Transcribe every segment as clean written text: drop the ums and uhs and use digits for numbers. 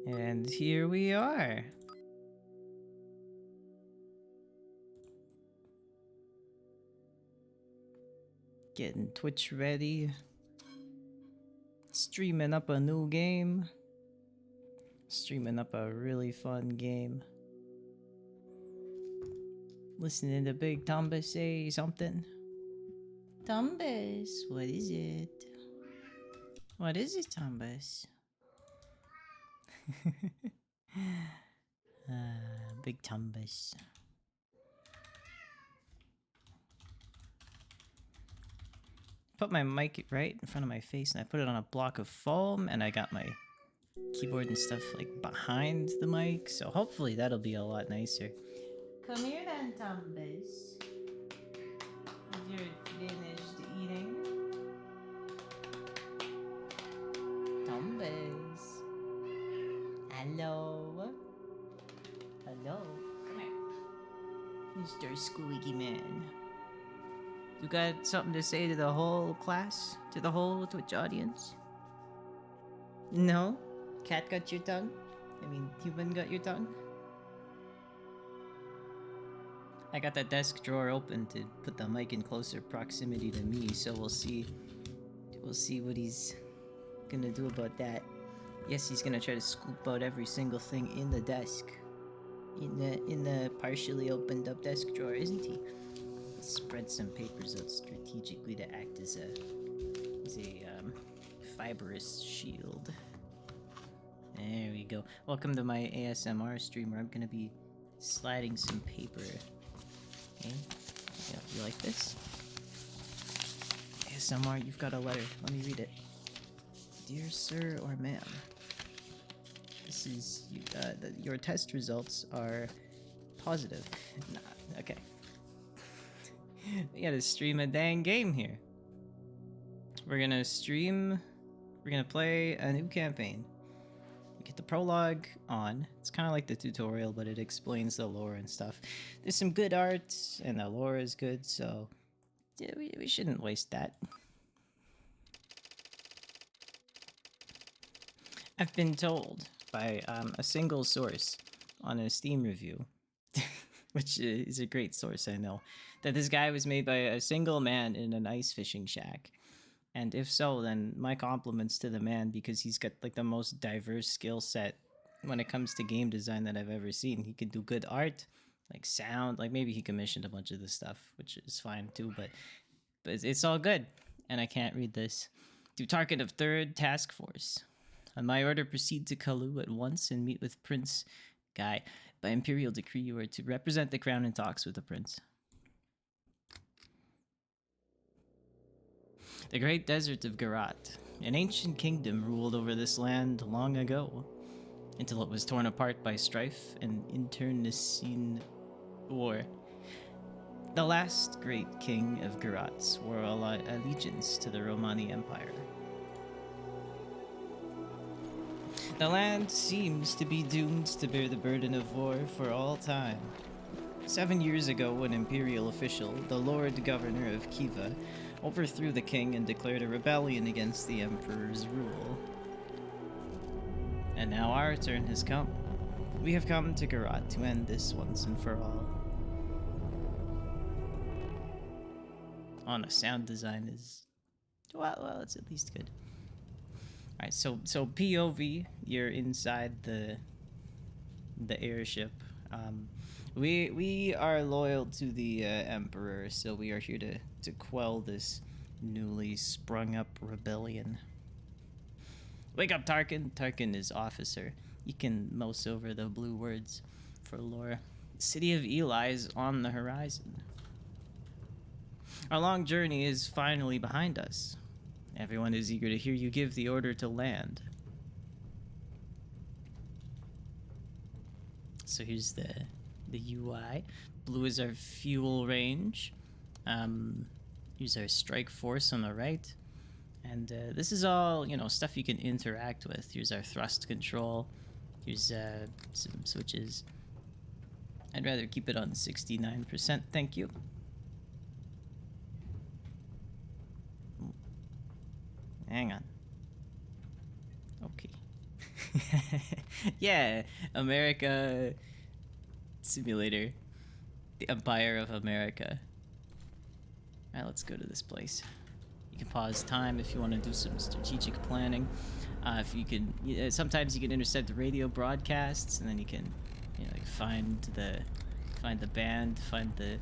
And here we are. Getting Twitch ready. Streaming up a new game. Streaming up a really fun game. Listening to Big Tumbas say something. Tumbas, what is it? What is it, Tumbas? Big Tumbas. Put my mic right in front of my face and I put it on a block of foam and I got my keyboard and stuff like behind the mic, so hopefully that'll be a lot nicer. Come here then, Tumbas. If you're finished eating. Tumbas. Hello. Hello. Come here. Mr. Squeaky Man. You got something to say to the whole class? To the whole Twitch audience? No? Cat got your tongue? I mean, human got your tongue? I got that desk drawer open to put the mic in closer proximity to me, so we'll see what he's gonna do about that. Yes, he's gonna try to scoop out every single thing in the desk. In the partially opened up desk drawer, isn't he? Spread some papers out strategically to act as a fibrous shield. There we go. Welcome to my ASMR stream where I'm gonna be sliding some paper. Okay. Yeah, you like this? ASMR, you've got a letter. Let me read it. Dear sir or ma'am, this is your test results are positive. Nah, okay. We gotta stream a dang game here. We're gonna play a new campaign. We get the prologue on. It's kind of like the tutorial, but it explains the lore and stuff. There's some good art, and the lore is good, so yeah, we shouldn't waste that. I've been told by a single source on a Steam review, which is a great source, I know, that this guy was made by a single man in an ice fishing shack. And if so, then my compliments to the man, because he's got like the most diverse skill set when it comes to game design that I've ever seen. He can do good art, like sound, like maybe he commissioned a bunch of this stuff, which is fine too, but it's all good. And I can't read this. To Tarkin of 3rd Task Force. On my order, proceed to Kalu at once and meet with Prince Guy. By imperial decree, you are to represent the crown in talks with the prince. The great desert of Garat, an ancient kingdom, ruled over this land long ago, until it was torn apart by strife and internecine war. The last great king of Garat swore allegiance to the Romani Empire. The land seems to be doomed to bear the burden of war for all time. 7 years ago, an imperial official, the Lord Governor of Kiva, overthrew the king and declared a rebellion against the emperor's rule. And now our turn has come. We have come to Garat to end this once and for all. Oh, the sound design is... well, it's at least good. Alright, so POV, you're inside the airship. We are loyal to the Emperor, so we are here to quell this newly sprung up rebellion. Wake up, Tarkin. Tarkin is officer. You can mouse over the blue words for lore. City of Eli is on the horizon. Our long journey is finally behind us. Everyone is eager to hear you give the order to land. So here's the UI. Blue is our fuel range. Here's our strike force on the right. And this is all, stuff you can interact with. Here's our thrust control. Here's some switches. I'd rather keep it on 69%, thank you. Hang on. Okay. Yeah, America Simulator. The Empire of America. Alright, let's go to this place. You can pause time if you want to do some strategic planning. If you can, sometimes you can intercept the radio broadcasts, and then you can, like find the band, find the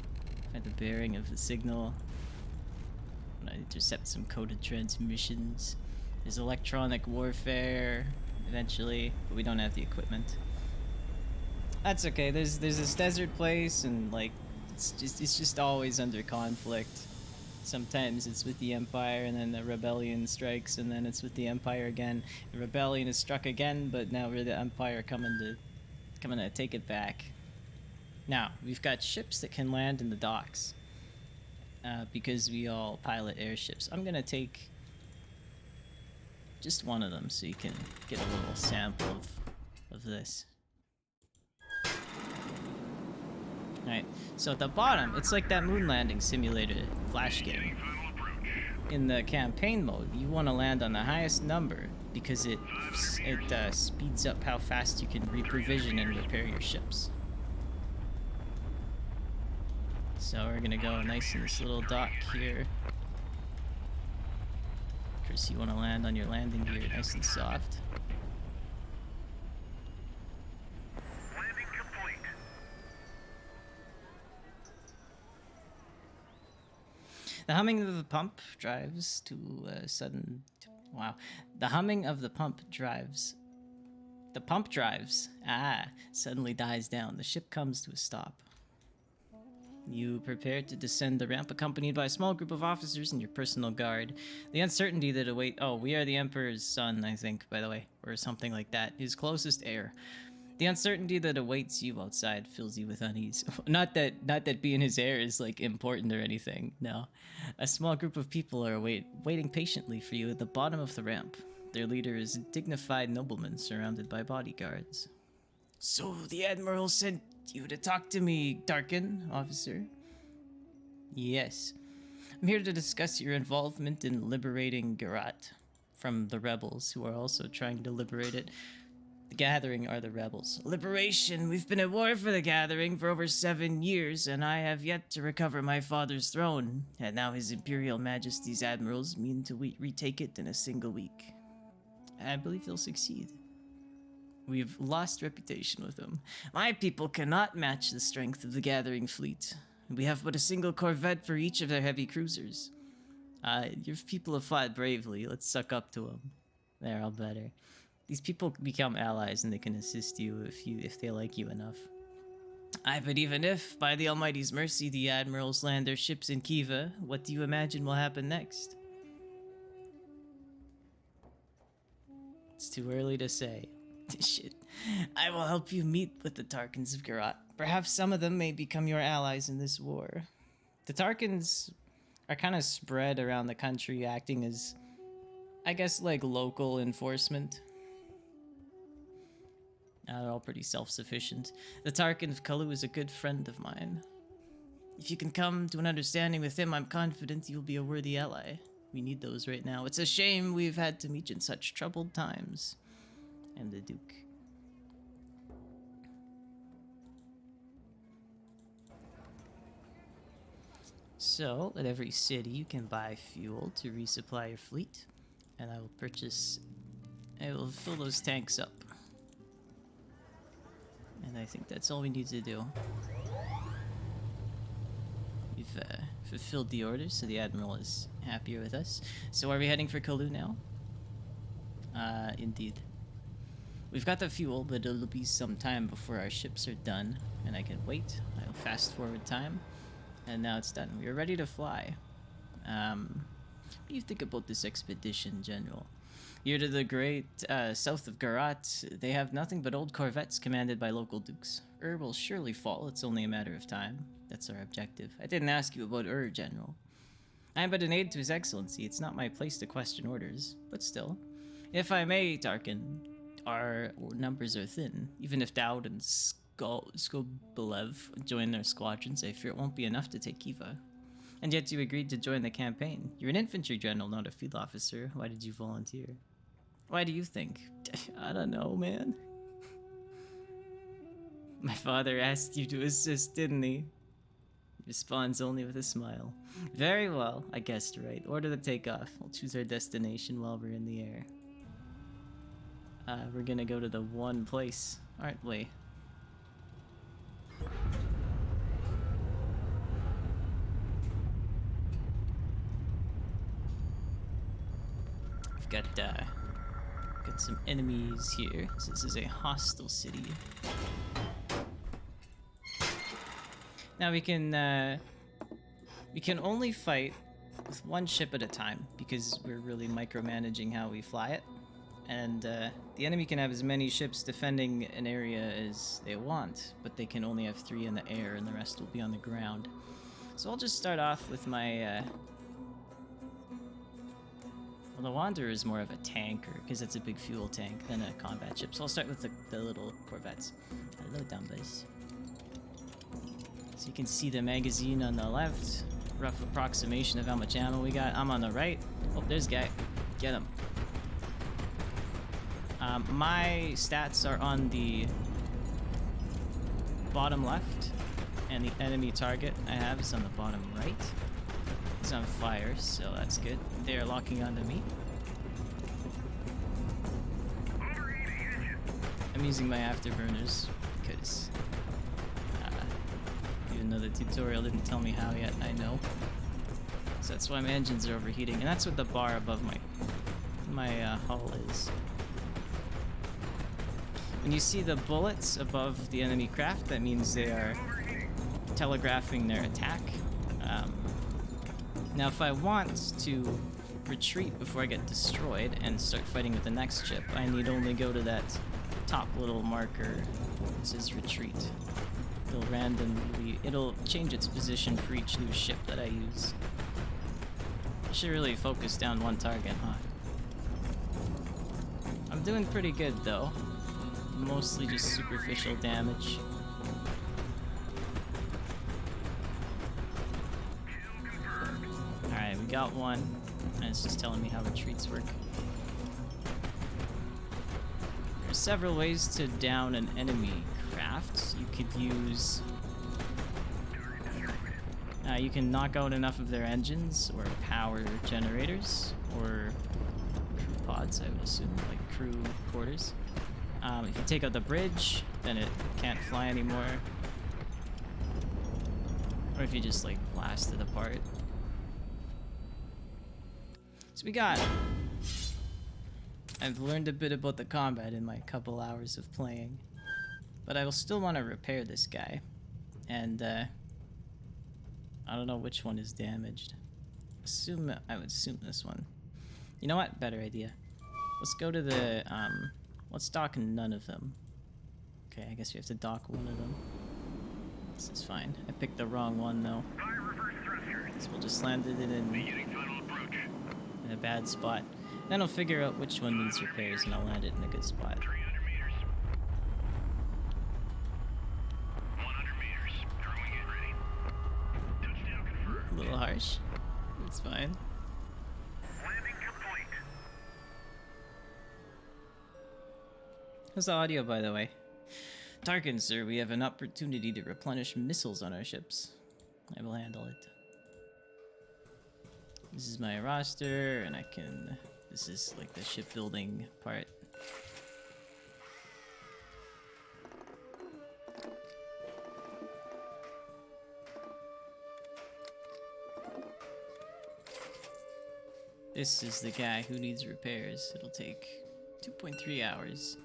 bearing of the signal. Intercept some coded transmissions. There's electronic warfare eventually, but we don't have the equipment. That's okay. There's this desert place, and like it's just always under conflict. Sometimes it's with the Empire, and then the rebellion strikes, and then it's with the Empire again. The rebellion is struck again, but now we're the Empire coming to take it back. Now we've got ships that can land in the docks, because we all pilot airships. I'm gonna take just one of them so you can get a little sample of this. Alright, so at the bottom, it's like that moon landing simulator flash game. In the campaign mode, you want to land on the highest number because it speeds up how fast you can reprovision and repair your ships. So we're gonna go nice in this little dock here. Of course, you want to land on your landing gear nice and soft. The humming of the pump drives to a sudden... Wow. The humming of the pump drives... The pump drives, suddenly dies down. The ship comes to a stop. You prepare to descend the ramp, accompanied by a small group of officers and your personal guard. The uncertainty that await... Oh, we are the Emperor's son, I think, by the way. Or something like that. His closest heir. The uncertainty that awaits you outside fills you with unease. Not that being his heir is, like, important or anything. No. A small group of people are waiting patiently for you at the bottom of the ramp. Their leader is a dignified nobleman surrounded by bodyguards. So, the Admiral sent you to talk to me, Darkin, officer? Yes. I'm here to discuss your involvement in liberating Garat from the rebels, who are also trying to liberate it. The Gathering are the rebels. Liberation! We've been at war for the Gathering for over 7 years, and I have yet to recover my father's throne. And now His Imperial Majesty's admirals mean to retake it in a single week. I believe they'll succeed. We've lost reputation with them. My people cannot match the strength of the Gathering fleet. We have but a single corvette for each of their heavy cruisers. Your people have fought bravely. Let's suck up to them. They're all better. These people become allies and they can assist you if they like you enough. But even if, by the Almighty's mercy, the admirals land their ships in Kiva, what do you imagine will happen next? It's too early to say. Shit. I will help you meet with the Tarkans of Garat. Perhaps some of them may become your allies in this war. The Tarkans are kind of spread around the country, acting as, I guess, like local enforcement. They're all pretty self-sufficient. The Tarkin of Kalu is a good friend of mine. If you can come to an understanding with him, I'm confident you'll be a worthy ally. We need those right now. It's a shame we've had to meet in such troubled times. And the Duke. So, at every city you can buy fuel to resupply your fleet. And I will fill those tanks up. And I think that's all we need to do. We've fulfilled the orders, so the Admiral is happier with us. So are we heading for Kalu now? Indeed. We've got the fuel, but it'll be some time before our ships are done. And I can wait. I'll fast forward time. And now it's done. We are ready to fly. What do you think about this expedition, General? Here to the great south of Garat, they have nothing but old corvettes commanded by local dukes. Will surely fall, it's only a matter of time. That's our objective. I didn't ask you about General. I am but an aide to His Excellency. It's not my place to question orders. But still, if I may, Tarkin, our numbers are thin. Even if Dowd and Skobelev join their squadrons, I fear it won't be enough to take Kiva. And yet you agreed to join the campaign. You're an infantry general, not a field officer. Why did you volunteer? Why do you think? I don't know, man. My father asked you to assist, didn't he? Responds only with a smile. Very well, I guessed right. Order the takeoff. We'll choose our destination while we're in the air. We're gonna go to the one place, aren't we? We've got some enemies here. So this is a hostile city. Now we can only fight with one ship at a time because we're really micromanaging how we fly it. And the enemy can have as many ships defending an area as they want, but they can only have 3 in the air and the rest will be on the ground. So I'll just start off with my... well, the Wanderer is more of a tanker, because it's a big fuel tank than a combat ship. So I'll start with the little corvettes. Hello, Dumbas. So you can see the magazine on the left. Rough approximation of how much ammo we got. I'm on the right. Oh, there's a guy. Get him. My stats are on the bottom left, and the enemy target I have is on the bottom right. He's on fire, so that's good. They are locking onto me. I'm using my afterburners because even though the tutorial didn't tell me how yet, I know. So that's why my engines are overheating, and that's what the bar above my hull is. When you see the bullets above the enemy craft, that means they are telegraphing their attack. Now if I want to retreat before I get destroyed and start fighting with the next ship, I need only go to that top little marker that says retreat. It'll change its position for each new ship that I use. I should really focus down one target, huh? I'm doing pretty good though. Mostly just superficial damage. Alright, we got one. And it's just telling me how retreats work. There's several ways to down an enemy craft. You could use... you can knock out enough of their engines, or power generators, or crew pods, I would assume, like crew quarters. If you take out the bridge, then it can't fly anymore. Or if you just like blast it apart. So we got... I've learned a bit about the combat in my couple hours of playing. But I will still want to repair this guy. And I don't know which one is damaged. I would assume this one. You know what? Better idea. Let's go to the let's dock none of them. Okay, I guess we have to dock one of them. This is fine. I picked the wrong one though. So we'll just land it in a bad spot. Then I'll figure out which one needs repairs and I'll land it in a good spot. 300 meters. 100 meters. Throwing it ready. Touchdown confirmed. A little harsh. It's fine. Landing complete. How's the audio, by the way? Tarkin, sir, we have an opportunity to replenish missiles on our ships. I will handle it. This is my roster, and I can... This is like the shipbuilding part. This is the guy who needs repairs. It'll take 2.3 hours.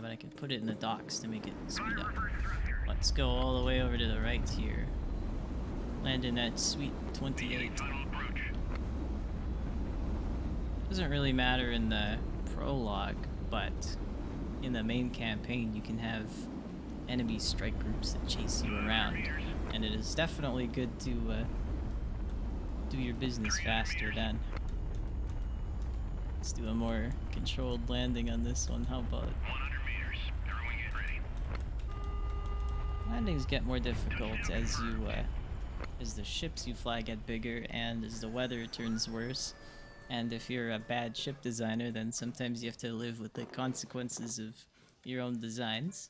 But I can put it in the docks to make it speed up. Let's go all the way over to the right here. Land in that sweet 28. Doesn't really matter in the prologue, but in the main campaign you can have enemy strike groups that chase you around. And it is definitely good to do your business faster then. Let's do a more controlled landing on this one. How about it? 100 meters. Throwing it ready. Landings get more difficult as you, as the ships you fly get bigger and as the weather turns worse. And if you're a bad ship designer, then sometimes you have to live with the consequences of your own designs.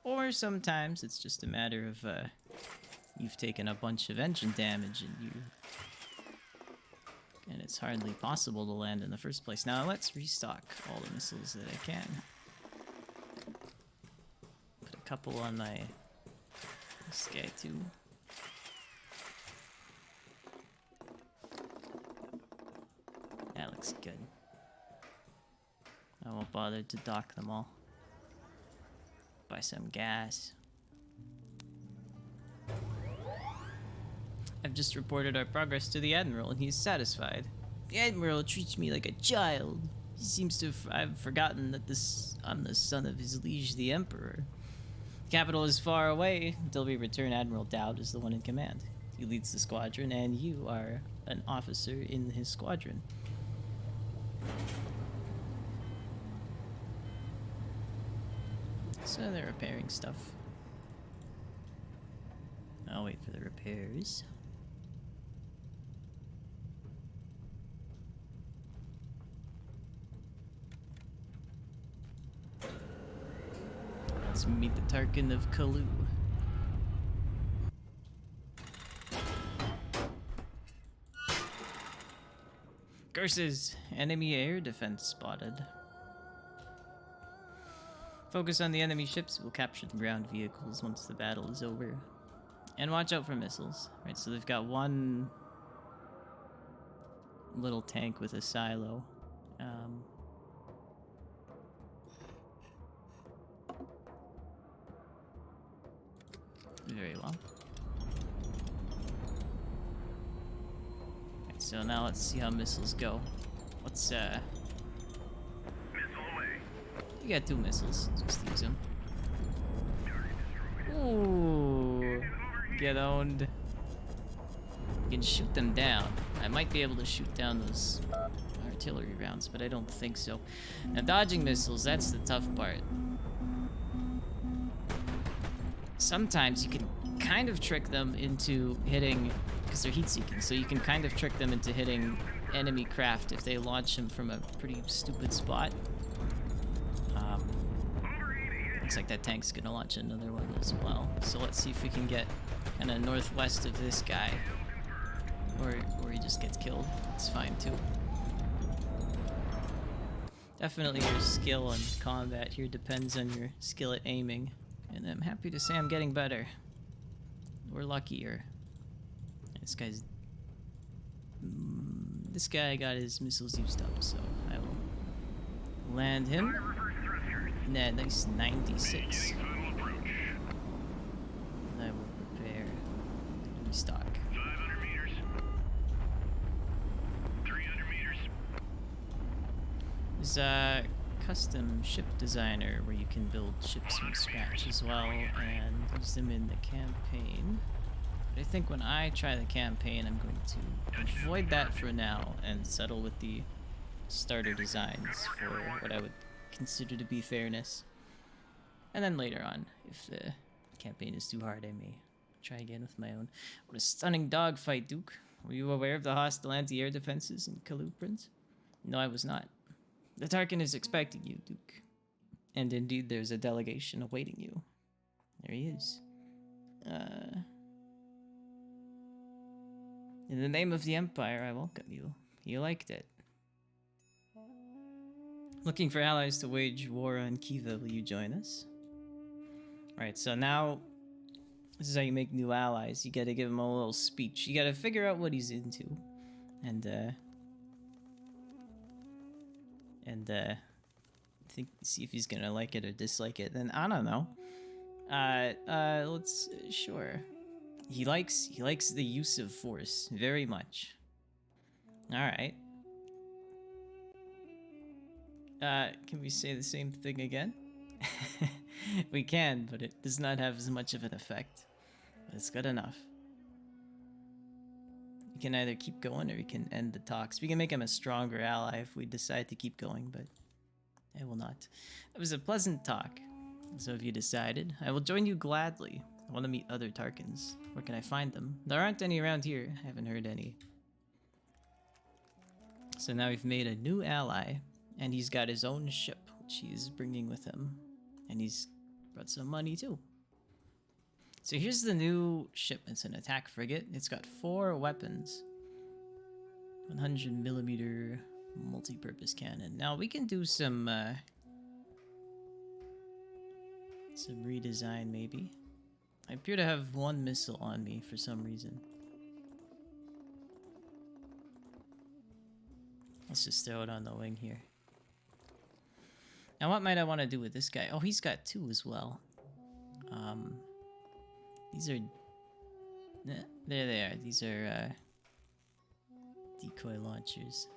Or sometimes it's just a matter of you've taken a bunch of engine damage and it's hardly possible to land in the first place. Now let's restock all the missiles that I can. Put a couple on this guy too. That looks good. I won't bother to dock them all. Buy some gas. I've just reported our progress to the Admiral, and he's satisfied. The Admiral treats me like a child. He seems to have forgotten that I'm the son of his liege, the Emperor. The capital is far away. Until we return, Admiral Dowd is the one in command. He leads the squadron, and you are an officer in his squadron. So they're repairing stuff. I'll wait for the repairs. Let's meet the Tarkin of Kalu. Curses! Enemy air defense spotted. Focus on the enemy ships. We'll capture the ground vehicles once the battle is over. And watch out for missiles. Right, so they've got one little tank with a silo. Very well. Right, so now let's see how missiles go. Let's Missile away. you got 2 missiles. Just use them. Target destroyed. Ooh, get owned. You can shoot them down. I might be able to shoot down those artillery rounds, but I don't think so. Now, dodging missiles, that's the tough part. Sometimes you can kind of trick them into hitting, because they're heat-seeking, so you can kind of trick them into hitting enemy craft if they launch them from a pretty stupid spot. Looks like that tank's gonna launch another one as well. So let's see if we can get kind of northwest of this guy. Or he just gets killed. It's fine too. Definitely your skill in combat here depends on your skill at aiming. And I'm happy to say I'm getting better. We're luckier. This guy got his missiles used up, so I will land him. Nah, nice 96. Final approach. And I will prepare and restock. 500 meters. 300 meters. There's a custom ship designer where you can build ships from scratch as well and use them in the campaign. But I think when I try the campaign, I'm going to avoid that for now and settle with the starter designs for what I would consider to be fairness. And then later on, if the campaign is too hard, I may try again with my own. What a stunning dogfight, Duke. Were you aware of the hostile anti-air defenses in Kalu, Prince? No, I was not. The Tarkin is expecting you, Duke. And indeed, there's a delegation awaiting you. There he is. In the name of the Empire, I welcome you. You liked it. Looking for allies to wage war on Kiva, will you join us? Alright, so now, this is how you make new allies. You gotta give him a little speech. You gotta figure out what he's into. And see if he's gonna like it or dislike it. Then, I don't know. Sure. He likes the use of force very much. Alright. Can we say the same thing again? We can, but it does not have as much of an effect. But it's good enough. We can either keep going or we can end the talks. We can make him a stronger ally if we decide to keep going, but I will not. It was a pleasant talk. So have you decided? I will join you gladly. I want to meet other Tarkins. Where can I find them? There aren't any around here. I haven't heard any. So now we've made a new ally, and he's got his own ship, much he's bringing with him. And he's brought some money too. So here's the new ship. It's an attack frigate. It's got 4 weapons. 100mm multi-purpose cannon. Now we can do some redesign maybe. I appear to have 1 missile on me for some reason. Let's just throw it on the wing here. Now what might I want to do with this guy? Oh, he's got 2 as well. These are... There they are. These are decoy launchers.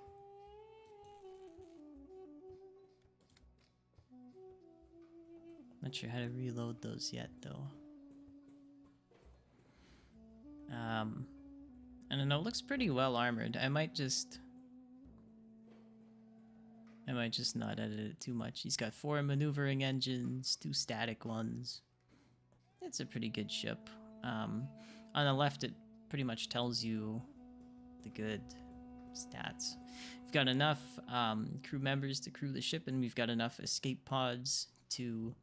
Not sure how to reload those yet, though. I don't know. Looks pretty well armored. I might just not edit it too much. He's got 4 maneuvering engines, 2 static ones. It's a pretty good ship. On the left, it pretty much tells you the good stats. We've got enough crew members to crew the ship, and we've got enough escape pods to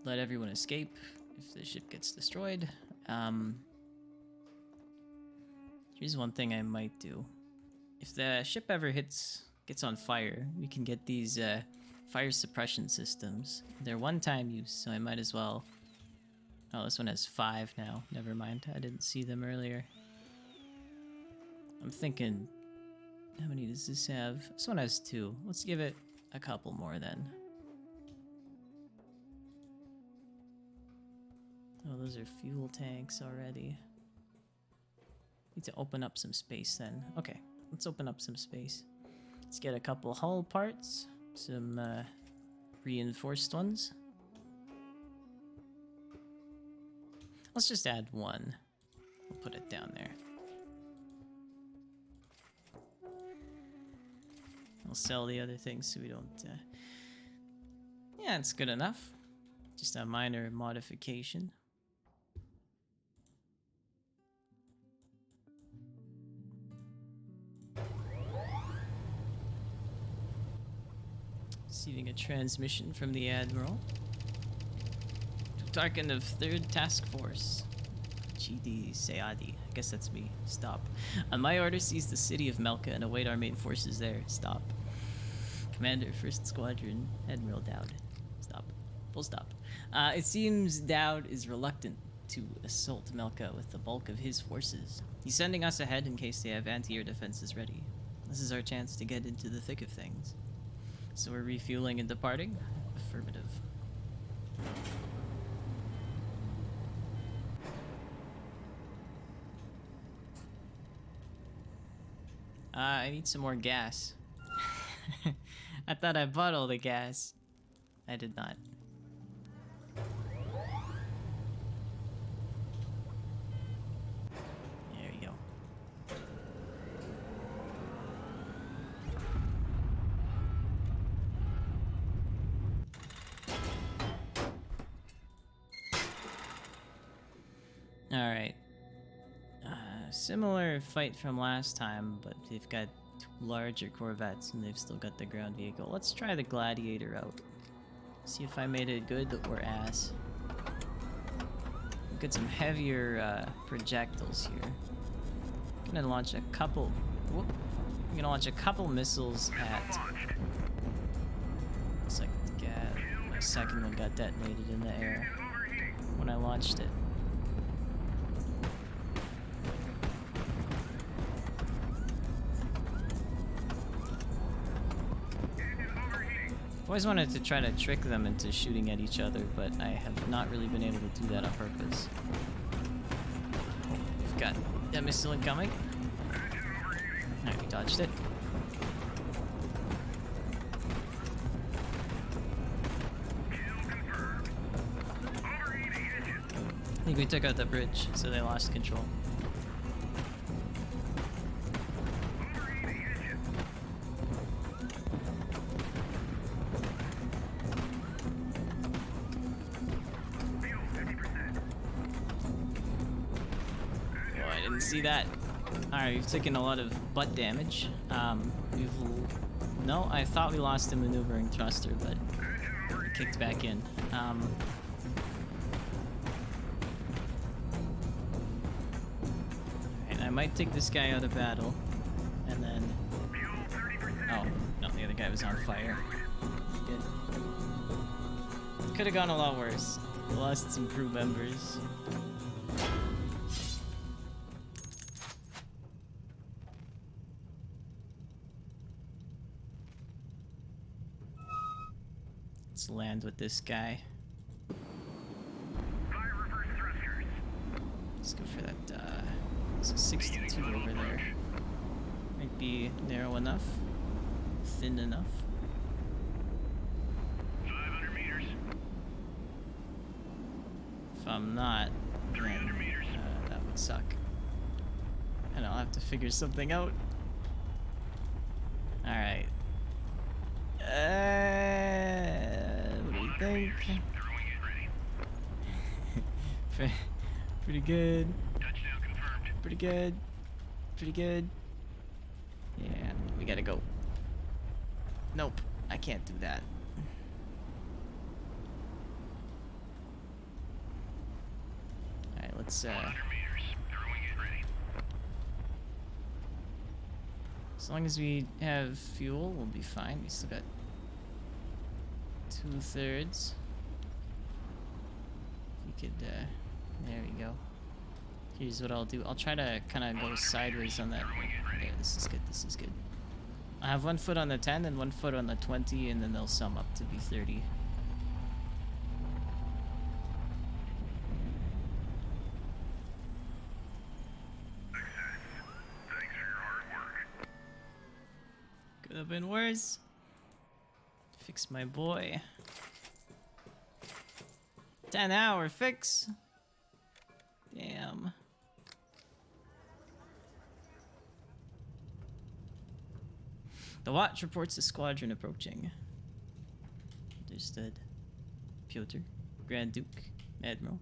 let everyone escape if the ship gets destroyed. Here's one thing I might do. If the ship ever gets on fire, we can get these fire suppression systems. They're one-time use, so I might as well... Oh, this one has 5 now. Never mind, I didn't see them earlier. I'm thinking... How many does this have? This one has 2. Let's give it a couple more then. Oh, those are fuel tanks already. Need to open up some space then. Okay, let's open up some space. Let's get a couple hull parts. Some reinforced ones. Let's just add 1. We'll put it down there. I'll sell the other things so we don't... Yeah, it's good enough. Just a minor modification. Receiving a transmission from the Admiral. Tarkin of 3rd Task Force. GD Sayadi. I guess that's me. Stop. On my order, seize the city of Melka and await our main forces there. Stop. Commander, 1st Squadron, Admiral Dowd. Stop. Full stop. It seems Dowd is reluctant to assault Melka with the bulk of his forces. He's sending us ahead in case they have anti-air defenses ready. This is our chance to get into the thick of things. So we're refueling and departing? Affirmative. I need some more gas. I thought I bought all the gas. I did not. There you go. Alright. Similar fight from last time, but they've got larger corvettes and they've still got the ground vehicle. Let's try the Gladiator out. See if I made it good or ass. We've got some heavier projectiles here. I'm gonna launch a couple... Whoop. I'm gonna launch a couple missiles at... Looks like my second one got detonated in the air when I launched it. Always wanted to try to trick them into shooting at each other, but I have not really been able to do that on purpose. We've got that missile incoming. Alright, we dodged it. I think we took out the bridge, so they lost control. See that? Alright, we've taken a lot of butt damage. We've No, I thought we lost the maneuvering thruster, but it kicked back in. Alright, I might take this guy out of battle, and then... Oh, no, the other guy was on fire. Good. Could have gone a lot worse. We lost some crew members. Let's land with this guy. Let's go for that, it's a 62 over there. Might be narrow enough. Thin enough. 500 meters. If I'm not, then that would suck. And I'll have to figure something out. Alright. What do you think? Pretty good. Touchdown confirmed. Pretty good. Pretty good. Yeah, we gotta go. Nope, I can't do that. Alright, let's 100 meters. Throwing it ready. as long as we have fuel, we'll be fine. We still got 2/3. We could, there we go. Here's what I'll do. I'll try to kind of go sideways on that. There, this is good, this is good. I have 1 foot on the 10 and 1 foot on the 20, and then they'll sum up to be 30. Thanks for your hard work. Could have been worse. Fix my boy. 10-hour fix. Damn. The watch reports the squadron approaching. Understood. Piotr, Grand Duke, Admiral.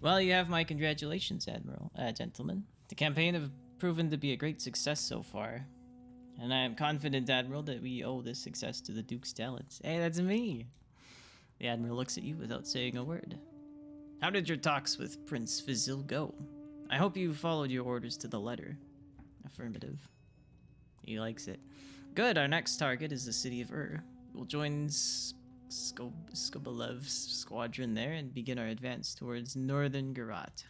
Well, you have my congratulations, Admiral, gentlemen. The campaign have proven to be a great success so far. And I am confident, Admiral, that we owe this success to the Duke's talents. Hey, that's me! The Admiral looks at you without saying a word. How did your talks with Prince Fazil go? I hope you followed your orders to the letter. Affirmative. He likes it. Good, our next target is the city of We'll join Skobalev's squadron there and begin our advance towards northern Garat.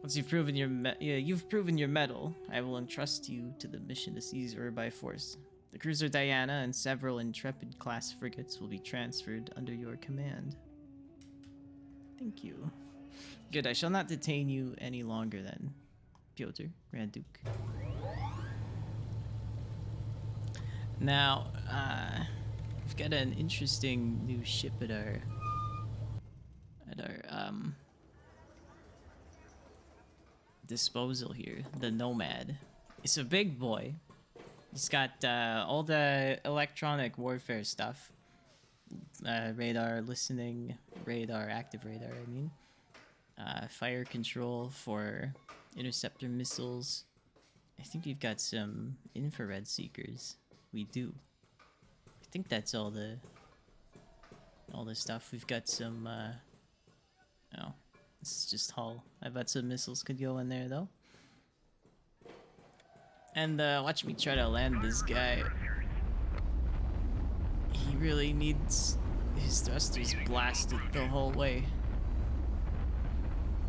Once you've proven your mettle, I will entrust you to the mission to seize by force. The cruiser Diana and several Intrepid-class frigates will be transferred under your command. Thank you. Good, I shall not detain you any longer then, Piotr, Grand Duke. Now, we've got an interesting new ship at our disposal here, the Nomad. It's a big boy. He's got all the electronic warfare stuff. Radar listening, active radar, I mean. Fire control for interceptor missiles. I think we've got some infrared seekers. We do. I think that's all the stuff. We've got some, oh, this is just hull. I bet some missiles could go in there, though. And, watch me try to land this guy. He really needs his thrusters blasted the whole way.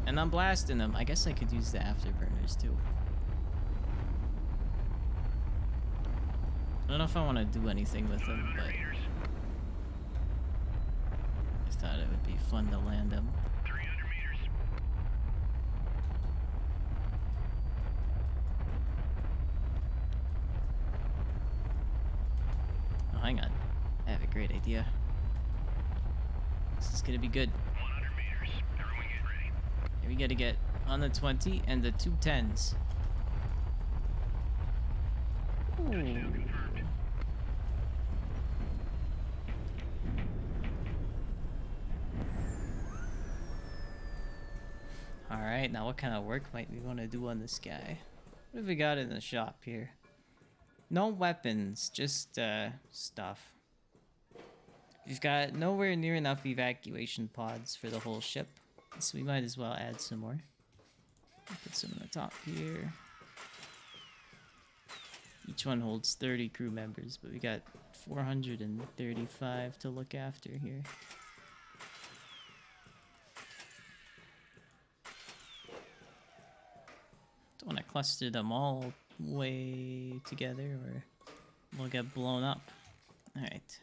And I'm blasting them. I guess I could use the afterburners, too. I don't know if I want to do anything with them, but I thought it would be fun to land them. 300 meters. Oh, hang on. I have a great idea. This is gonna be good. 100 meters. Throwing it ready. Here we gotta get on the 20 and the 2 10s. Ooh. Alright, now what kind of work might we want to do on this guy? What have we got in the shop here? No weapons, just stuff. We've got nowhere near enough evacuation pods for the whole ship, so we might as well add some more. Put some on the top here. Each one holds 30 crew members, but we got 435 to look after here. Don't want to cluster them all way together or we'll get blown up. Alright.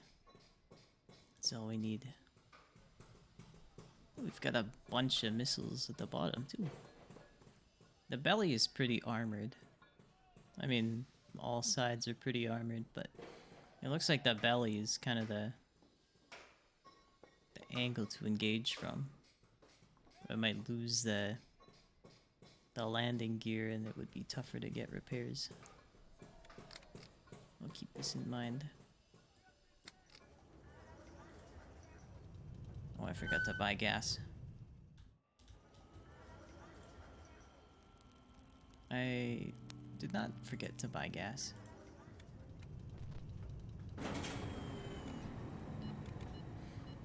That's all we need. We've got a bunch of missiles at the bottom too. The belly is pretty armored. I mean, all sides are pretty armored, but it looks like the belly is kind of the angle to engage from. I might lose the landing gear and it would be tougher to get repairs. I'll keep this in mind. Oh, I forgot to buy gas. I did not forget to buy gas.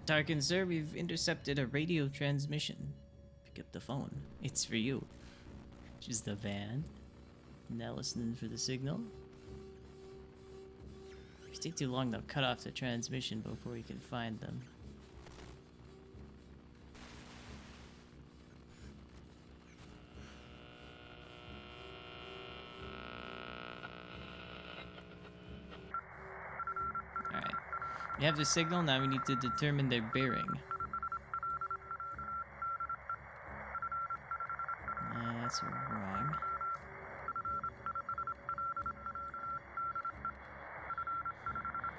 Tarkin, sir, we've intercepted a radio transmission. Pick up the phone. It's for you. Which is the van. Now listening for the signal. If you take too long, they'll cut off the transmission before we can find them. Alright. We have the signal, now we need to determine their bearing. That's wrong.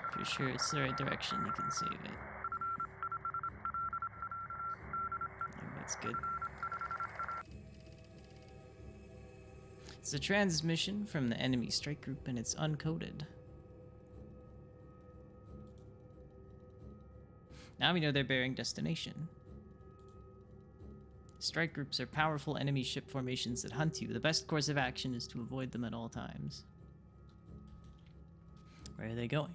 If you're sure it's the right direction, you can save it. I think that's good. It's a transmission from the enemy strike group and it's uncoded. Now we know their bearing destination. Strike groups are powerful enemy ship formations that hunt you. The best course of action is to avoid them at all times. Where are they going?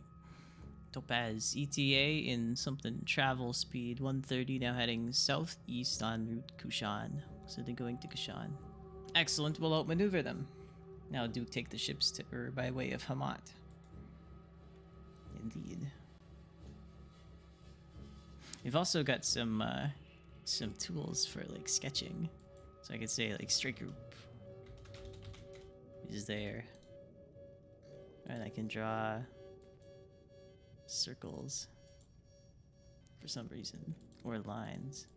Topaz, ETA in something travel speed 130, now heading southeast en route Kushan. So they're going to Kushan. Excellent, we'll outmaneuver them. Now Duke take the ships to Ur by way of Hamat. Indeed. We've also got some tools for like sketching. So I could say like strike group is there. And I can draw circles for some reason, or lines.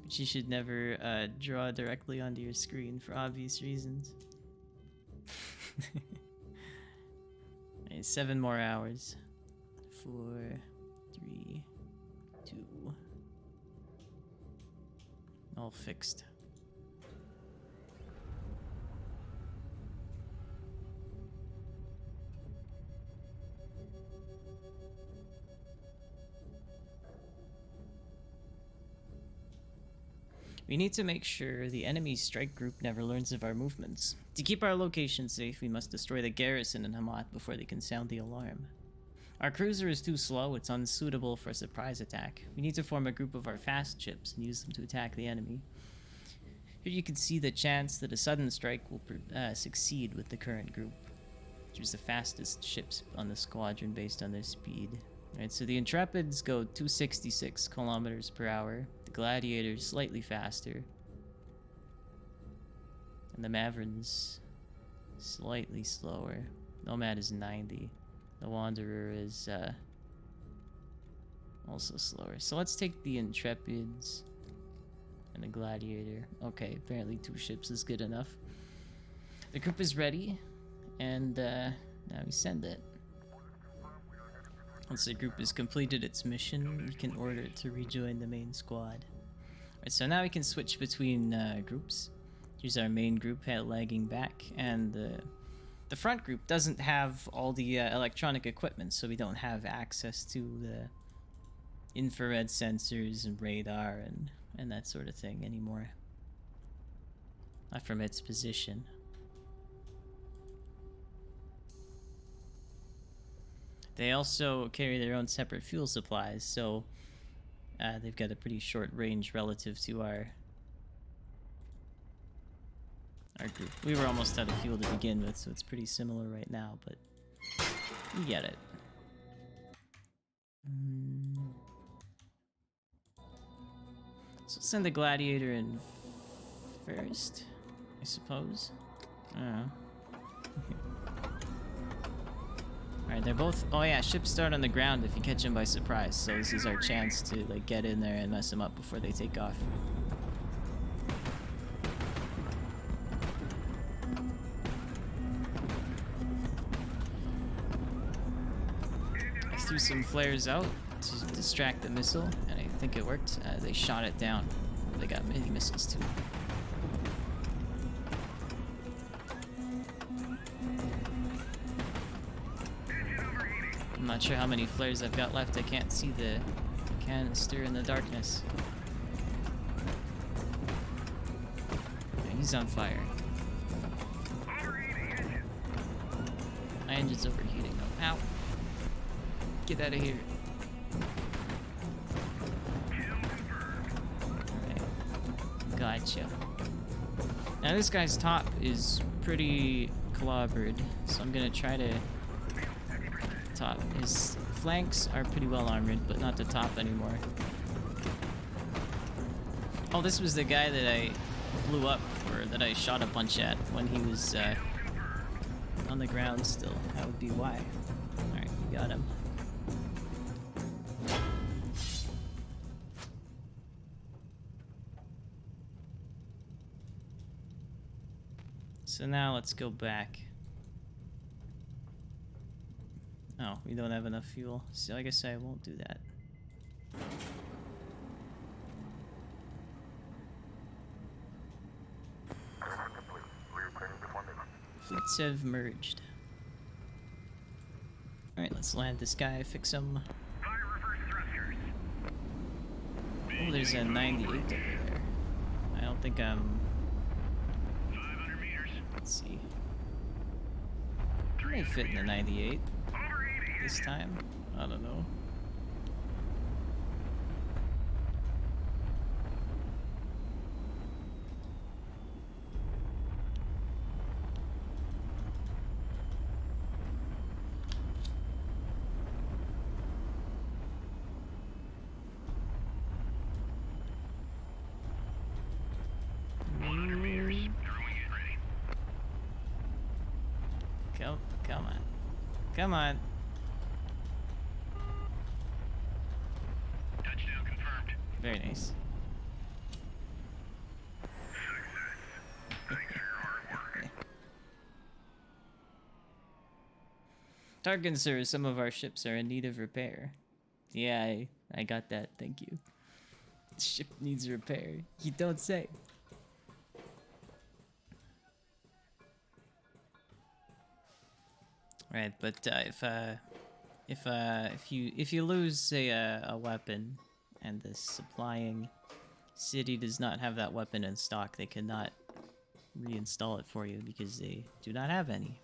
But you should never draw directly onto your screen for obvious reasons. Okay, 7 more hours. 4, 3, 2. All fixed. We need to make sure the enemy strike group never learns of our movements. To keep our location safe, we must destroy the garrison in Hamat before they can sound the alarm. Our cruiser is too slow, it's unsuitable for a surprise attack. We need to form a group of our fast ships and use them to attack the enemy. Here you can see the chance that a sudden strike will succeed with the current group. Choose the fastest ships on the squadron based on their speed. Alright, so the Intrepids go 266 kilometers per hour. The Gladiators slightly faster. And the Maverins slightly slower. Nomad is 90. The Wanderer is also slower. So let's take the Intrepids and the Gladiator. Okay, apparently 2 ships is good enough. The group is ready, and now we send it. Once the group has completed its mission, we can order it to rejoin the main squad. Alright, so now we can switch between groups. Here's our main group lagging back, and the front group doesn't have all the electronic equipment, so we don't have access to the infrared sensors and radar and that sort of thing anymore. not from its position. They also carry their own separate fuel supplies, so they've got a pretty short range relative to our group. We were almost out of fuel to begin with, so it's pretty similar right now, but you get it. So send the Gladiator in first, I suppose. I don't know. Alright, they're both... Oh yeah, ships start on the ground if you catch them by surprise, so this is our chance to like get in there and mess them up before they take off. I threw some flares out to distract the missile, and I think it worked. They shot it down. They got mini missiles too. I'm not sure how many flares I've got left. I can't see the canister in the darkness. Yeah, he's on fire. My engine's overheating though. Ow! Get out of here. Alright. Gotcha. Now this guy's top is pretty clobbered, so I'm gonna try to top. His flanks are pretty well armored, but not the top anymore. Oh, this was the guy that I blew up, or that I shot a bunch at when he was on the ground still. That would be why. Alright, we got him. So now let's go back. Oh, we don't have enough fuel, so I guess I won't do that. Fleets have merged. Alright, let's land this guy, fix him. Oh, there's a 98 over there. I don't think I'm... 500 meters. Let's see. I may fit in the 98 this time. I don't know. Come on. Come on. Touchdown confirmed. Very nice. Thanks for your hard work. Tarkin, sir, some of our ships are in need of repair. Yeah, I got that, thank you. The ship needs repair. You don't say. Right, but if you lose a weapon and the supplying city does not have that weapon in stock, they cannot reinstall it for you because they do not have any.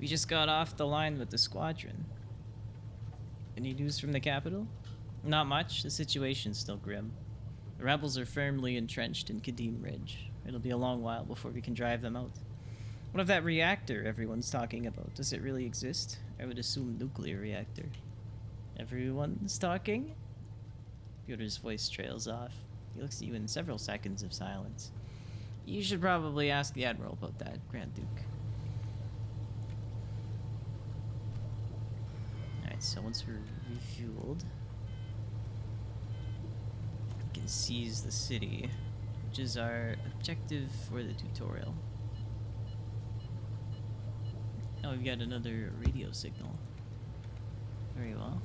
We just got off the line with the squadron. Any news from the capital? Not much. The situation's still grim. The rebels are firmly entrenched in Kadim Ridge. It'll be a long while before we can drive them out. What of that reactor everyone's talking about? Does it really exist? I would assume nuclear reactor. Everyone's talking? Pyotr's voice trails off. He looks at you in several seconds of silence. You should probably ask the Admiral about that, Grand Duke. Alright, so once we're refueled, we can seize the city, which is our objective for the tutorial. Oh, we've got another radio signal. Very well.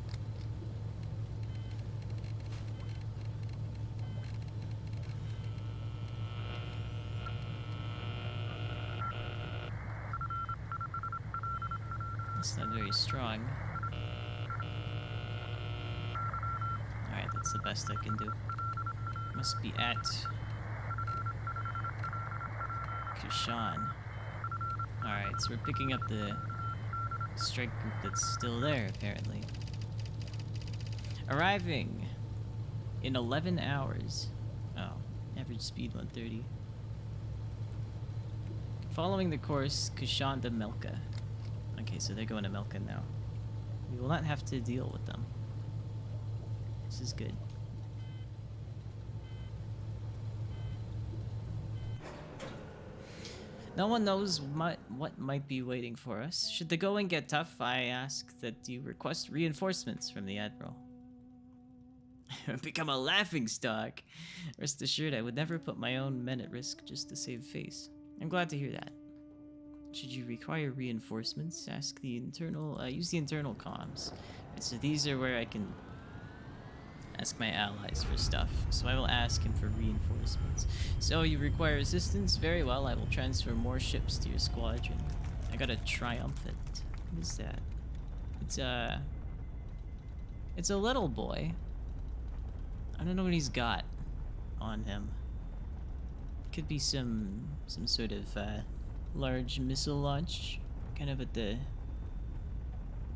It's not very strong. Alright, that's the best I can do. Must be at Kashan. Alright, so we're picking up the strike group that's still there, apparently. Arriving in 11 hours. Oh, average speed 130. Following the course, Kashan to Melka. Okay, so they're going to Melka now. We will not have to deal with them. This is good. No one knows what might be waiting for us. Should the going get tough, I ask that you request reinforcements from the Admiral. Become a laughingstock. Rest assured, I would never put my own men at risk just to save face. I'm glad to hear that. Should you require reinforcements, ask the internal, use the internal comms. Right, so these are where I can ask my allies for stuff. So I will ask him for reinforcements. So you require assistance? Very well, I will transfer more ships to your squadron. I got a triumphant. What is that? It's a little boy. I don't know what he's got on him. Could be some sort of large missile launch, kind of at the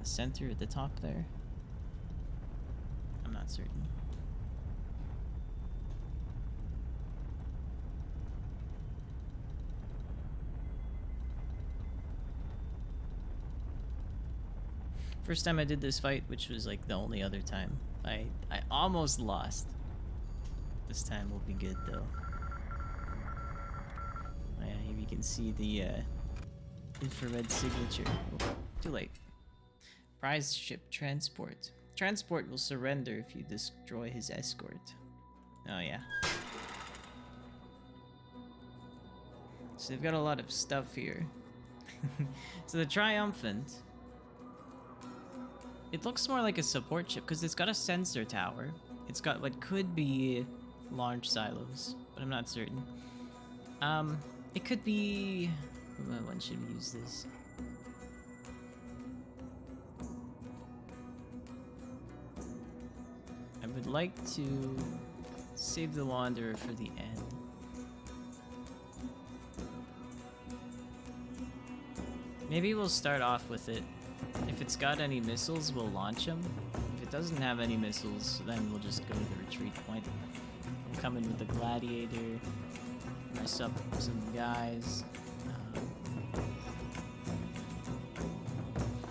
center at the top there. I'm not certain. First time I did this fight, which was like the only other time, I almost lost. This time will be good though. Oh, yeah, here you can see the infrared signature. Oh, too late. Prize ship transport. Transport will surrender if you destroy his escort. Oh yeah. So they've got a lot of stuff here. So the Triumphant, it looks more like a support ship because it's got a sensor tower. It's got what could be launch silos, but I'm not certain. It could be... when should we use this? I would like to save the Wanderer for the end. Maybe we'll start off with it. If it's got any missiles, we'll launch them. If it doesn't have any missiles, then we'll just go to the retreat point. We'll come in with the Gladiator, mess up some guys.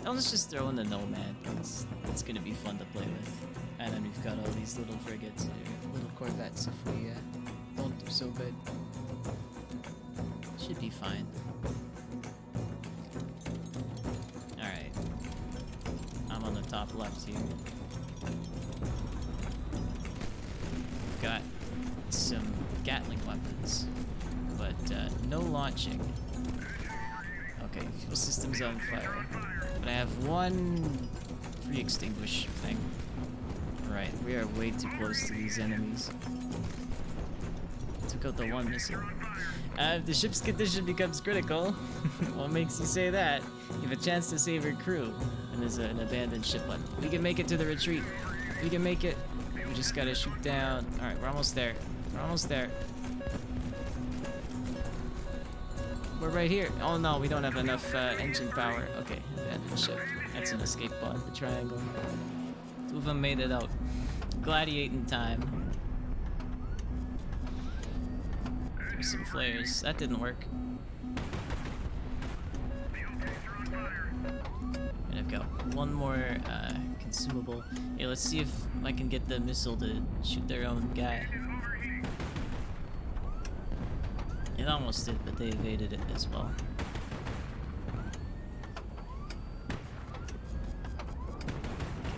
Let's just throw in the Nomad. It's gonna be fun to play with. And then we've got all these little frigates, or little corvettes if we don't do so good. Should be fine. Alright. I'm on the top left here. Got some Gatling weapons, but no launching. Okay, fuel system's on fire. But I have one free extinguish thing. Right, we are way too close to these enemies. Took out the one missile. If the ship's condition becomes critical, what makes you say that? You have a chance to save your crew. And there's an abandoned ship one. We can make it to the retreat. We can make it. We just gotta shoot down. Alright, we're almost there. We're almost there. We're right here. Oh no, we don't have enough engine power. Okay, abandoned ship. That's an escape pod, the triangle. Two of them made it out. Gladiating time. There's some flares. That didn't work. And I've got one more consumable. Yeah, let's see if I can get the missile to shoot their own guy. It almost did, but they evaded it as well.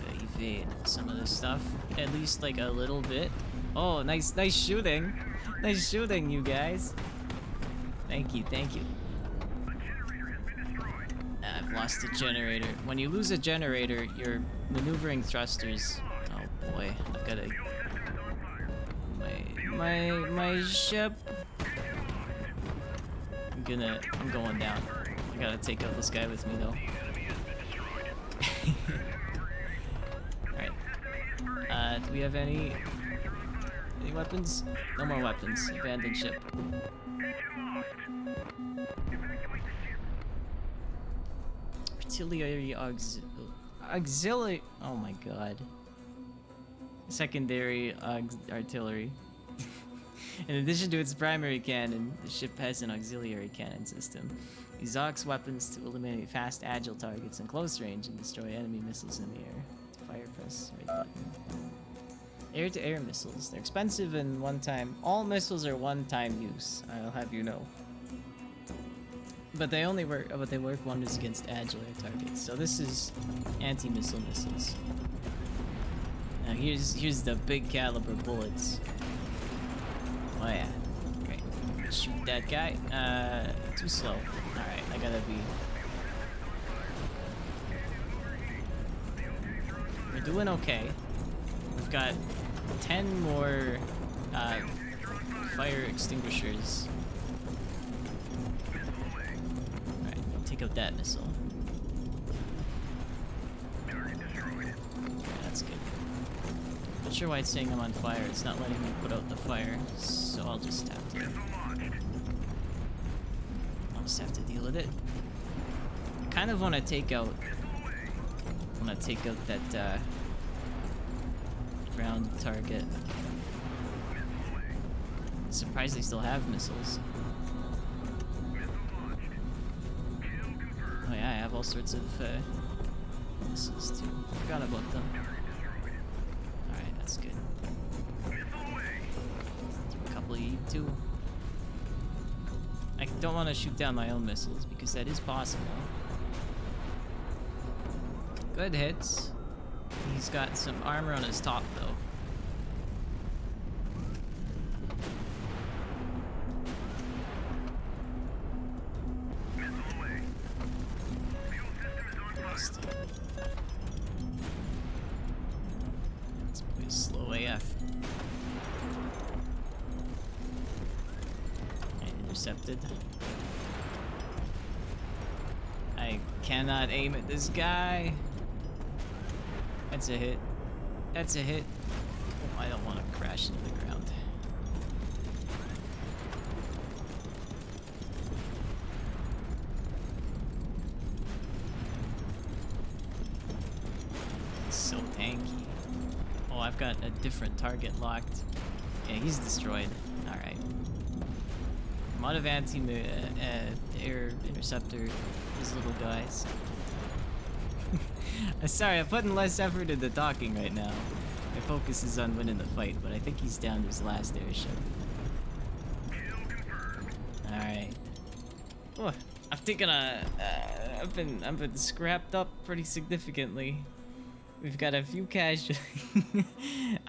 Okay, evade some of this stuff. At least like a little bit. Oh, nice shooting. Nice shooting, you guys. Thank you, thank you. I've lost a generator. When you lose a generator, your maneuvering thrusters. Oh boy, I've got my ship. I'm going down. I gotta take out this guy with me though. Alright. Do we have any weapons? No more weapons. Abandoned ship. Artillery auxiliary. Oh my god. Secondary artillery. In addition to its primary cannon, the ship has an auxiliary cannon system. Use aux weapons to eliminate fast, agile targets in close range and destroy enemy missiles in the air. Fire, press right button. Air-to-air missiles. They're expensive and one-time. All missiles are one-time use. I'll have you know. But they only work. But they work wonders against agile air targets. So this is anti-missile missiles. Now here's the big caliber bullets. Oh yeah. Great. Shoot that guy. Too slow. Alright, I gotta be. We're doing okay. We've got 10 more fire extinguishers. Alright, take out that missile. That's good. Not sure why it's saying I'm on fire. It's not letting me put out the fire, so I'll just have to deal with it. I kind of want to take out that ground target. Surprised they still have missiles. Oh yeah, I have all sorts of missiles too. Forgot about them. Alright, that's good. A couple of you too. I don't want to shoot down my own missiles because that is possible. Good hits. He's got some armor on his top though. This boy's slow AF. And intercepted. I cannot aim at this guy. That's a hit. That's a hit. Oh, I don't want to crash into the ground. It's so tanky. Oh, I've got a different target locked. Yeah, he's destroyed. Alright. I'm out of anti-air interceptor, these little guys. Sorry, I'm putting less effort into talking right now. My focus is on winning the fight, but I think he's down to his last airship. Alright. Oh, I've taken a... I've been scrapped up pretty significantly. We've got a few casualties.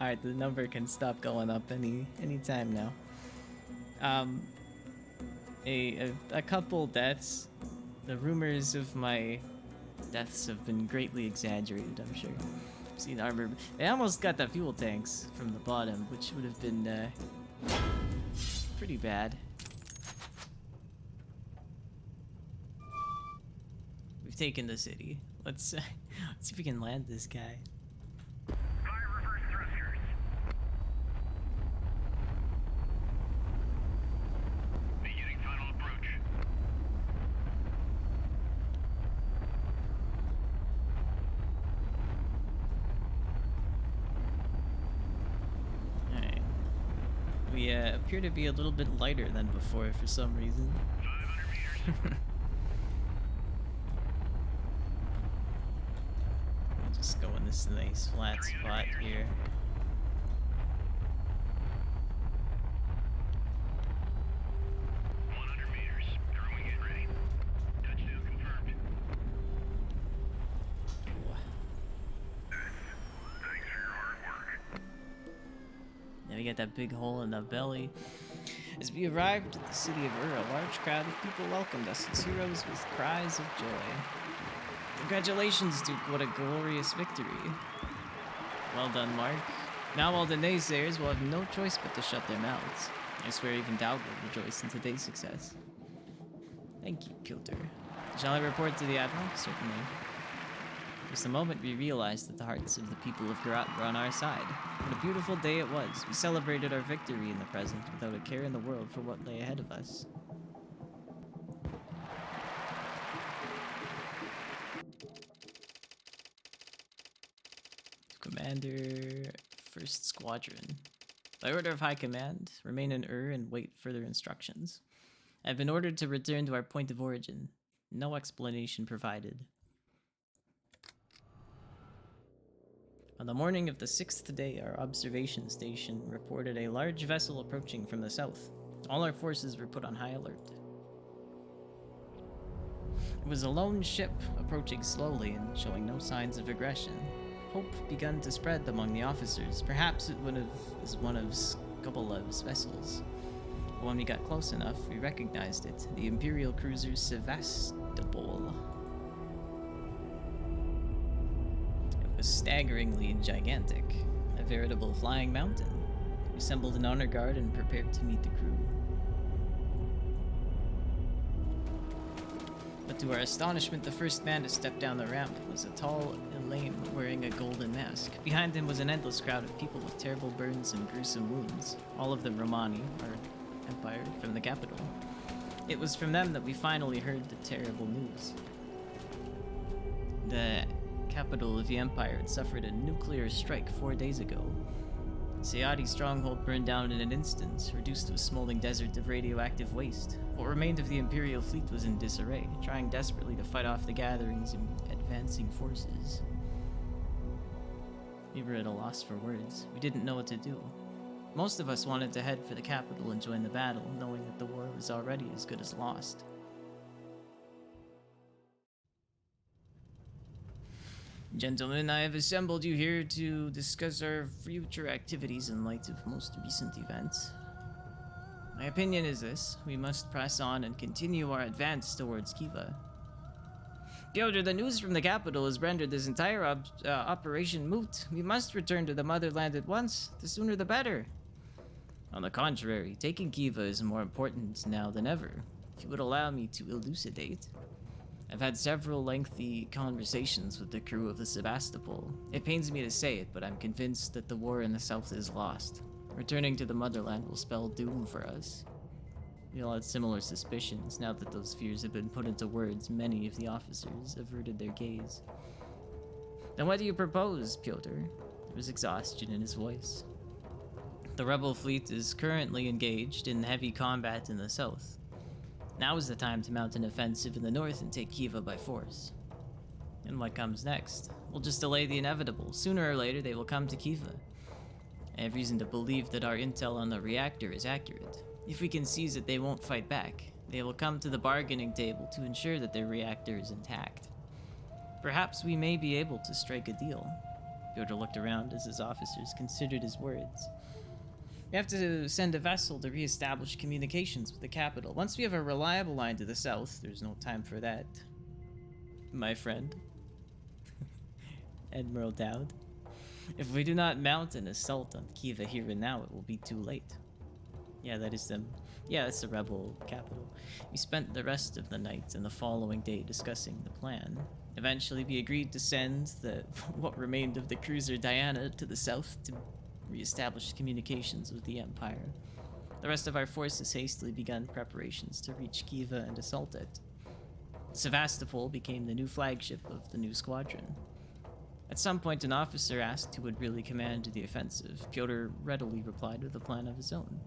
Alright, the number can stop going up any time now. A couple deaths. The rumors of my deaths have been greatly exaggerated, I'm sure. I've seen armor. They almost got the fuel tanks from the bottom, which would have been pretty bad. We've taken the city. Let's see if we can land this guy. Fire reverse thrusters. Beginning final approach. Alright. We appear to be a little bit lighter than before for some reason. 500 meters. Just go in this nice flat spot here. Then we got that big hole in the belly. As we arrived at the city of Ur, a large crowd of people welcomed us as heroes with cries of joy. Congratulations, Duke, what a glorious victory. Well done, Mark. Now all the naysayers will have no choice but to shut their mouths. I swear even Dowd will rejoice in today's success. Thank you, Kilter. Shall I report to the Admiral? Certainly. was the moment we realized that the hearts of the people of Garat were on our side. What a beautiful day it was. We celebrated our victory in the present without a care in the world for what lay ahead of us. Commander, 1st Squadron. By order of High Command, remain in Ur and wait further instructions. I have been ordered to return to our point of origin. No explanation provided. On the morning of the 6th day, our observation station reported a large vessel approaching from the south. All our forces were put on high alert. It was a lone ship, approaching slowly and showing no signs of aggression. Hope began to spread among the officers. Perhaps it was one of Skobolov's vessels. But when we got close enough, we recognized it, the Imperial cruiser Sevastopol. It was staggeringly gigantic, a veritable flying mountain. We assembled an honor guard and prepared to meet the crew. But to our astonishment, the first man to step down the ramp was a tall Elaine wearing a golden mask. Behind him was an endless crowd of people with terrible burns and gruesome wounds, all of them Romani, our empire, from the capital. It was from them that we finally heard the terrible news. The capital of the empire had suffered a nuclear strike 4 days ago. Sayadi's stronghold burned down in an instant, reduced to a smoldering desert of radioactive waste. What remained of the Imperial fleet was in disarray, trying desperately to fight off the gatherings and advancing forces. We were at a loss for words. We didn't know what to do. Most of us wanted to head for the capital and join the battle, knowing that the war was already as good as lost. Gentlemen, I have assembled you here to discuss our future activities in light of most recent events. My opinion is this: we must press on and continue our advance towards Kiva. Pyotr, the news from the capital has rendered this entire operation moot. We must return to the motherland at once. The sooner the better. On the contrary, taking Kiva is more important now than ever. If you would allow me to elucidate. I've had several lengthy conversations with the crew of the Sevastopol. It pains me to say it, but I'm convinced that the war in the south is lost. Returning to the motherland will spell doom for us. We all had similar suspicions. Now that those fears have been put into words, many of the officers averted their gaze. Then what do you propose, Pyotr? There was exhaustion in his voice. The rebel fleet is currently engaged in heavy combat in the south. Now is the time to mount an offensive in the north and take Kiva by force. And what comes next? We'll just delay the inevitable. Sooner or later, they will come to Kiva. I have reason to believe that our intel on the reactor is accurate. If we can seize it, they won't fight back. They will come to the bargaining table to ensure that their reactor is intact. Perhaps we may be able to strike a deal. Pyotr looked around as his officers considered his words. We have to send a vessel to re-establish communications with the capital. Once we have a reliable line to the south, there's no time for that, my friend. Admiral Dowd. If we do not mount an assault on Kiva here and now, it will be too late. Yeah, that is them. Yeah, that's the rebel capital. We spent the rest of the night and the following day discussing the plan. Eventually, we agreed to send what remained of the cruiser Diana to the south to re-establish communications with the Empire. The rest of our forces hastily began preparations to reach Kiva and assault it. Sevastopol became the new flagship of the new squadron. At some point, an officer asked who would really command the offensive. Pyotr readily replied with a plan of his own.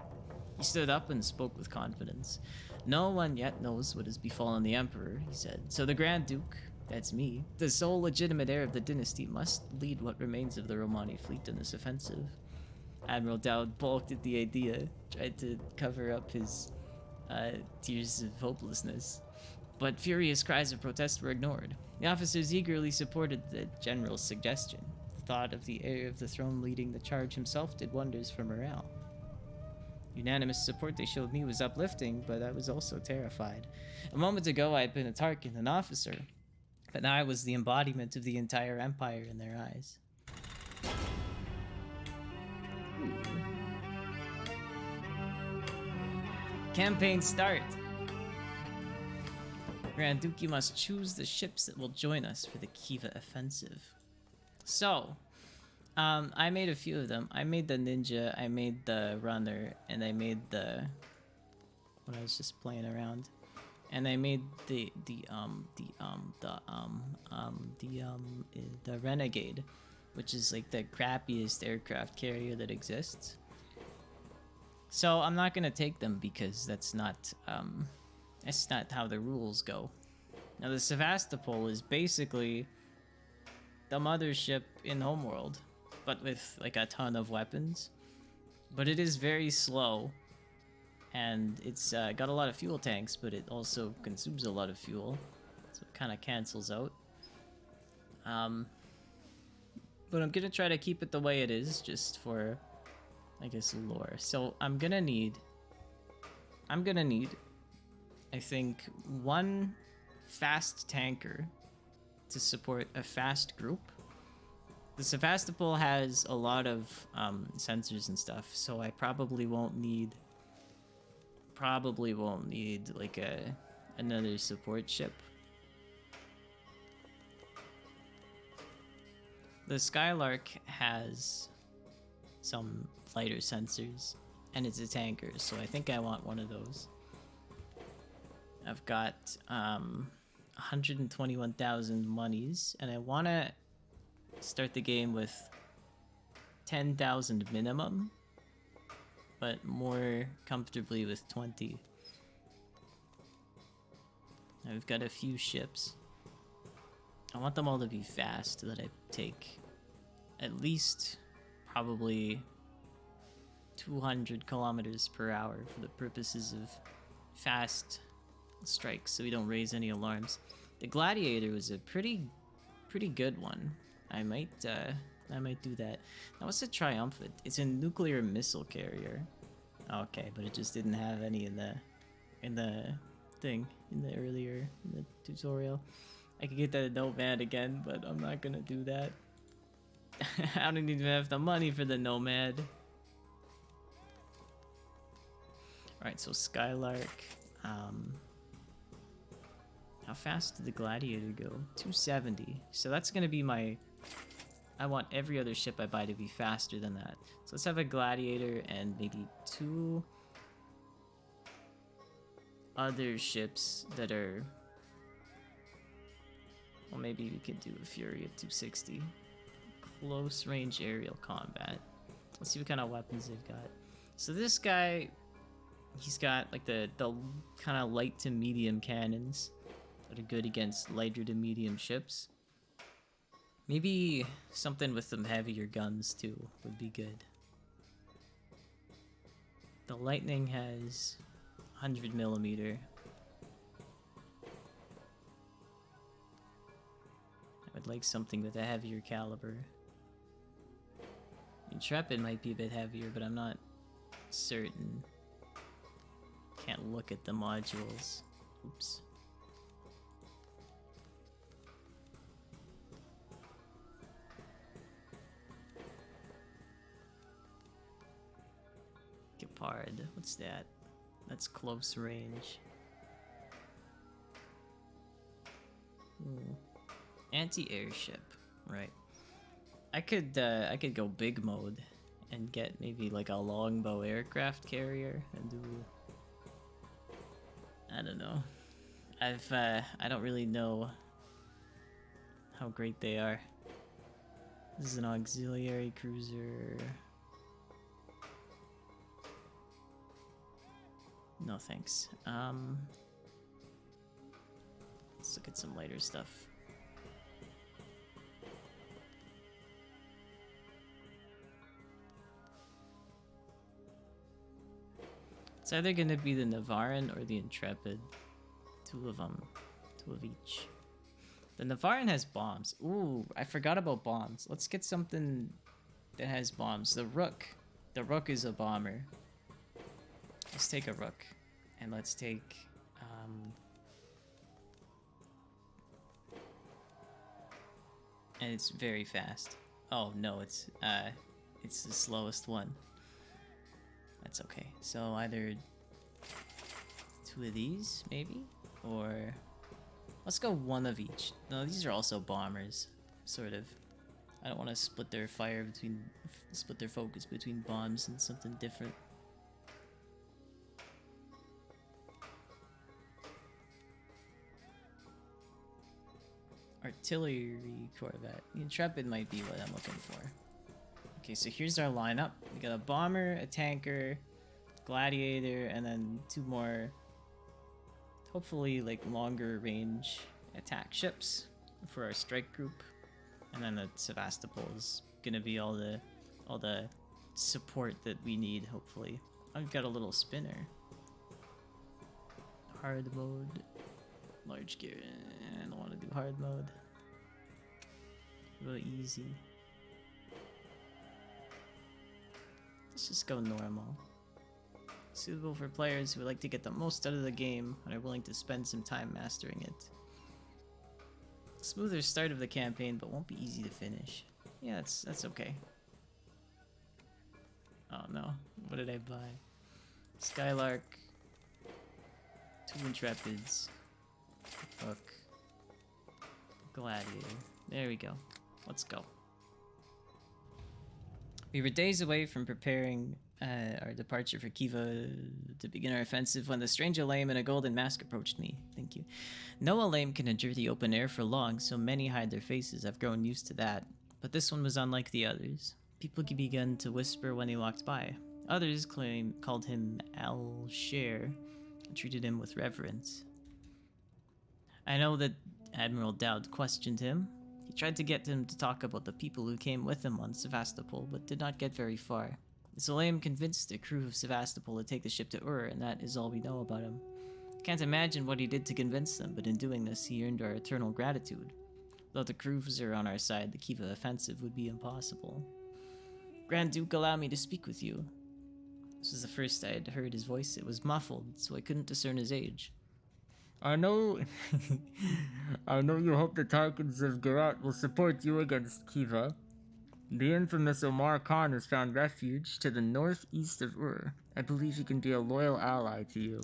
He stood up and spoke with confidence. No one yet knows what has befallen the Emperor, he said. So the Grand Duke, that's me, the sole legitimate heir of the dynasty, must lead what remains of the Romani fleet in this offensive. Admiral Dowd balked at the idea, tried to cover up his tears of hopelessness. But furious cries of protest were ignored. The officers eagerly supported the general's suggestion. The thought of the heir of the throne leading the charge himself did wonders for morale. Unanimous support they showed me was uplifting, but I was also terrified. A moment ago I had been a Tarkin, an officer, but now I was the embodiment of the entire empire in their eyes. Campaign start. Grand Duke, you must choose the ships that will join us for the Kiva offensive. So, I made a few of them. I made the Ninja, I made the Runner, and I made the... when I was just playing around. And I made the Renegade, which is like the crappiest aircraft carrier that exists. So I'm not gonna take them because that's not how the rules go. Now the Sevastopol is basically the mothership in Homeworld, but with like a ton of weapons. But it is very slow, and it's got a lot of fuel tanks, but it also consumes a lot of fuel, so it kind of cancels out. But I'm gonna try to keep it the way it is, just for, I guess, lore. So I'm gonna need, I think, one fast tanker to support a fast group. The Sevastopol has a lot of sensors and stuff, so I probably won't need like another support ship. The Skylark has some lighter sensors, and it's a tanker, so I think I want one of those. I've got 121,000 monies, and I want to start the game with 10,000 minimum, but more comfortably with 20. I've got a few ships. I want them all to be fast, so that I take at least probably 200 kilometers per hour for the purposes of fast strikes, so we don't raise any alarms. The Gladiator was a pretty good one. I might do that. Now what's the Triumphant? It's a nuclear missile carrier. Okay, but it just didn't have any in the earlier tutorial. I could get that Nomad again, but I'm not gonna do that. I don't even have the money for the Nomad. Alright, so Skylark. How fast did the Gladiator go? 270. So that's gonna be my... I want every other ship I buy to be faster than that. So let's have a Gladiator and maybe 2 other ships that are... well, maybe we could do a Fury at 260. Close range aerial combat. Let's see what kind of weapons they've got. So this guy, he's got like the kind of light to medium cannons that are good against lighter to medium ships. Maybe something with some heavier guns too would be good. The Lightning has 100 millimeter. I would like something with a heavier caliber. Intrepid might be a bit heavier, but I'm not certain. Can't look at the modules. Oops. Gepard, what's that? That's close range. Anti-airship, right. I could go big mode and get maybe like a longbow aircraft carrier and do... I don't know. I don't really know how great they are. This is an auxiliary cruiser. No thanks. Let's look at some lighter stuff. It's either gonna be the Navarin or the Intrepid. 2 of them. 2 of each. The Navarin has bombs. Ooh, I forgot about bombs. Let's get something that has bombs. The Rook. The Rook is a bomber. Let's take a Rook. And let's take... and it's very fast. Oh no, it's the slowest one. That's okay. So either 2 of these, maybe? Or Let's go one of each. No, these are also bombers, sort of. I don't want to split their split their focus between bombs and something different. Artillery corvette. The Intrepid might be what I'm looking for. Okay, so here's our lineup. We got a bomber, a tanker, gladiator, and then two more, hopefully like longer range attack ships for our strike group. And then the Sevastopol is gonna be all the support that we need, hopefully. I've got a little spinner. Hard mode. Large gear. I don't want to do hard mode. Real easy. Let's just go normal. Suitable for players who would like to get the most out of the game and are willing to spend some time mastering it. Smoother start of the campaign, but won't be easy to finish. Yeah, that's okay. Oh no, what did I buy? Skylark. 2 Intrepids. Fuck. Gladiator. There we go. Let's go. We were days away from preparing our departure for Kiva to begin our offensive when the stranger lame in a golden mask approached me. Thank you. No lame can endure the open air for long, so many hide their faces. I've grown used to that. But this one was unlike the others. People began to whisper when he walked by. Others called him Al-Sher and treated him with reverence. I know that Admiral Dowd questioned him. He tried to get him to talk about the people who came with him on Sevastopol, but did not get very far. Salam convinced the crew of Sevastopol to take the ship to Ur, and that is all we know about him. Can't imagine what he did to convince them, but in doing this, he earned our eternal gratitude. Without the crews are on our side, the Kiva offensive would be impossible. Grand Duke, allow me to speak with you. This was the first I had heard his voice. It was muffled, so I couldn't discern his age. I know you hope the Tarkans of Garat will support you against Kiva. The infamous Omar Khan has found refuge to the northeast of Ur. I believe he can be a loyal ally to you.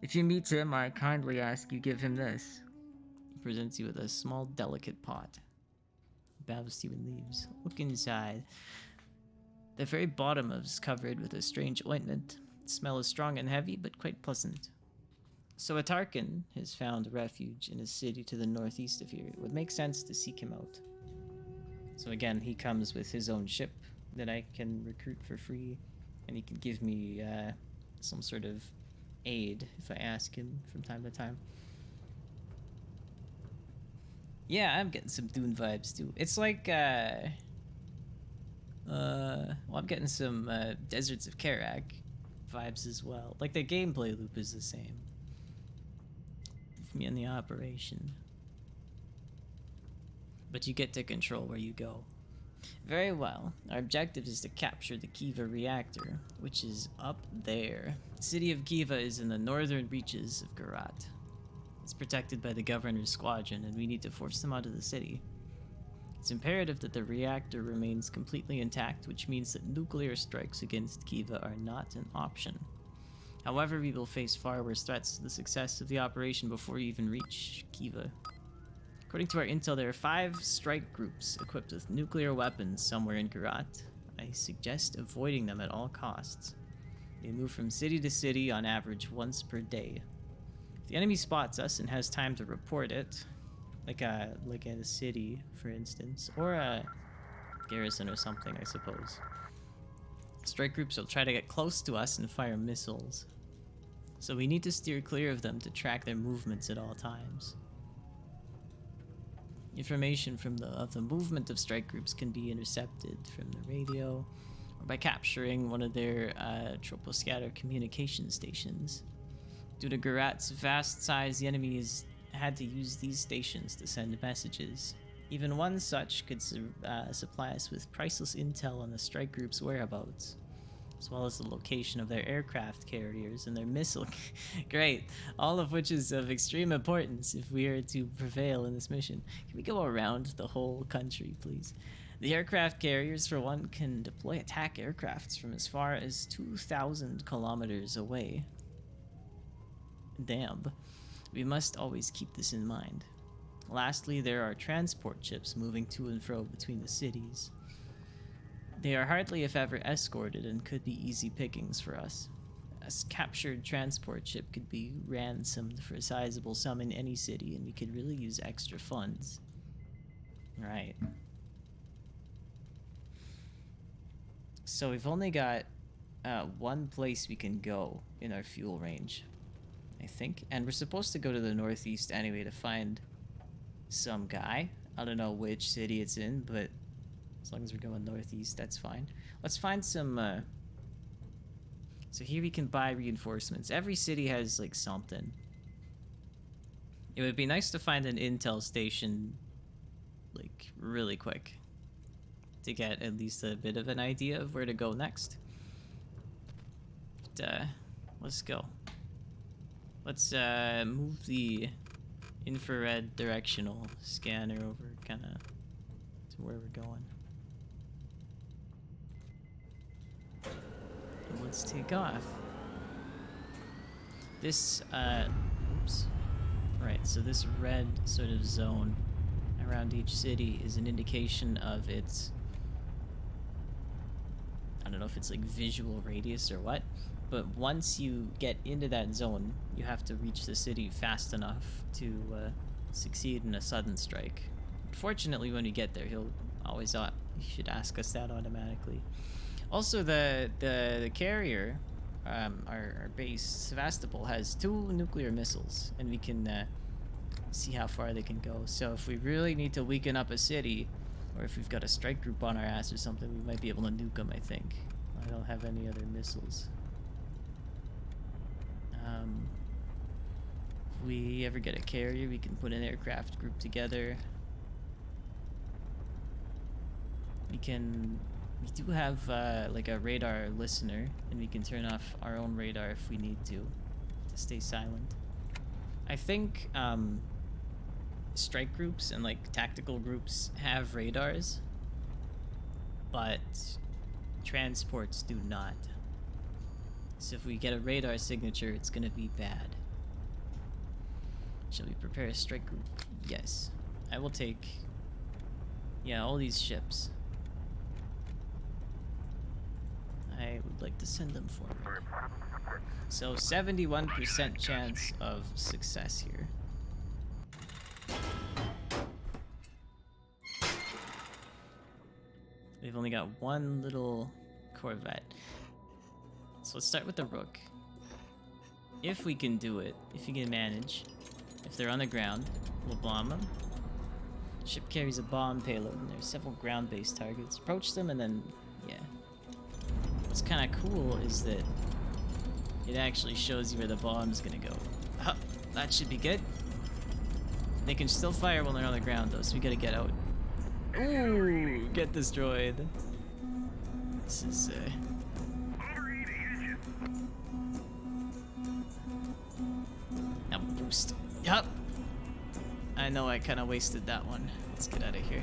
If you meet him, I kindly ask you give him this. He presents you with a small, delicate pot. He bows to you and leaves. Look inside. The very bottom is covered with a strange ointment. The smell is strong and heavy, but quite pleasant. So a Tarkan has found refuge in a city to the northeast of here. It would make sense to seek him out. So again, he comes with his own ship that I can recruit for free, and he can give me some sort of aid if I ask him from time to time. Yeah, I'm getting some Dune vibes too. It's like, well, I'm getting some Deserts of Karak vibes as well. Like the gameplay loop is the same. Me and the operation. But you get to control where you go. Very well. Our objective is to capture the Kiva reactor, which is up there. The city of Kiva is in the northern reaches of Garat. It's protected by the governor's squadron, and we need to force them out of the city. It's imperative that the reactor remains completely intact, which means that nuclear strikes against Kiva are not an option. However, we will face far worse threats to the success of the operation before we even reach Kiva. According to our intel, there are 5 strike groups equipped with nuclear weapons somewhere in Garat. I suggest avoiding them at all costs. They move from city to city on average once per day. If the enemy spots us and has time to report it, like a city, for instance, or a garrison or something, I suppose, strike groups will try to get close to us and fire missiles. So we need to steer clear of them to track their movements at all times. Information of the movement of strike groups can be intercepted from the radio or by capturing one of their troposcatter communication stations. Due to Garat's vast size, the enemy has had to use these stations to send messages. Even one such could supply us with priceless intel on the strike group's whereabouts, as well as the location of their aircraft carriers and their missile. Great, all of which is of extreme importance if we are to prevail in this mission. Can we go around the whole country, please? The aircraft carriers, for one, can deploy attack aircrafts from as far as 2,000 kilometers away. Damn. We must always keep this in mind. Lastly, there are transport ships moving to and fro between the cities. They are hardly if ever escorted and could be easy pickings for us. A captured transport ship could be ransomed for a sizable sum in any city, and we could really use extra funds. Right. So we've only got one place we can go in our fuel range, I think. And we're supposed to go to the northeast anyway to find some guy. I don't know which city it's in, but as long as we're going northeast, that's fine. Let's find some... So here we can buy reinforcements. Every city has, like, something. It would be nice to find an intel station, like, really quick, to get at least a bit of an idea of where to go next. But, let's go. Let's move the infrared directional scanner over kind of to where we're going. And let's take off. This, oops. Right, so this red sort of zone around each city is an indication of its, I don't know if it's like visual radius or what, but once you get into that zone, you have to reach the city fast enough to succeed in a sudden strike. Fortunately, when we get there, he'll always he should ask us that automatically. Also, the carrier, our base, Sevastopol, has 2 nuclear missiles, and we can see how far they can go. So if we really need to weaken up a city, or if we've got a strike group on our ass or something, we might be able to nuke them, I think. I don't have any other missiles. If we ever get a carrier, we can put an aircraft group together. We do have like a radar listener, and we can turn off our own radar if we need to stay silent. I think strike groups and like tactical groups have radars, but transports do not. So if we get a radar signature, it's gonna be bad. Shall we prepare a strike group? Yes. I will take, yeah, all these ships. I would like to send them forward. So 71% chance of success here. We've only got one little corvette. So let's start with the Rook. If we can do it, if you can manage, if they're on the ground, we'll bomb them. Ship carries a bomb payload, and there's several ground-based targets. Approach them, and then, yeah. What's kind of cool is that it actually shows you where the bomb's gonna go. Oh, that should be good. They can still fire when they're on the ground, though, so we gotta get out. Ooh, get destroyed. This is, now boost. Yup. I know I kind of wasted that one. Let's get out of here.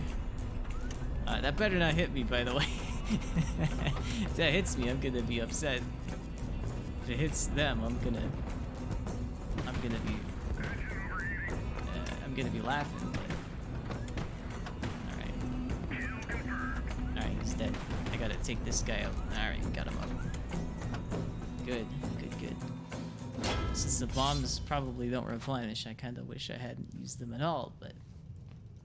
That better not hit me, by the way. If that hits me, I'm gonna be upset. If it hits them, I'm gonna be laughing. But... Alright, he's dead. I gotta take this guy out. Alright, got him up. Good. Since the bombs probably don't replenish, I kinda wish I hadn't used them at all, but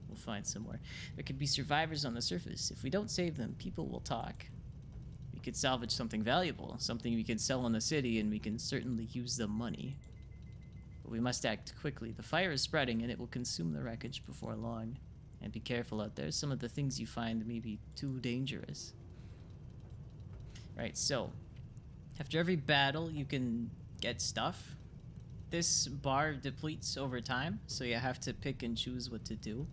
we'll find some more. There could be survivors on the surface. If we don't save them, people will talk. We could salvage something valuable, something we can sell in the city, and we can certainly use the money. But we must act quickly. The fire is spreading, and it will consume the wreckage before long. And be careful out there. Some of the things you find may be too dangerous. Right, so after every battle, you can get stuff. This bar depletes over time, so you have to pick and choose what to do.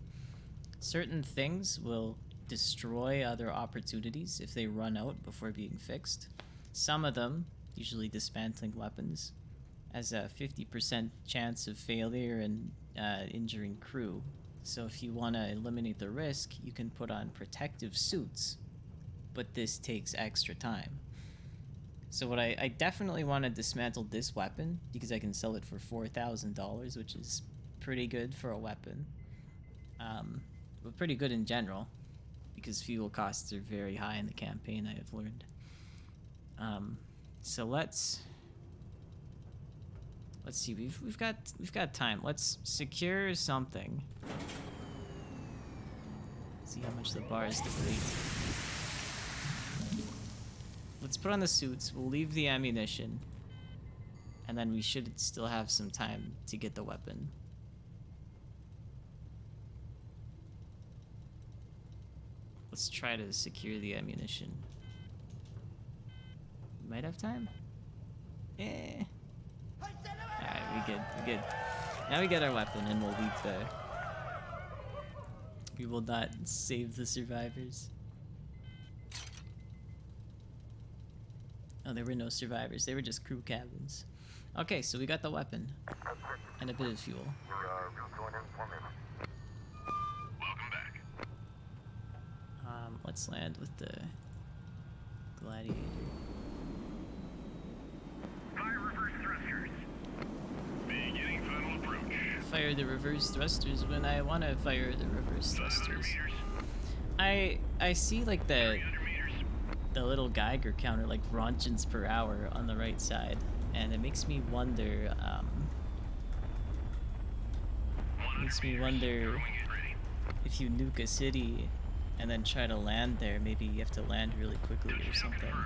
Certain things will destroy other opportunities if they run out before being fixed. Some of them, usually dismantling weapons, has a 50% chance of failure and injuring crew. So if you want to eliminate the risk, you can put on protective suits, but this takes extra time. So what I definitely want to dismantle this weapon because I can sell it for $4,000, which is pretty good for a weapon. But pretty good in general because fuel costs are very high in the campaign, I have learned. So let's see. We've got time. Let's secure something. See how much the bar is deplete. Let's put on the suits. We'll leave the ammunition, and then we should still have some time to get the weapon. Let's try to secure the ammunition. Might have time. Eh. Alright, we good. Now we get our weapon and we'll leave the... We will not save the survivors. Oh, there were no survivors. They were just crew cabins. Okay, so we got the weapon. And a bit of fuel. Welcome back. Let's land with the Gladiator. Fire reverse thrusters. Beginning final approach. Fire the reverse thrusters when I want to fire the reverse 500 thrusters. meters. I see like the 300 meters. little Geiger counter, like Ronchins per hour on the right side, and it makes me wonder. 100 Makes me meters. wonder Throwing it ready. if you nuke a city and then try to land there, maybe you have to land really quickly or Touchdown something. confirmed.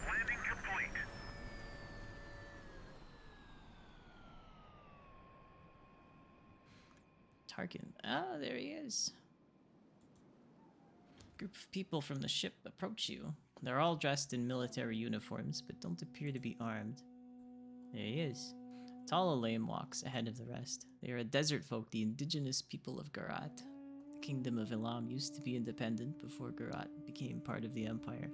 Landing complete. Tarkin. Ah, there he is. Group of people from the ship approach you. They're all dressed in military uniforms, but don't appear to be armed. There he is. Tall Alaim walks ahead of the rest. They are a desert folk, the indigenous people of Garat. The kingdom of Elam used to be independent before Garat became part of the empire.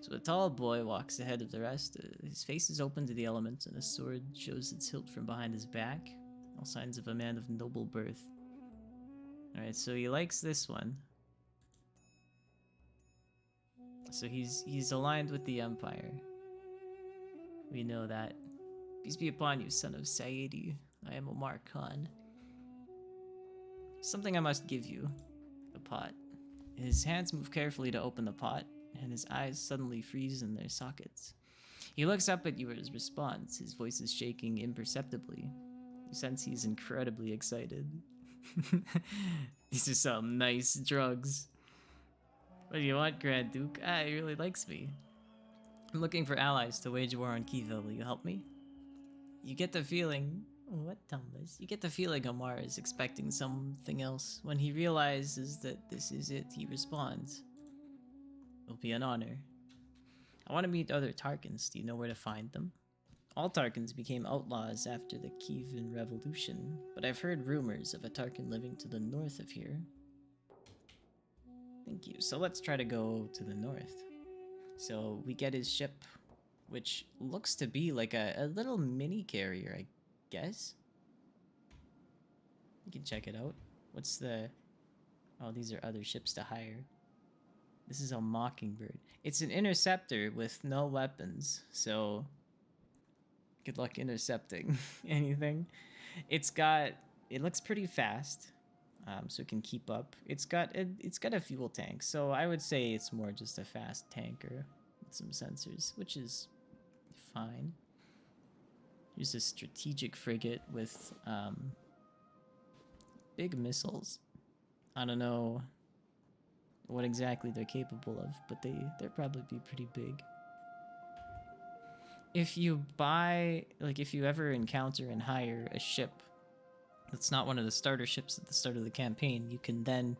So a tall boy walks ahead of the rest. His face is open to the elements, and a sword shows its hilt from behind his back. All signs of a man of noble birth. Alright, so he likes this one. So he's aligned with the Empire. We know that. Peace be upon you, son of Saidi. I am Omar Khan. Something I must give you. The pot. His hands move carefully to open the pot, and his eyes suddenly freeze in their sockets. He looks up at you as response. His voice is shaking imperceptibly. You sense he's incredibly excited. These are some nice drugs. What do you want, Grand Duke? Ah, he really likes me. I'm looking for allies to wage war on Kiva. Will you help me? You get the feeling... What, Tumblers? You get the feeling Omar is expecting something else. When he realizes that this is it, he responds. It'll be an honor. I want to meet other Tarkans. Do you know where to find them? All Tarkans became outlaws after the Kievan Revolution, but I've heard rumors of a Tarkan living to the north of here. Thank you. So let's try to go to the north. So we get his ship, which looks to be like a little mini carrier, I guess. You can check it out. What's the... Oh, these are other ships to hire. This is a Mockingbird. It's an interceptor with no weapons, so... Good luck intercepting anything. It's got... It looks pretty fast. So it can keep up. It's got a fuel tank, so I would say it's more just a fast tanker with some sensors, which is fine. Here's a strategic frigate with big missiles. I don't know what exactly they're capable of, but they're probably be pretty big. If you buy, like, if you ever encounter and hire a ship that's not one of the starter ships at the start of the campaign, you can then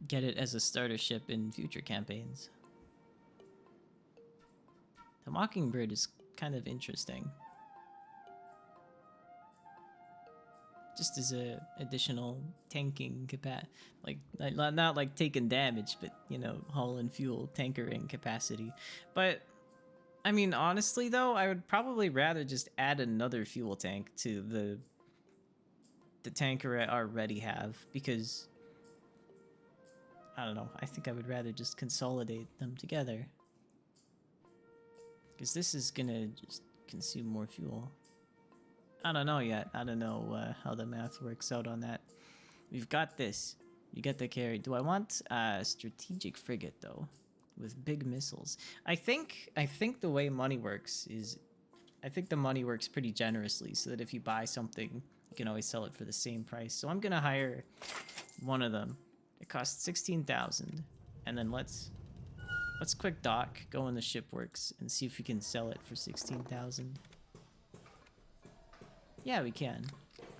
get it as a starter ship in future campaigns. The Mockingbird is kind of interesting. Just as a additional tanking capacity, like not like taking damage, but you know, hauling fuel, tankering capacity. But I mean, honestly though, I would probably rather just add another fuel tank to the tanker I already have, because I don't know. I think I would rather just consolidate them together. Because this is gonna just consume more fuel. I don't know yet. I don't know how the math works out on that. We've got this. You get the carry. Do I want a strategic frigate though, with big missiles? I think the way money works is, I think the money works pretty generously, so that if you buy something, you can always sell it for the same price. So I'm gonna hire one of them. It costs 16,000, and then let's quick dock, go in the shipworks, and see if we can sell it for 16,000. Yeah, we can.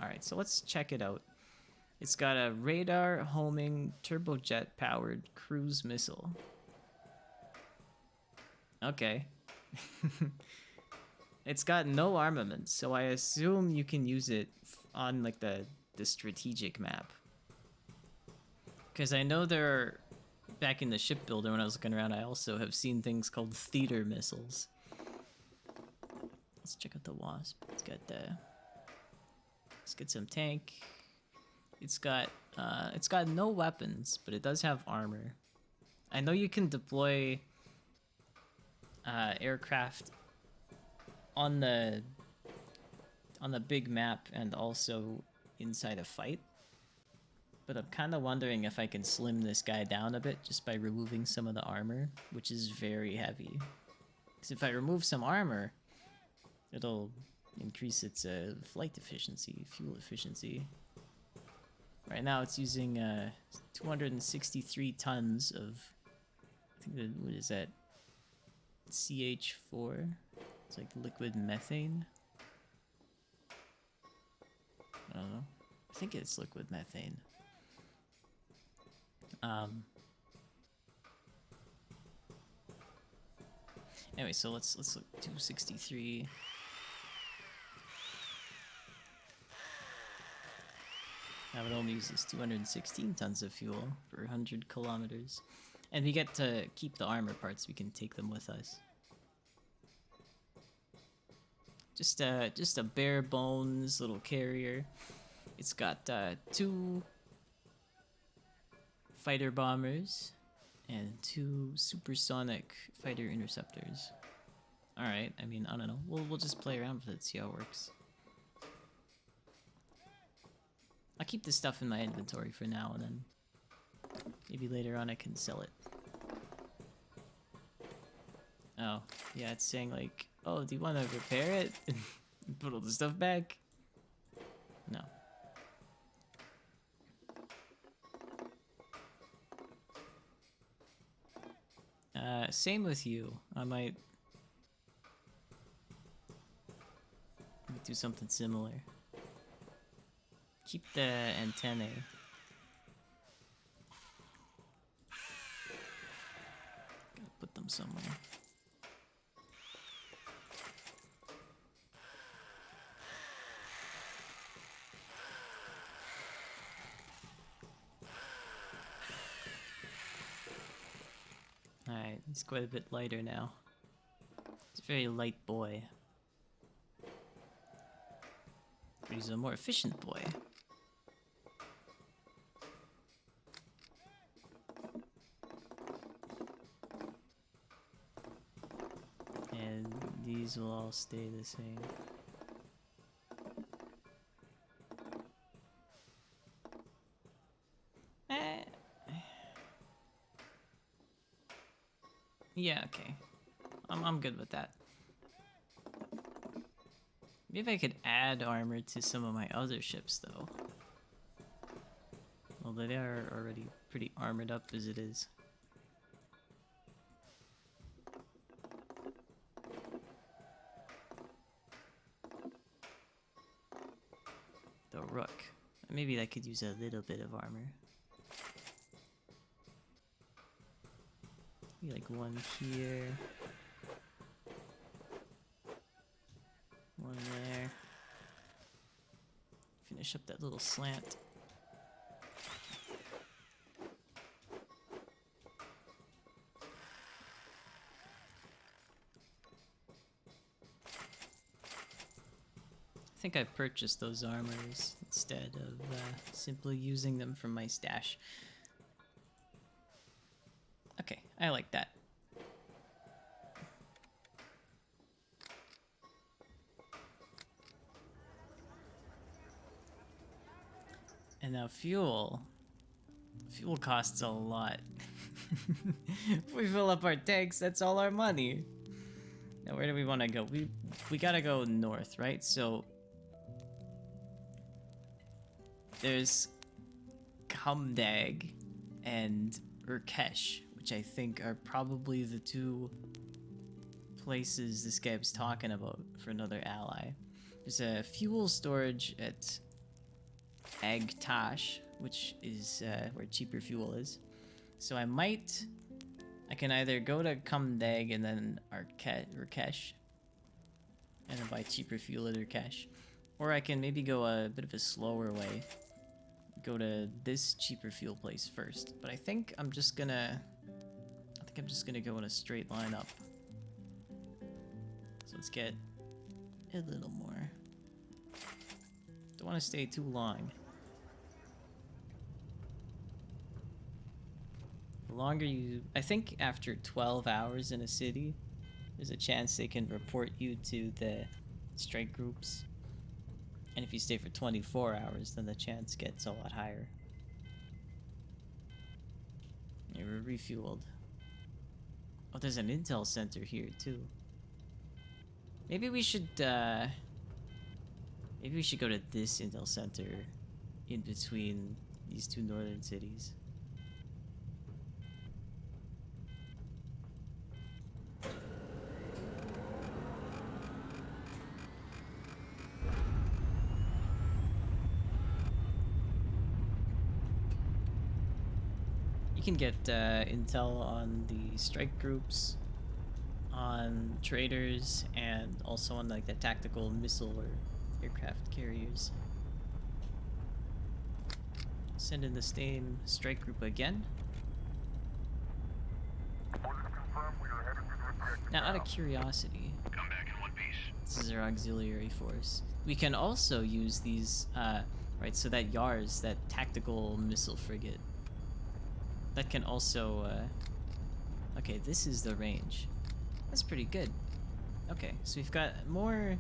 All right, so let's check it out. It's got a radar homing turbojet powered cruise missile. Okay. It's got no armaments, so I assume you can use it on like the strategic map. Because I know there are, back in the shipbuilder when I was looking around, I also have seen things called theater missiles. Let's check out the Wasp. It's got let's get some tank. It's got no weapons, but it does have armor. I know you can deploy aircraft on the big map and also inside a fight. But I'm kind of wondering if I can slim this guy down a bit just by removing some of the armor, which is very heavy. Because if I remove some armor, it'll increase its flight efficiency, fuel efficiency. Right now it's using 263 tons of, I think that, what is that? CH4? It's like liquid methane? I don't know. I think it's liquid methane. Anyway, so let's look 263. Now it only uses 216 tons of fuel per 100 kilometers. And we get to keep the armor parts, we can take them with us. Just a bare bones little carrier. It's got 2 fighter bombers and 2 supersonic fighter interceptors. Alright, I mean, I don't know. We'll just play around with it, see how it works. I'll keep this stuff in my inventory for now, and then maybe later on I can sell it. Oh, yeah, it's saying like, oh, do you want to repair it and put all the stuff back? No. Same with you. I might do something similar. Keep the antennae. Gotta put them somewhere. Alright, he's quite a bit lighter now. He's a very light boy. But he's a more efficient boy. And these will all stay the same. Yeah, okay. I'm good with that. Maybe I could add armor to some of my other ships, though. Although they are already pretty armored up as it is. The Rook. Maybe that could use a little bit of armor. Maybe like one here. One there. Finish up that little slant. I think I purchased those armors instead of simply using them from my stash. Okay, I like that. And now fuel. Fuel costs a lot. If we fill up our tanks, that's all our money. Now where do we want to go? We gotta go north, right? So there's Kumdag and Urkesh, which I think are probably the two places this guy was talking about for another ally. There's a fuel storage at Agtash, which is where cheaper fuel is. So I can either go to Kumdag and then Urkesh and then buy cheaper fuel at Urkesh, or I can maybe go a bit of a slower way. Go to this cheaper fuel place first, but I think I'm just gonna go in a straight line up. So let's get a little more. Don't want to stay too long. The longer you... I think after 12 hours in a city, there's a chance they can report you to the strike groups. And if you stay for 24 hours, then the chance gets a lot higher. Yeah, we're refueled. Oh, there's an intel center here, too. Maybe we should go to this intel center in between these two northern cities. You can get intel on the strike groups, on traders, and also on like the tactical missile or aircraft carriers. Send in the same strike group again. Now, out of curiosity, Come back in one piece. this is our auxiliary force. We can also use these, right, so that YARS, that tactical missile frigate, that can also, okay, this is the range. That's pretty good. Okay, so we've got more,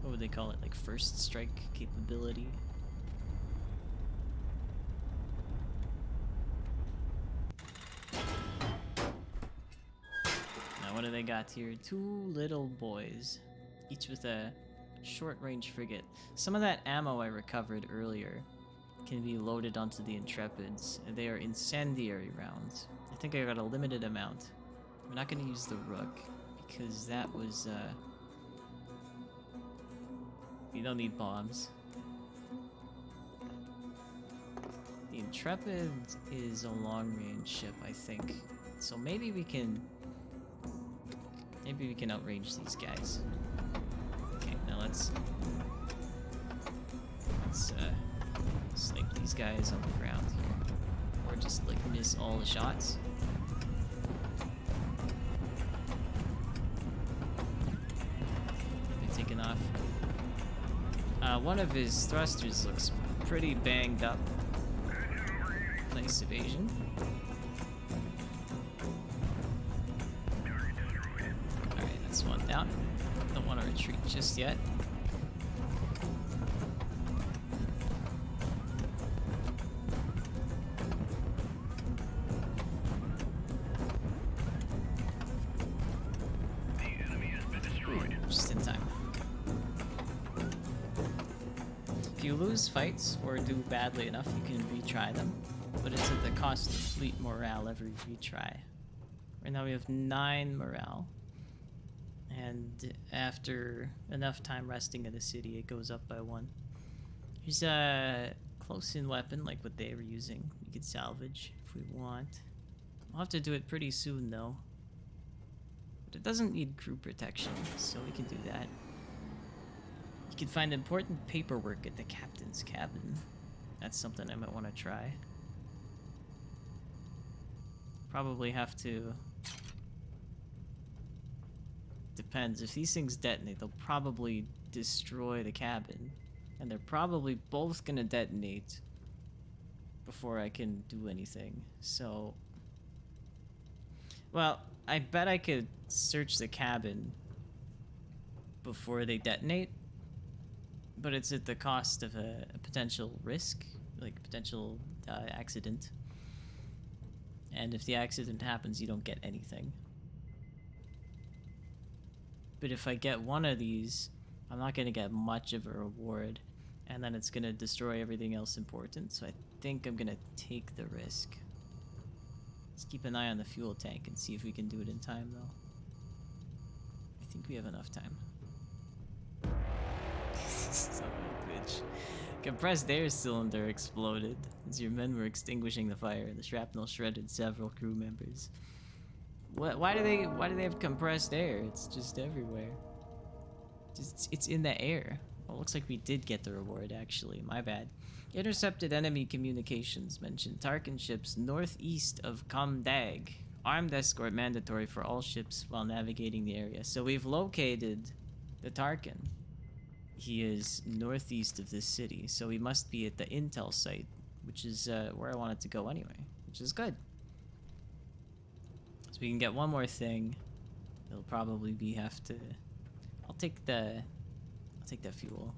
what would they call it, like first strike capability. Now what do they got here? Two little boys, each with a short-range frigate. Some of that ammo I recovered earlier can be loaded onto the Intrepids, and they are incendiary rounds. I think I got a limited amount. We're not going to use the Rook, because that was, we don't need bombs. The Intrepid is a long-range ship, I think. So maybe we can outrange these guys. Okay, now let's snipe these guys on the ground here. Or just like miss all the shots. They're taking off. One of his thrusters looks pretty banged up. Nice evasion. Alright, that's one down. Don't want to retreat just yet. Just in time. If you lose fights or do badly enough, you can retry them, but it's at the cost of fleet morale every retry. Right now we have 9 morale, and after enough time resting in the city, it goes up by 1. Here's a close-in weapon like what they were using. You could salvage if we want. We'll have to do it pretty soon though. But it doesn't need crew protection, so we can do that. You can find important paperwork at the captain's cabin. That's something I might want to try. Probably have to... Depends. If these things detonate, they'll probably destroy the cabin. And they're probably both gonna detonate before I can do anything. So, well, I bet I could search the cabin before they detonate, but it's at the cost of a potential risk, like potential accident. And if the accident happens, you don't get anything. But if I get one of these, I'm not going to get much of a reward, and then it's going to destroy everything else important, so I think I'm going to take the risk. Let's keep an eye on the fuel tank and see if we can do it in time, though. I think we have enough time. Son of a bitch. Compressed air cylinder exploded as your men were extinguishing the fire, and the shrapnel shredded several crew members. What? Why do they have compressed air? It's just everywhere. It's in the air. Well, looks like we did get the reward, actually. My bad. Intercepted enemy communications mentioned Tarkin ships northeast of Kamdag. Armed escort mandatory for all ships while navigating the area. So we've located the Tarkin. He is northeast of this city, so he must be at the intel site, which is where I wanted to go anyway, which is good. So we can get one more thing. It'll probably be have to. I'll take the fuel.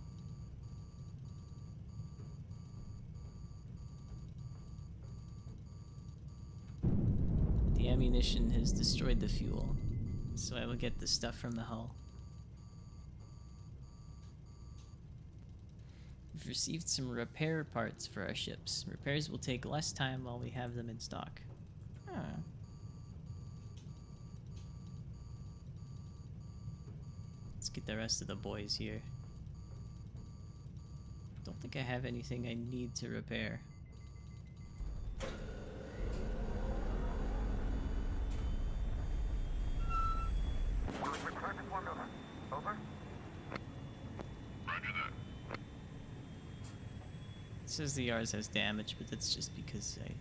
The ammunition has destroyed the fuel, so I will get the stuff from the hull. We've received some repair parts for our ships. Repairs will take less time while we have them in stock. Huh. Let's get the rest of the boys here. Don't think I have anything I need to repair. Over. Roger that. It says the Yars has damage, but that's just because I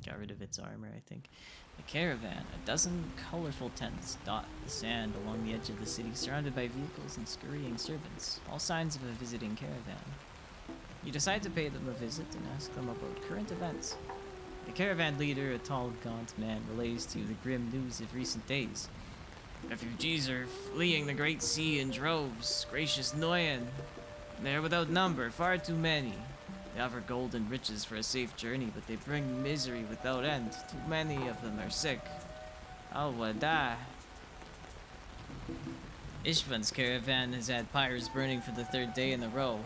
got rid of its armor, I think. A caravan. A dozen colorful tents dot the sand along the edge of the city, surrounded by vehicles and scurrying servants. All signs of a visiting caravan. You decide to pay them a visit and ask them about current events. The caravan leader, a tall, gaunt man, relays to you the grim news of recent days. Refugees are fleeing the Great Sea in droves. Gracious Noyan. They are without number, far too many. They offer gold and riches for a safe journey, but they bring misery without end. Too many of them are sick. Al-Wada. Ishvan's caravan has had pyres burning for the third day in a row.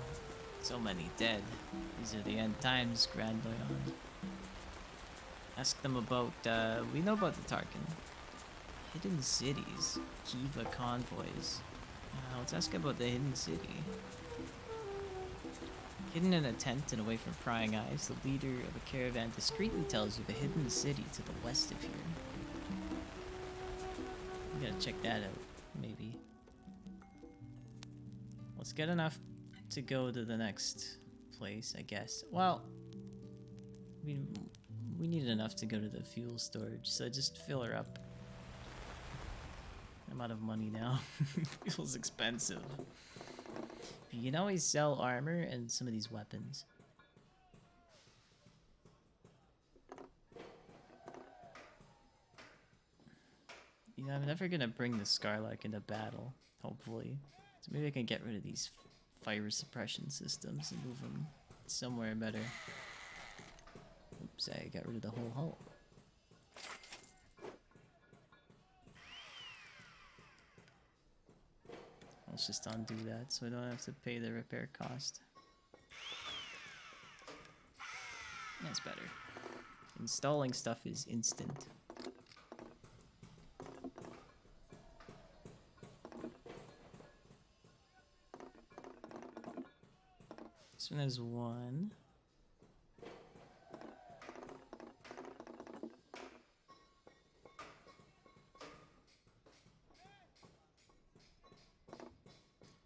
So many dead. These are the end times, Grand Noyan. Ask them about, we know about the Tarkin. Hidden cities. Kiva convoys. Let's ask about the hidden city. Hidden in a tent and away from prying eyes, the leader of a caravan discreetly tells you the hidden city to the west of here. We gotta check that out, maybe. Let's get enough to go to the next place, I guess. Well, we need enough to go to the fuel storage, so just fill her up. I'm out of money now. Fuel's expensive. You can always sell armor and some of these weapons. You know, I'm never gonna bring the Scarlark into battle, hopefully. So maybe I can get rid of these fire suppression systems and move them somewhere better. Oops, I got rid of the whole hull. Let's just undo that so I don't have to pay the repair cost. That's better. Installing stuff is instant. This one has one.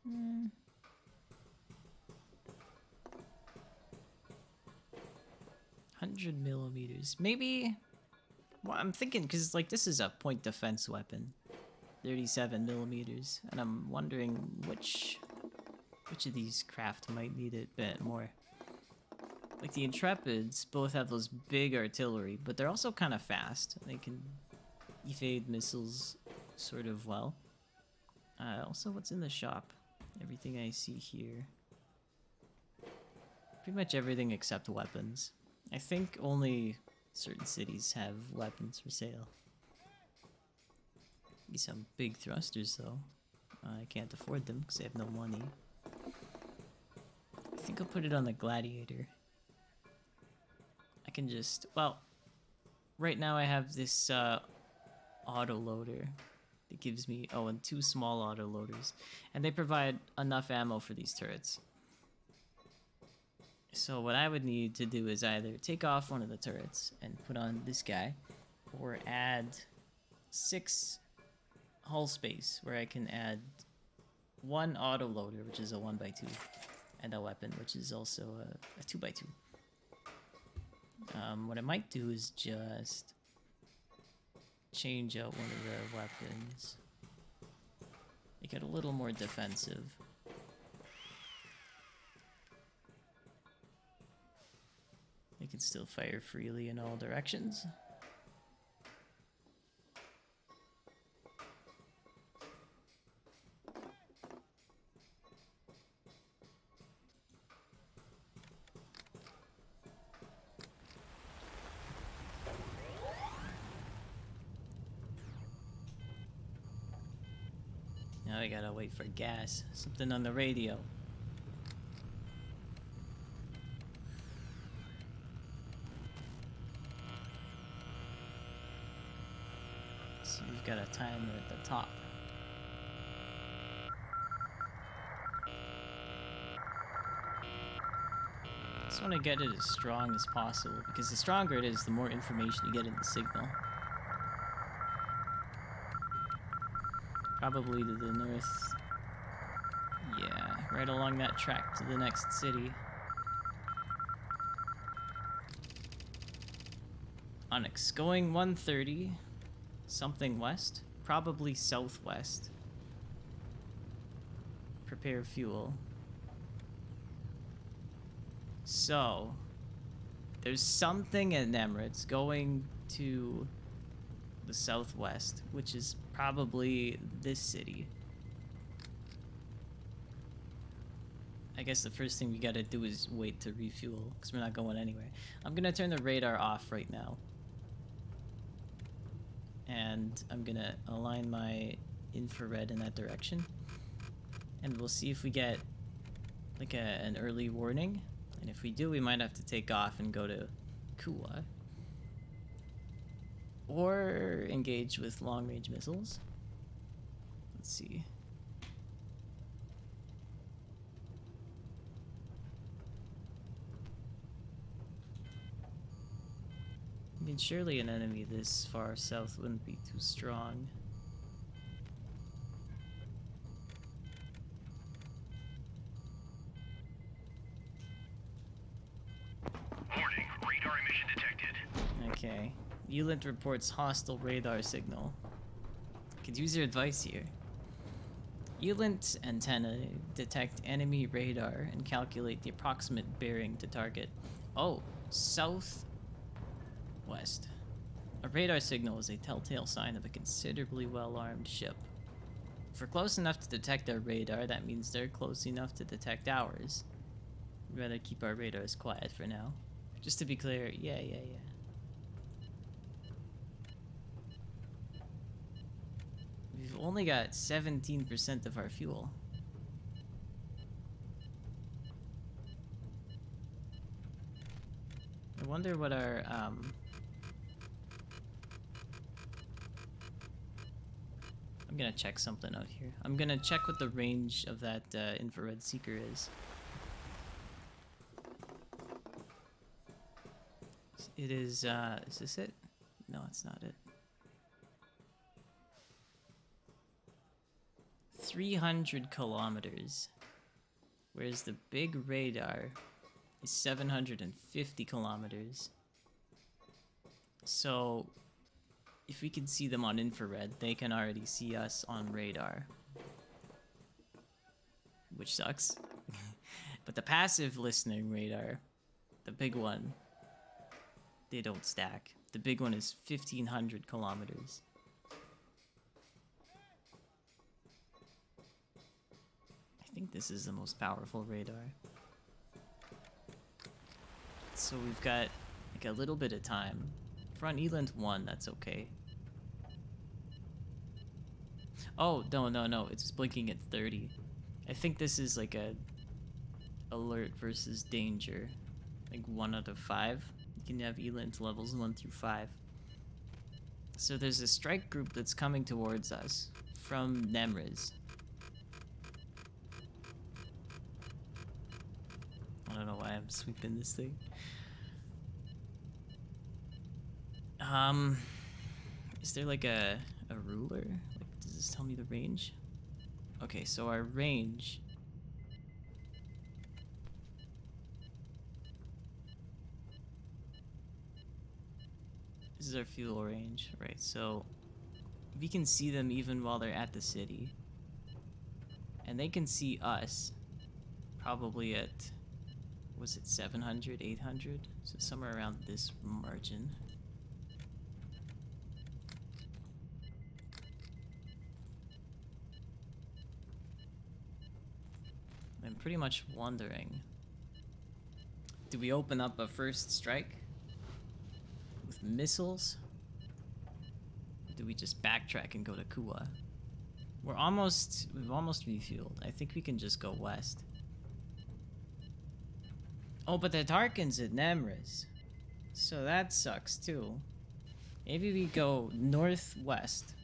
Hmm. 100mm. Maybe. Well, I'm thinking because like this is a point defense weapon, 37mm, and I'm wondering which of these craft might need it a bit more. like the Intrepids both have those big artillery, but they're also kind of fast. They can evade missiles sort of well. Also, what's in the shop? Everything I see here. Pretty much everything except weapons. I think only certain cities have weapons for sale. These have big thrusters though. I can't afford them because I have no money. I think I'll put it on the Gladiator. I can just, well, right now I have this auto loader that gives me, oh, and 2 small auto loaders, and they provide enough ammo for these turrets. So what I would need to do is either take off one of the turrets and put on this guy, or add 6 hull space where I can add 1 auto loader, which is a 1x2, and a weapon, which is also a 2x2. What I might do is just change out one of the weapons. Make it a little more defensive. They can still fire freely in all directions. Now I gotta wait for gas. Something on the radio. So you've got a timer at the top. Just want to get it as strong as possible, because the stronger it is, the more information you get in the signal. Probably to the north. Yeah, right along that track to the next city. Onyx, going 130, something west, probably southwest. Prepare fuel. So, there's something in Emirates going to the southwest, which is probably this city. I guess the first thing we gotta do is wait to refuel, because we're not going anywhere. I'm gonna turn the radar off right now. And I'm gonna align my infrared in that direction. And we'll see if we get like an early warning. And if we do, we might have to take off and go to Kuwa. Or engage with long-range missiles. Let's see. I mean, surely an enemy this far south wouldn't be too strong. Warning, radar emission detected. Okay. Ulant reports hostile radar signal. Could use your advice here. Ulant antenna detect enemy radar and calculate the approximate bearing to target. Oh, southwest. A radar signal is a telltale sign of a considerably well-armed ship. If we're close enough to detect their radar, that means they're close enough to detect ours. We'd rather keep our radars quiet for now. Just to be clear, yeah. We've only got 17% of our fuel. I wonder what our, I'm gonna check something out here. I'm gonna check what the range of that infrared seeker is. It is this it? No, it's not it. 300 kilometers. Whereas the big radar is 750 kilometers. So, if we can see them on infrared, they can already see us on radar. Which sucks. But the passive listening radar The big one, they don't stack. The big one is 1,500 kilometers. I think this is the most powerful radar. So we've got like a little bit of time. For on Eland 1, that's okay. Oh, no, it's blinking at 30. I think this is like a alert versus danger. Like 1 out of 5. You can have Eland levels 1 through 5. So there's a strike group that's coming towards us from Nemriz. I don't know why I'm sweeping this thing. Is there like a ruler? Like, does this tell me the range? Okay, so our range. This is our fuel range, right? So we can see them even while they're at the city. And they can see us probably at, was it 700, 800? So somewhere around this margin. I'm pretty much wondering, do we open up a first strike with missiles? Or do we just backtrack and go to Kua? We've almost refueled. I think we can just go west. Oh, but the Tarkin's at Nemriz. So that sucks too. Maybe we go northwest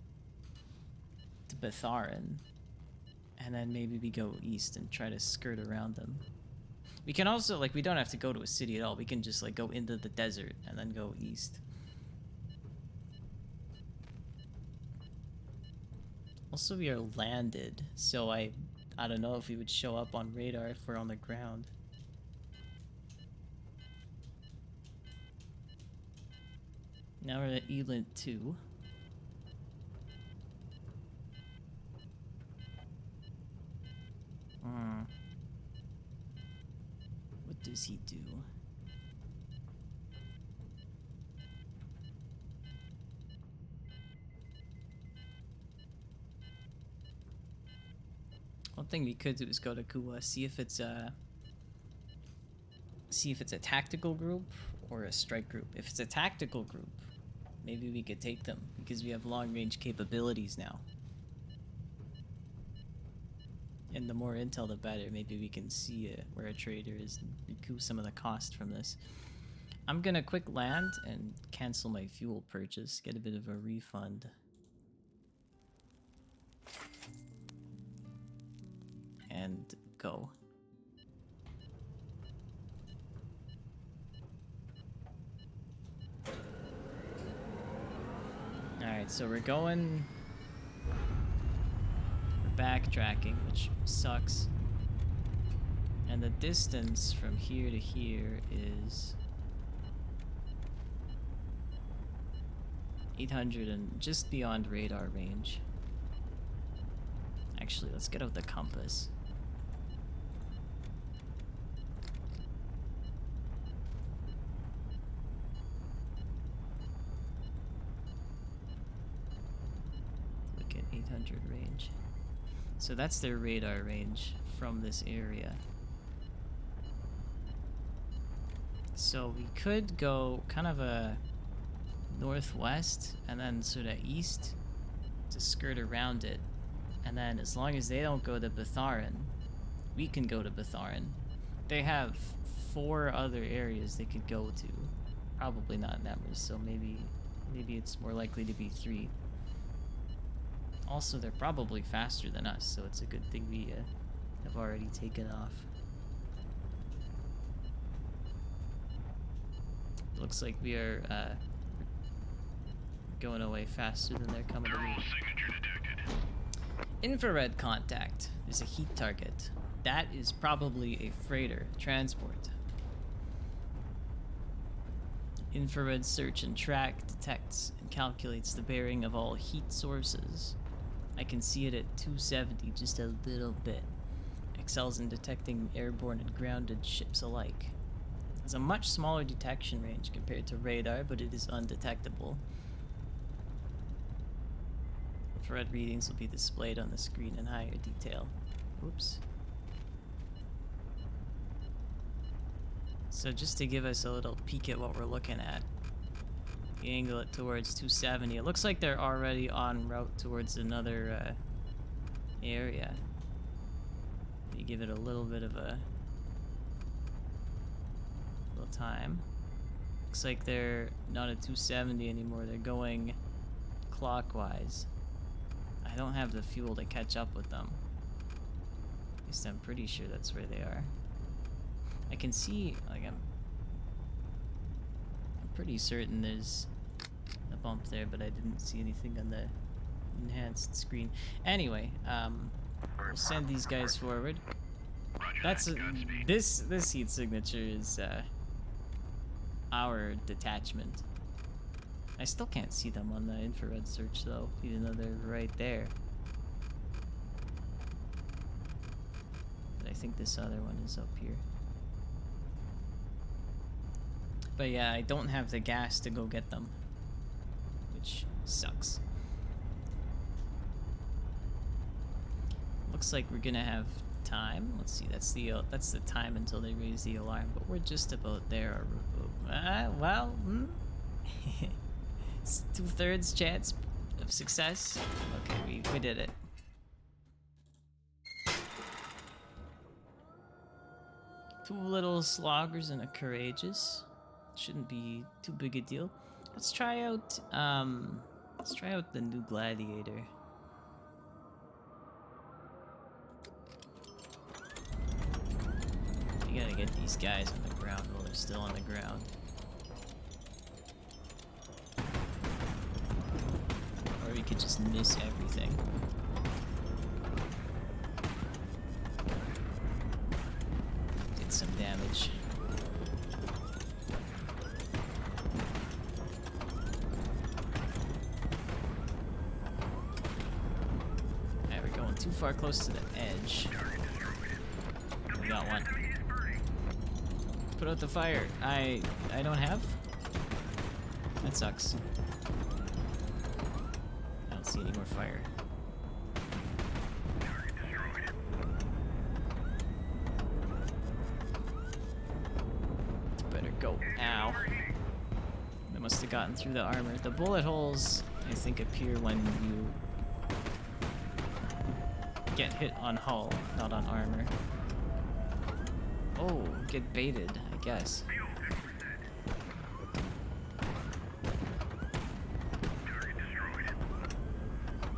to Betharin. And then maybe we go east and try to skirt around them. We can also, like, we don't have to go to a city at all. We can just, like, go into the desert and then go east. Also, we are landed, so I don't know if we would show up on radar if we're on the ground. Now we're at Eland 2. What does he do? One thing we could do is go to Kua, see if it's a tactical group or a strike group. If it's a tactical group, maybe we could take them because we have long-range capabilities now. And the more intel, the better. Maybe we can see where a trader is and recoup some of the cost from this. I'm gonna quick land and cancel my fuel purchase, get a bit of a refund. And go. Alright, so we're going... backtracking, which sucks. And the distance from here to here is 800 and just beyond radar range. Actually, let's get out the compass. Look at 800 range. So that's their radar range from this area. So we could go kind of a northwest and then sort of east to skirt around it. And then as long as they don't go to Betharin, we can go to Betharin. They have 4 other areas they could go to. Probably not Nemriz, so maybe it's more likely to be 3. Also, they're probably faster than us, so it's a good thing we have already taken off. Looks like we are going away faster than they're coming to me. Signature detected. Infrared contact. There's a heat target. That is probably a freighter transport. Infrared search and track detects and calculates the bearing of all heat sources. I can see it at 270, just a little bit. Excels in detecting airborne and grounded ships alike. It's a much smaller detection range compared to radar, but it is undetectable. Infrared readings will be displayed on the screen in higher detail. Oops. So just to give us a little peek at what we're looking at, angle it towards 270. It looks like they're already en route towards another area. You give it a little bit of a little time. Looks like they're not at 270 anymore. They're going clockwise. I don't have the fuel to catch up with them. At least I'm pretty sure that's where they are. I can see, like, I'm pretty certain there's a bump there, but I didn't see anything on the enhanced screen. Anyway, we'll send these guys forward. That's this heat signature is our detachment. I still can't see them on the infrared search though, even though they're right there. But I think this other one is up here. But yeah, I don't have the gas to go get them, which sucks. Looks like we're gonna have time. Let's see, that's the time until they raise the alarm, but we're just about there. Well, it's 2/3 chance of success. Okay, we did it. Two little sloggers and a courageous. Shouldn't be too big a deal. Let's try out the new gladiator. You gotta get these guys on the ground while they're still on the ground. Or we could just miss everything. Did some damage. Alright, we're going too far close to the edge. We got one. Put out the fire. I don't have? That sucks. I don't see any more fire. Better go. Ow. They must have gotten through the armor. The bullet holes, I think, appear when you get hit on hull, not on armor. Oh, get baited, I guess.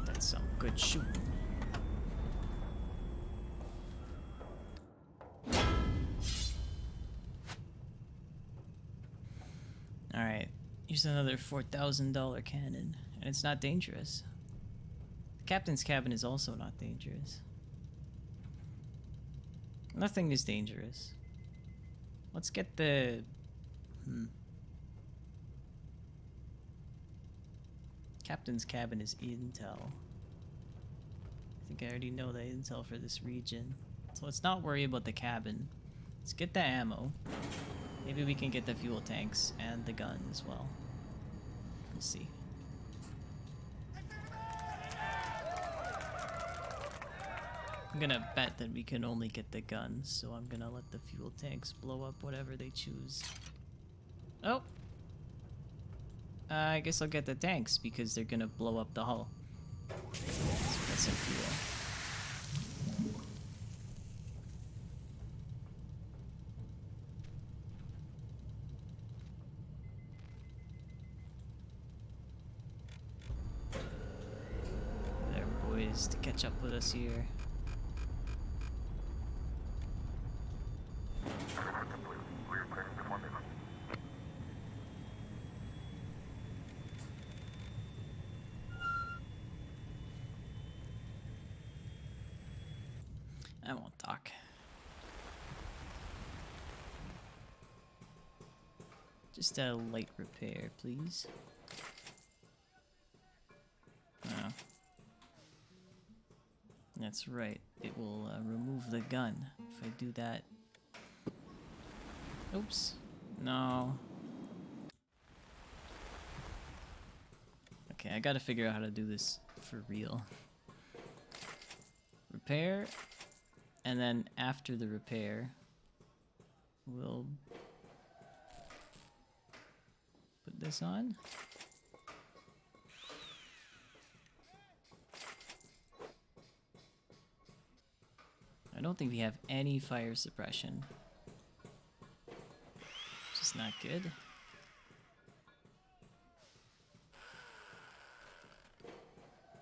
That's some good shooting. Alright, here's another $4,000 cannon, and it's not dangerous. The captain's cabin is also not dangerous. Nothing is dangerous. Let's get the... Captain's cabin is intel. I think I already know the intel for this region. So let's not worry about the cabin. Let's get the ammo. Maybe we can get the fuel tanks and the gun as well. We'll see. I'm gonna bet that we can only get the guns, so I'm gonna let the fuel tanks blow up whatever they choose. Oh! I guess I'll get the tanks because they're gonna blow up the hull. So get some fuel. There, boys, to catch up with us here. I won't talk. Just a light repair, please. Oh. That's right. It will remove the gun if I do that. Oops. No. Okay, I gotta figure out how to do this for real. Repair, and then after the repair, we'll put this on. I don't think we have any fire suppression. Which is not good.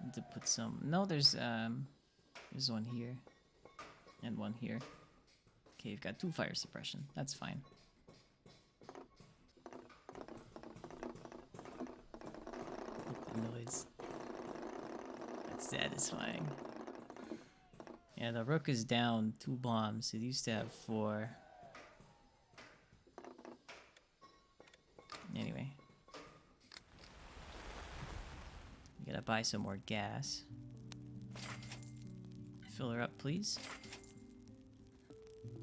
Need to put some... No, there's one here. And one here. Okay, you've got 2 fire suppression. That's fine. The noise. That's satisfying. Yeah, the rook is down 2 bombs. It used to have 4. Anyway. We gotta buy some more gas. Fill her up, please.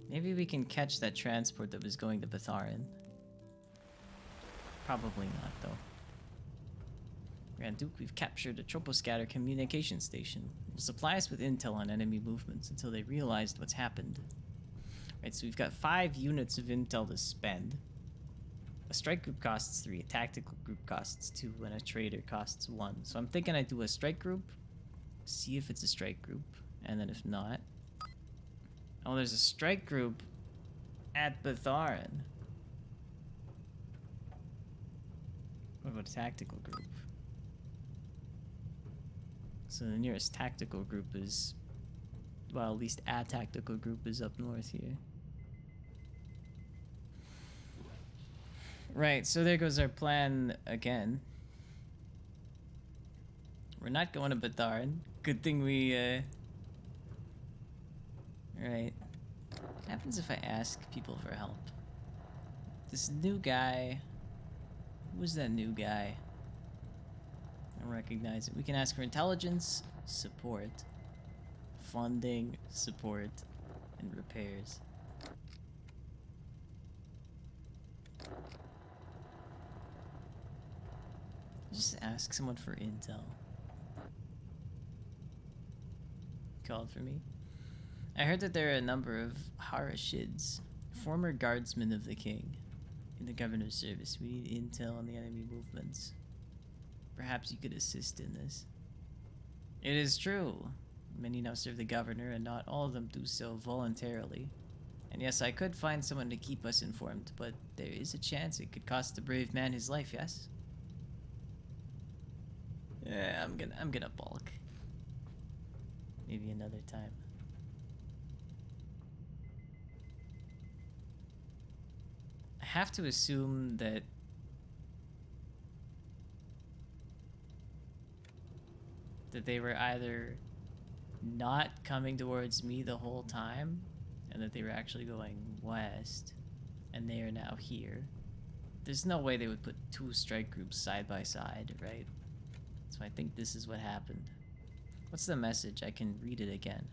Maybe we can catch that transport that was going to Batharan. Probably not, though. Grand Duke, we've captured a troposcatter communication station. It will supply us with intel on enemy movements until they realized what's happened. Right, so we've got 5 units of intel to spend. A strike group costs 3, a tactical group costs 2, and a trader costs 1. So I'm thinking I do a strike group, see if it's a strike group, and then if not... Oh, there's a strike group at Batharan. What about a tactical group? So the nearest tactical group is... Well, at least a tactical group is up north here. Right, so there goes our plan again. We're not going to Batharan. Good thing we, Right. What happens if I ask people for help? This new guy... Who was that new guy? I don't recognize it. We can ask for intelligence, support, funding, support, and repairs. Just ask someone for intel. Called for me. I heard that there are a number of Harashids, former guardsmen of the king, in the governor's service. We need intel on the enemy movements. Perhaps you could assist in this. It is true. Many now serve the governor, and not all of them do so voluntarily. And yes, I could find someone to keep us informed, but there is a chance it could cost the brave man his life, yes? Yeah, I'm gonna bulk. Maybe another time. I have to assume that they were either not coming towards me the whole time, and that they were actually going west, and they are now here. There's no way they would put 2 strike groups side by side, right? So I think this is what happened. What's the message? I can read it again.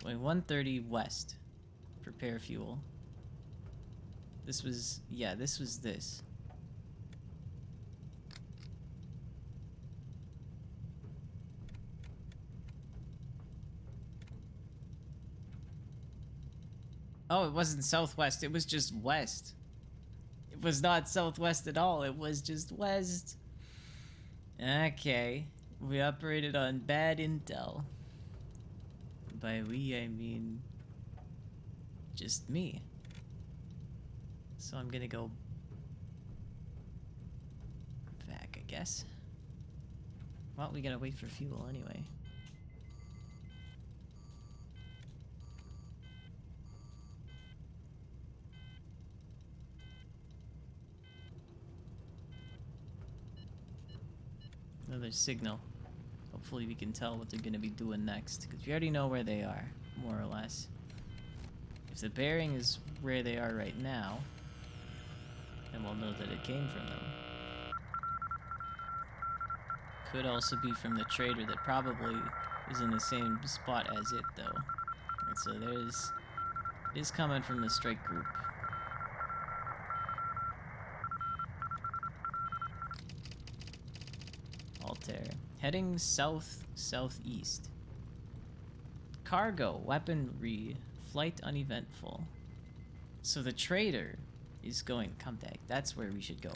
Going 130 west. Prepare fuel. This was... Yeah, this was this. Oh, it wasn't southwest. It was just west. It was not southwest at all. It was just west. Okay. We operated on bad intel. By we, I mean... just me. So I'm gonna go... back, I guess. Well, we gotta wait for fuel anyway. Another signal. Hopefully we can tell what they're gonna be doing next, because we already know where they are, more or less. If the bearing is where they are right now, then we'll know that it came from them. Could also be from the trader that probably is in the same spot as it, though. And so It is coming from the strike group. Altair. Heading south-southeast. Cargo, weaponry, flight uneventful. So the trader is going Comtag. That's where we should go.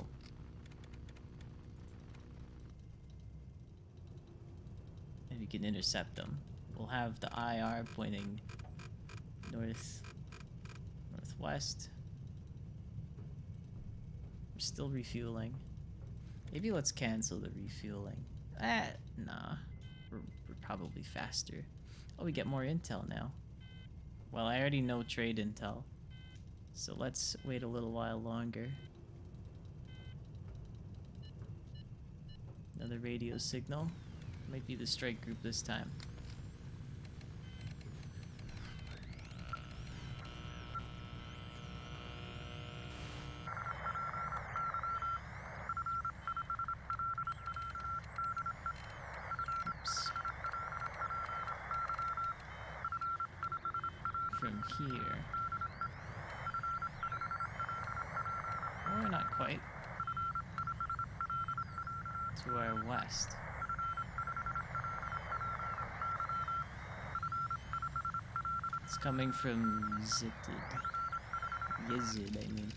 And we can intercept them. We'll have the IR pointing northwest. We're still refueling. Maybe let's cancel the refueling. Nah. We're probably faster. Oh, we get more intel now. Well, I already know trade intel. So let's wait a little while longer. Another radio signal. Might be the strike group this time. Oops. From here. Or not quite. To our west. It's coming from Yazid, I mean.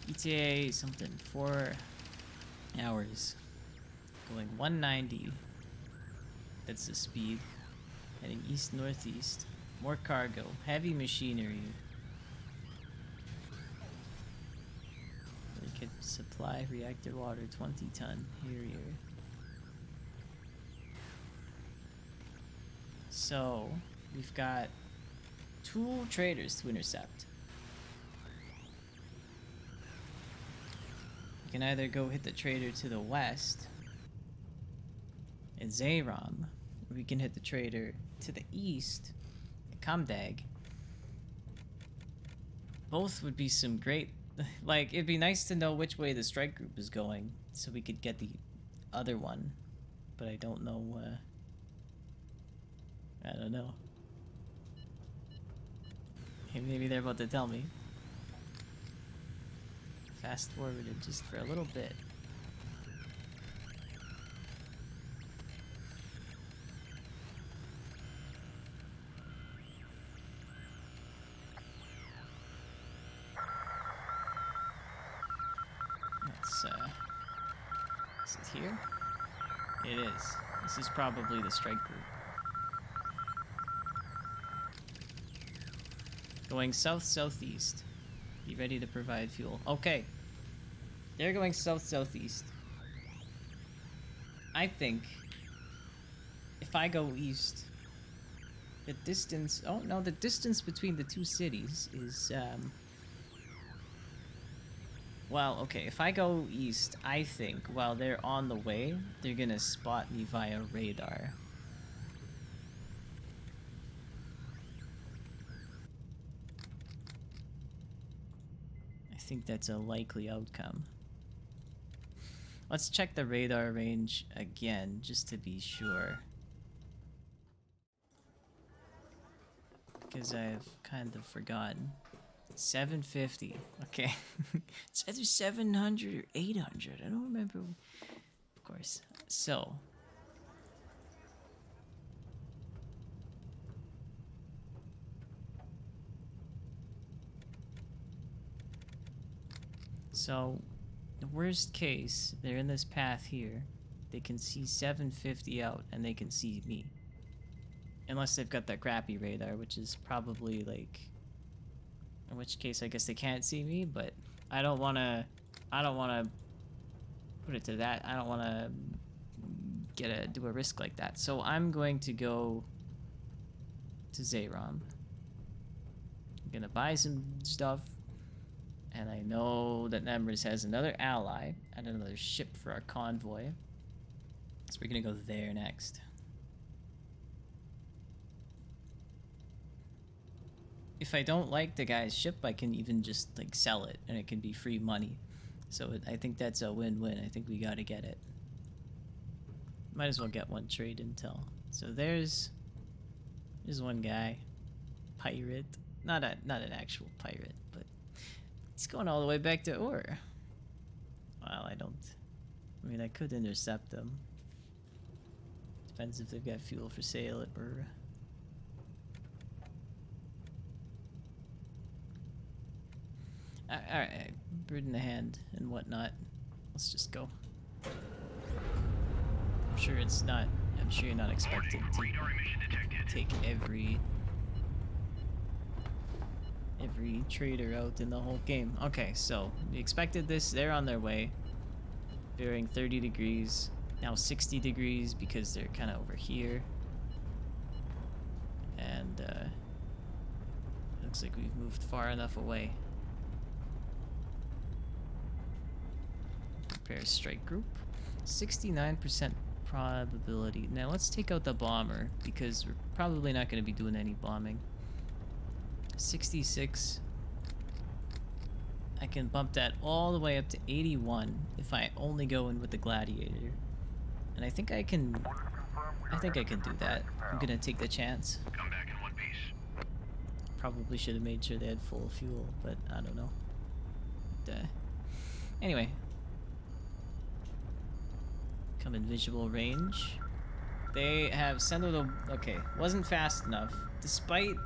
ETA something, 4 hours. Going 190. That's the speed. Heading east-northeast. More cargo. Heavy machinery. We could supply reactor water 20-ton. Here. So, we've got 2 traders to intercept. We can either go hit the trader to the west at Zayram, or we can hit the trader to the east at Kamdag. Both would be some great... Like, it'd be nice to know which way the strike group is going, so we could get the other one. But I don't know, I don't know. Maybe they're about to tell me. Fast forwarded just for a little bit. Let's, is it here? It is. This is probably the strike group. Going south-southeast. Be ready to provide fuel. Okay. They're going south-southeast. I think if I go east, the distance... Oh, no, the distance between the 2 cities is, well, okay, if I go east, I think while they're on the way, they're gonna spot me via radar. I think that's a likely outcome. Let's check the radar range again, just to be sure. Because I've kind of forgotten. 750. Okay. It's either 700 or 800. I don't remember. Of course. So. So, the worst case, they're in this path here. They can see 750 out, and they can see me. Unless they've got that crappy radar, which is probably like... In which case, I guess they can't see me, but I don't want to put it to that. I don't want to do a risk like that. So I'm going to go to Zayram. I'm going to buy some stuff. And I know that Nemrus has another ally and another ship for our convoy. So we're going to go there next. If I don't like the guy's ship, I can even just like sell it and it can be free money. So I think that's a win-win. I think we gotta get it. Might as well get one trade intel. So there's one guy. Pirate. Not an actual pirate, but he's going all the way back to Ur. Well, I mean, I could intercept them. Depends if they've got fuel for sale at Ur. Alright, bird in the hand and whatnot. Let's just go. I'm sure you're not expected to take every trader out in the whole game. Okay, so we expected this. They're on their way. Bearing 30 degrees. Now 60 degrees because they're kind of over here. And looks like we've moved far enough away. Prepare strike group. 69% probability. Now let's take out the bomber because we're probably not going to be doing any bombing. 66. I can bump that all the way up to 81 if I only go in with the gladiator. And I think I can do that. I'm gonna take the chance. Come back in one piece. Probably should have made sure they had full fuel, but I don't know. But, anyway. Come in visual range. They have sent out a... Okay, wasn't fast enough. Despite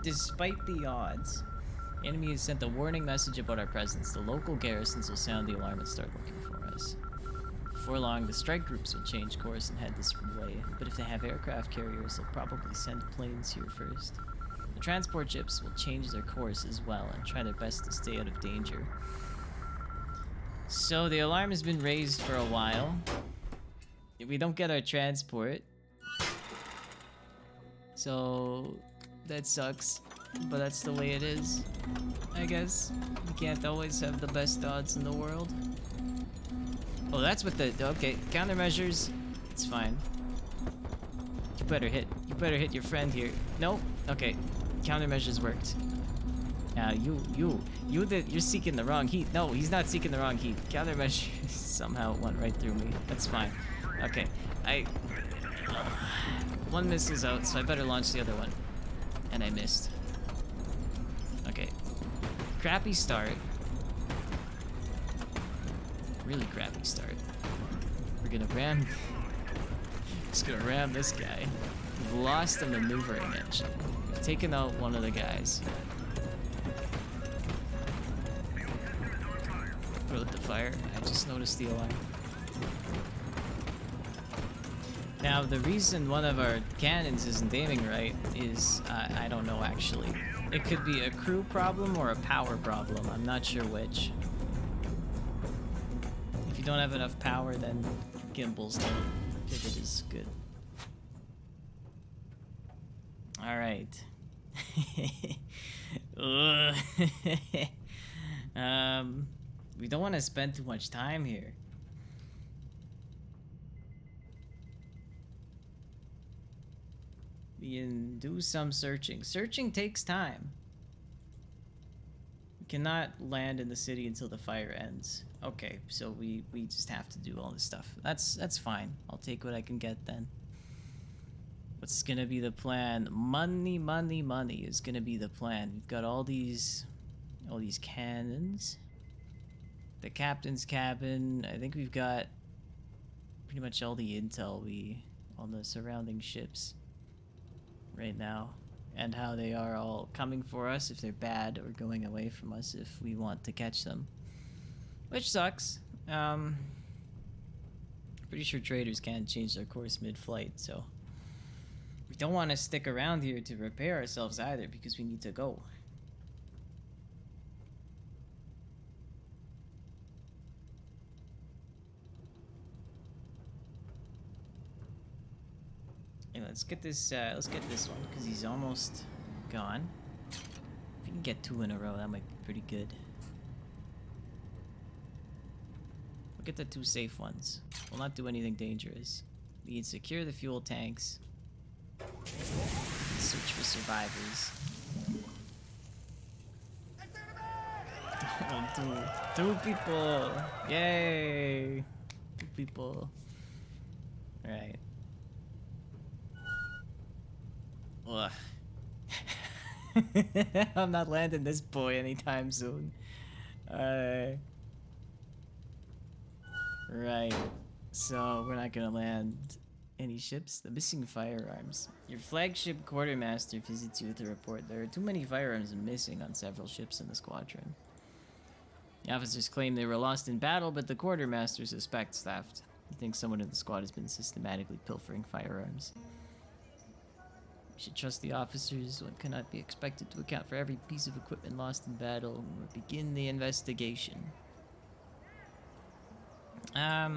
the odds, the enemy has sent a warning message about our presence. The local garrisons will sound the alarm and start looking for us. Before long, the strike groups will change course and head this way, but if they have aircraft carriers, they'll probably send planes here first. The transport ships will change their course as well and try their best to stay out of danger. So the alarm has been raised for a while. If we don't get our transport, so that sucks, but that's the way it is, I guess. You can't always have the best odds in the world. Oh, that's what the... Okay, countermeasures. It's fine. You better hit your friend here. No? Okay. Countermeasures worked. Now, you're seeking the wrong heat. No, he's not seeking the wrong heat. Countermeasures somehow went right through me. That's fine. Okay. One missile's out, so I better launch the other one. And I missed. Okay. Crappy start. Really crappy start. We're gonna ram... Just gonna ram this guy. We've lost a maneuvering engine. We've taken out one of the guys. Throw the fire. I just noticed the alarm. Now, the reason one of our cannons isn't aiming right is, I don't know actually. It could be a crew problem or a power problem. I'm not sure which. If you don't have enough power, then gimbals don't pivot as good. Alright. We don't want to spend too much time here. We can do some searching. Searching takes time. We cannot land in the city until the fire ends. Okay, so we just have to do all this stuff. That's fine. I'll take what I can get then. What's gonna be the plan? Money, money, money is gonna be the plan. We've got all these cannons. The captain's cabin. I think we've got pretty much all the intel on the surrounding ships right now, and how they are all coming for us if they're bad, or going away from us if we want to catch them, which sucks. Pretty sure traders can't change their course mid-flight, so we don't want to stick around here to repair ourselves either, because we need to go. Hey, let's get this one, because he's almost gone. If we can get 2 in a row, that might be pretty good. We'll get the 2 safe ones. We'll not do anything dangerous. We can secure the fuel tanks. Search for survivors. Oh, 2 people! Yay! 2 people. Alright. Ugh. I'm not landing this boy anytime soon. Right. So we're not gonna land any ships. The missing firearms. Your flagship quartermaster visits you with a report. There are too many firearms missing on several ships in the squadron. The officers claim they were lost in battle, but the quartermaster suspects theft. He thinks someone in the squad has been systematically pilfering firearms. We should trust the officers. One cannot be expected to account for every piece of equipment lost in battle. We'll begin the investigation. I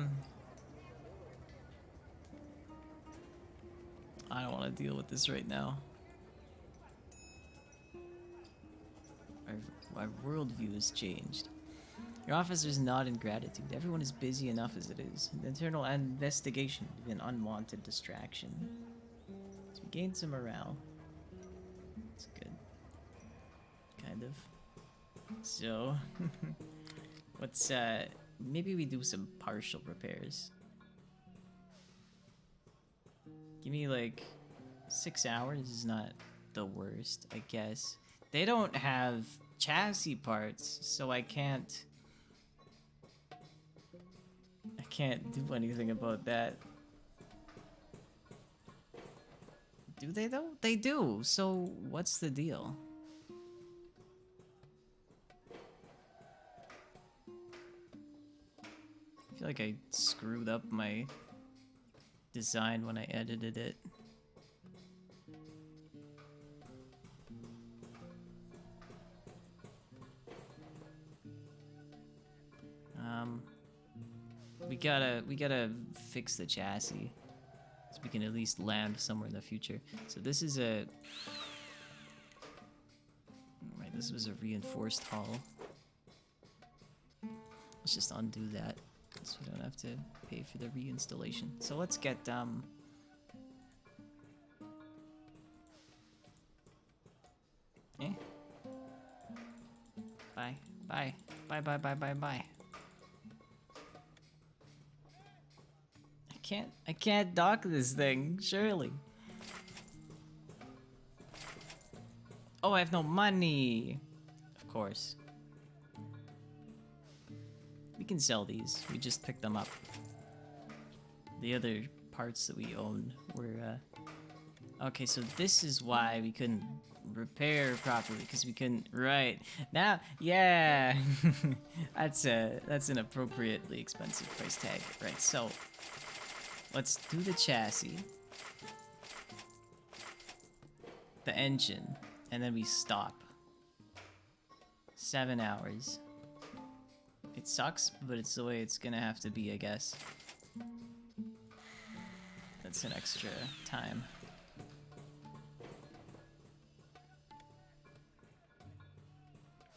don't want to deal with this right now. Our worldview has changed. Your officers nod in gratitude. Everyone is busy enough as it is. The internal investigation would be an unwanted distraction. So we gained some morale. It's good. Kind of. So, what's, maybe we do some partial repairs. Give me like 6 hours is not the worst, I guess. They don't have chassis parts, so I can't do anything about that. Do they though? They do. So what's the deal? I feel like I screwed up my design when I edited it. We gotta fix the chassis so we can at least land somewhere in the future. So this is a right. This was a reinforced hull. Let's just undo that so we don't have to pay for the reinstallation. So let's get Bye. Bye. Bye bye bye bye bye. I can't dock this thing, surely. Oh, I have no money. Of course. We can sell these. We just picked them up. The other parts that we own were, okay, so this is why we couldn't repair properly, because we couldn't, right. Now, yeah. That's an appropriately expensive price tag. Right, so let's do the chassis, the engine, and then we stop. 7 hours. It sucks, but it's the way it's gonna have to be, I guess. That's an extra time.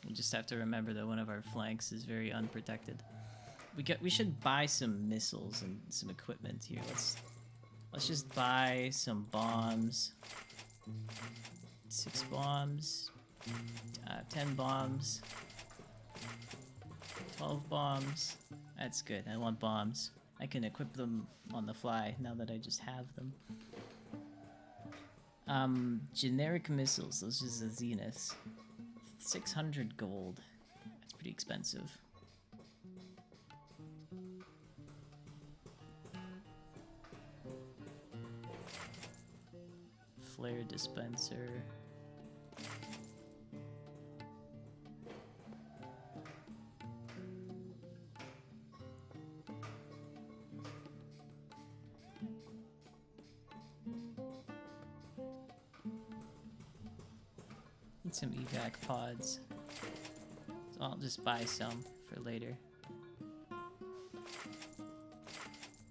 We just have to remember that one of our flanks is very unprotected. We should buy some missiles and some equipment here. Let's just buy some bombs. 6 bombs. 10 bombs. 12 bombs. That's good. I want bombs. I can equip them on the fly now that I just have them. Generic missiles. Those are the Zeniths. 600 gold. That's pretty expensive. Flare dispenser. Need some evac pods. So I'll just buy some for later.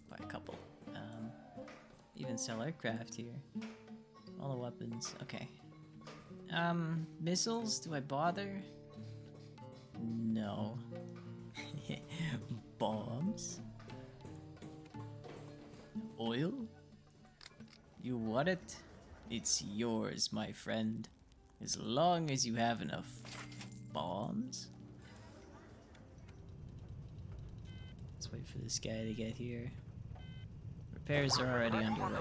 Buy a couple. Even sell aircraft here. All the weapons. Okay. Missiles? Do I bother? No. Bombs? Oil? You want it? It's yours, my friend. As long as you have enough bombs. Let's wait for this guy to get here. Repairs are already underway.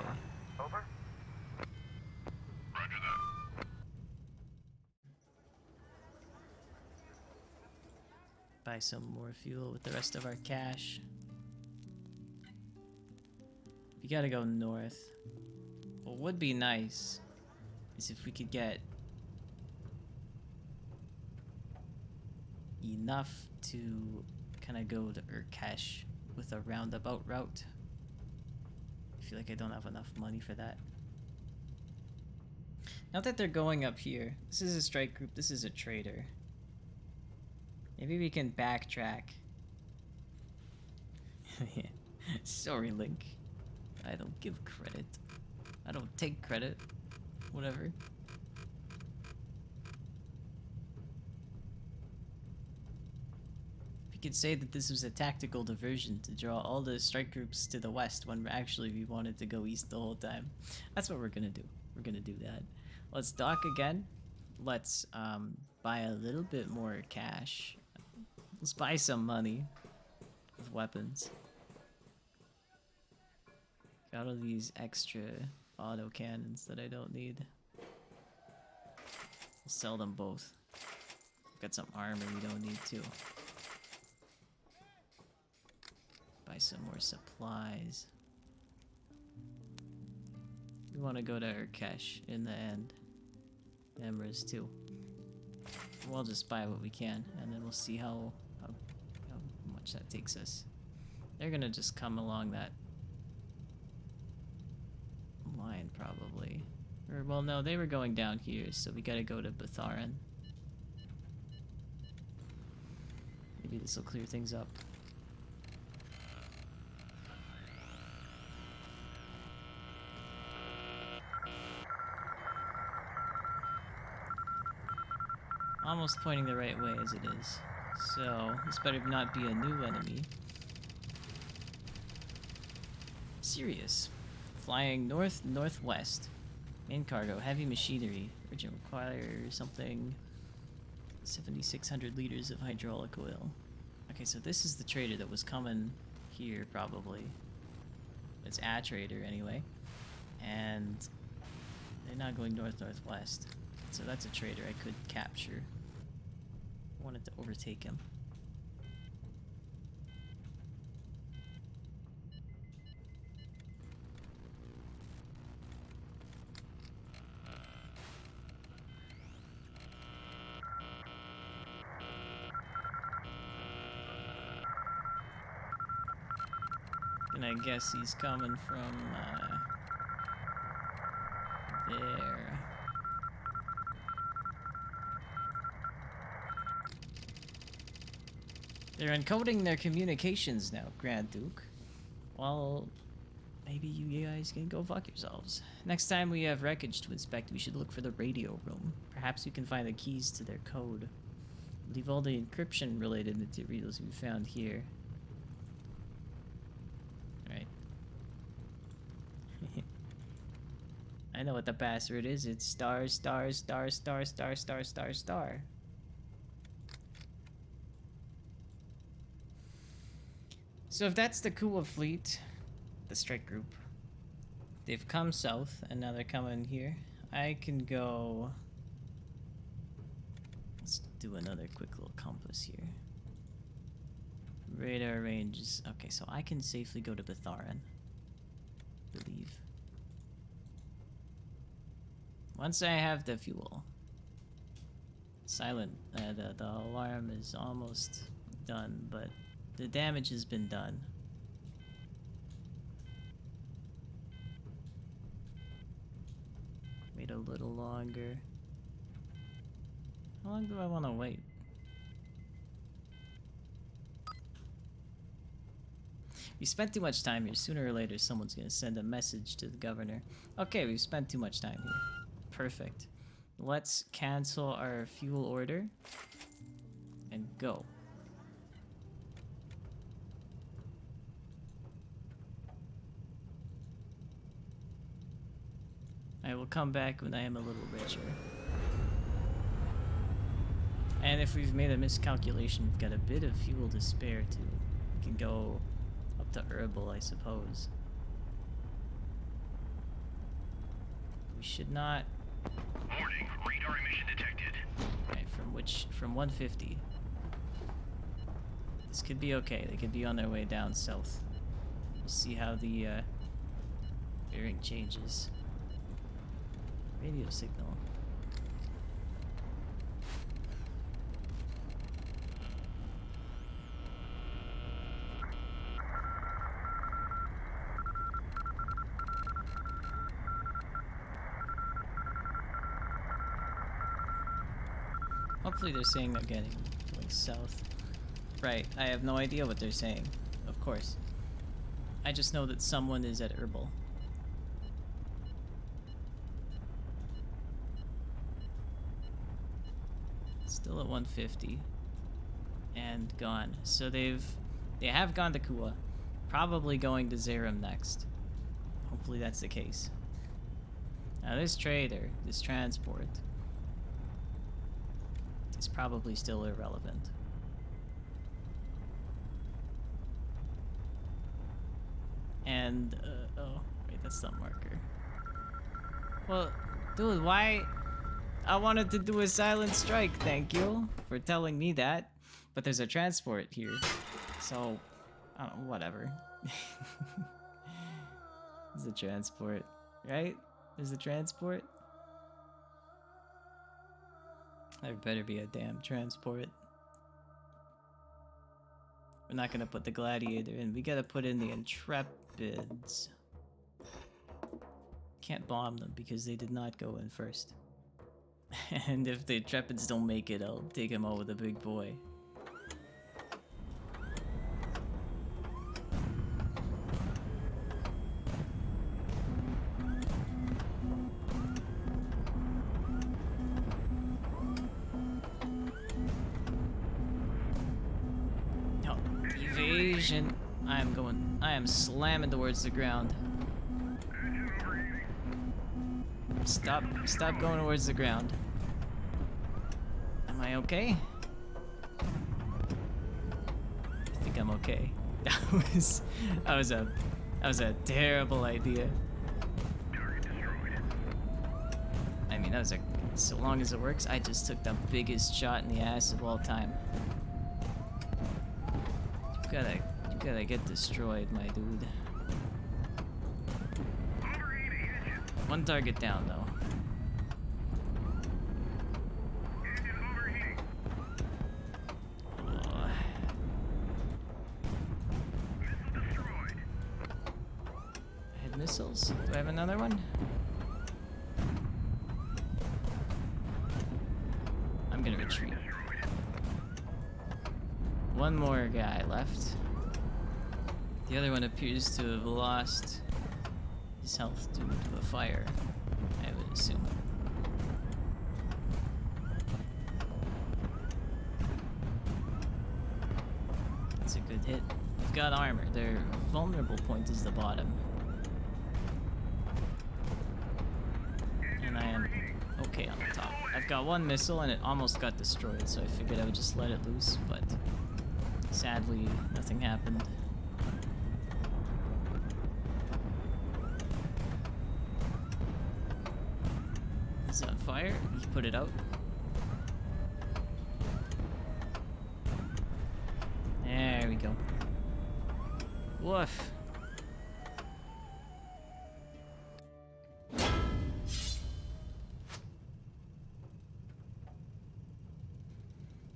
Over. Roger buy some more fuel with the rest of our cash. We gotta go north. What would be nice is if we could get enough to kind of go to Urkesh with a roundabout route. I feel like I don't have enough money for that. Now that they're going up here, this is a strike group, this is a trader. Maybe we can backtrack. Sorry, Link. I don't give credit. I don't take credit. Whatever. We could say that this was a tactical diversion to draw all the strike groups to the west when actually we wanted to go east the whole time. That's what we're gonna do. We're gonna do that. Let's dock again. Let's buy a little bit more cash. Let's buy some money with weapons. Got all these extra auto cannons that I don't need. We'll sell them both. Got some armor we don't need too. Buy some more supplies. We want to go to Urkesh in the end. Emrys too. We'll just buy what we can, and then we'll see how much that takes us. They're gonna just come along that line probably. Or, well, no, they were going down here, so we gotta go to Batharan. Maybe this will clear things up. Almost pointing the right way as it is. So, this better not be a new enemy. Sirius. Flying north-northwest. Main cargo, heavy machinery. Urgent require something. 7,600 liters of hydraulic oil. Okay, so this is the trader that was coming here, probably. It's a trader, anyway. And they're not going north-northwest. So that's a trader I could capture. I wanted to overtake him. And I guess he's coming from there. They're encoding their communications now, Grand Duke. Well, maybe you guys can go fuck yourselves. Next time we have wreckage to inspect, we should look for the radio room. Perhaps we can find the keys to their code. Leave all the encryption-related materials we found here. Alright. I know what the password is. It's star, star, star, star, star, star, star, star. So if that's the Kua fleet, the strike group, they've come south and now they're coming here. I can go. Let's do another quick little compass here. Radar range is okay, so I can safely go to Batharan. Believe. Once I have the fuel. Silent. The alarm is almost done, but the damage has been done. Wait a little longer. How long do I want to wait? We spent too much time here. Sooner or later, someone's gonna send a message to the governor. Okay, we've spent too much time here. Perfect. Let's cancel our fuel order and go. I will come back when I am a little richer. And if we've made a miscalculation, we've got a bit of fuel to spare too. We can go up to Herbal, I suppose. We should not. Warning, radar emission detected. Right, from 150. This could be okay. They could be on their way down south. We'll see how the bearing changes. Radio signal. Hopefully they're saying they're going south. Right, I have no idea what they're saying, of course. I just know that someone is at Herbal. Still at 150. And gone. So they have gone to Kua. Probably going to Zerum next. Hopefully that's the case. Now this trader, this transport, is probably still irrelevant. And, oh, wait, that's not marker. Well, dude, why? I wanted to do a silent strike, thank you for telling me that. But there's a transport here, so, I don't know, whatever. There's a transport, right? There's a transport? There better be a damn transport. We're not gonna put the Gladiator in. We gotta put in the Intrepids. Can't bomb them because they did not go in first. And if the Intrepids don't make it, I'll take them out with a big boy. No, evasion. I am slamming towards the ground. Stop going towards the ground. Am I okay? I think I'm okay. That was a terrible idea. I mean, so long as it works. I just took the biggest shot in the ass of all time. You gotta get destroyed, my dude. One target down, though. Oh. I had missiles. Do I have another one? I'm gonna retreat. One more guy left. The other one appears to have lost his health due to a fire, I would assume. That's a good hit. They've got armor. Their vulnerable point is the bottom. And I am okay on the top. I've got one missile and it almost got destroyed, so I figured I would just let it loose, but sadly, nothing happened. It's on fire. You put it out. There we go. Woof.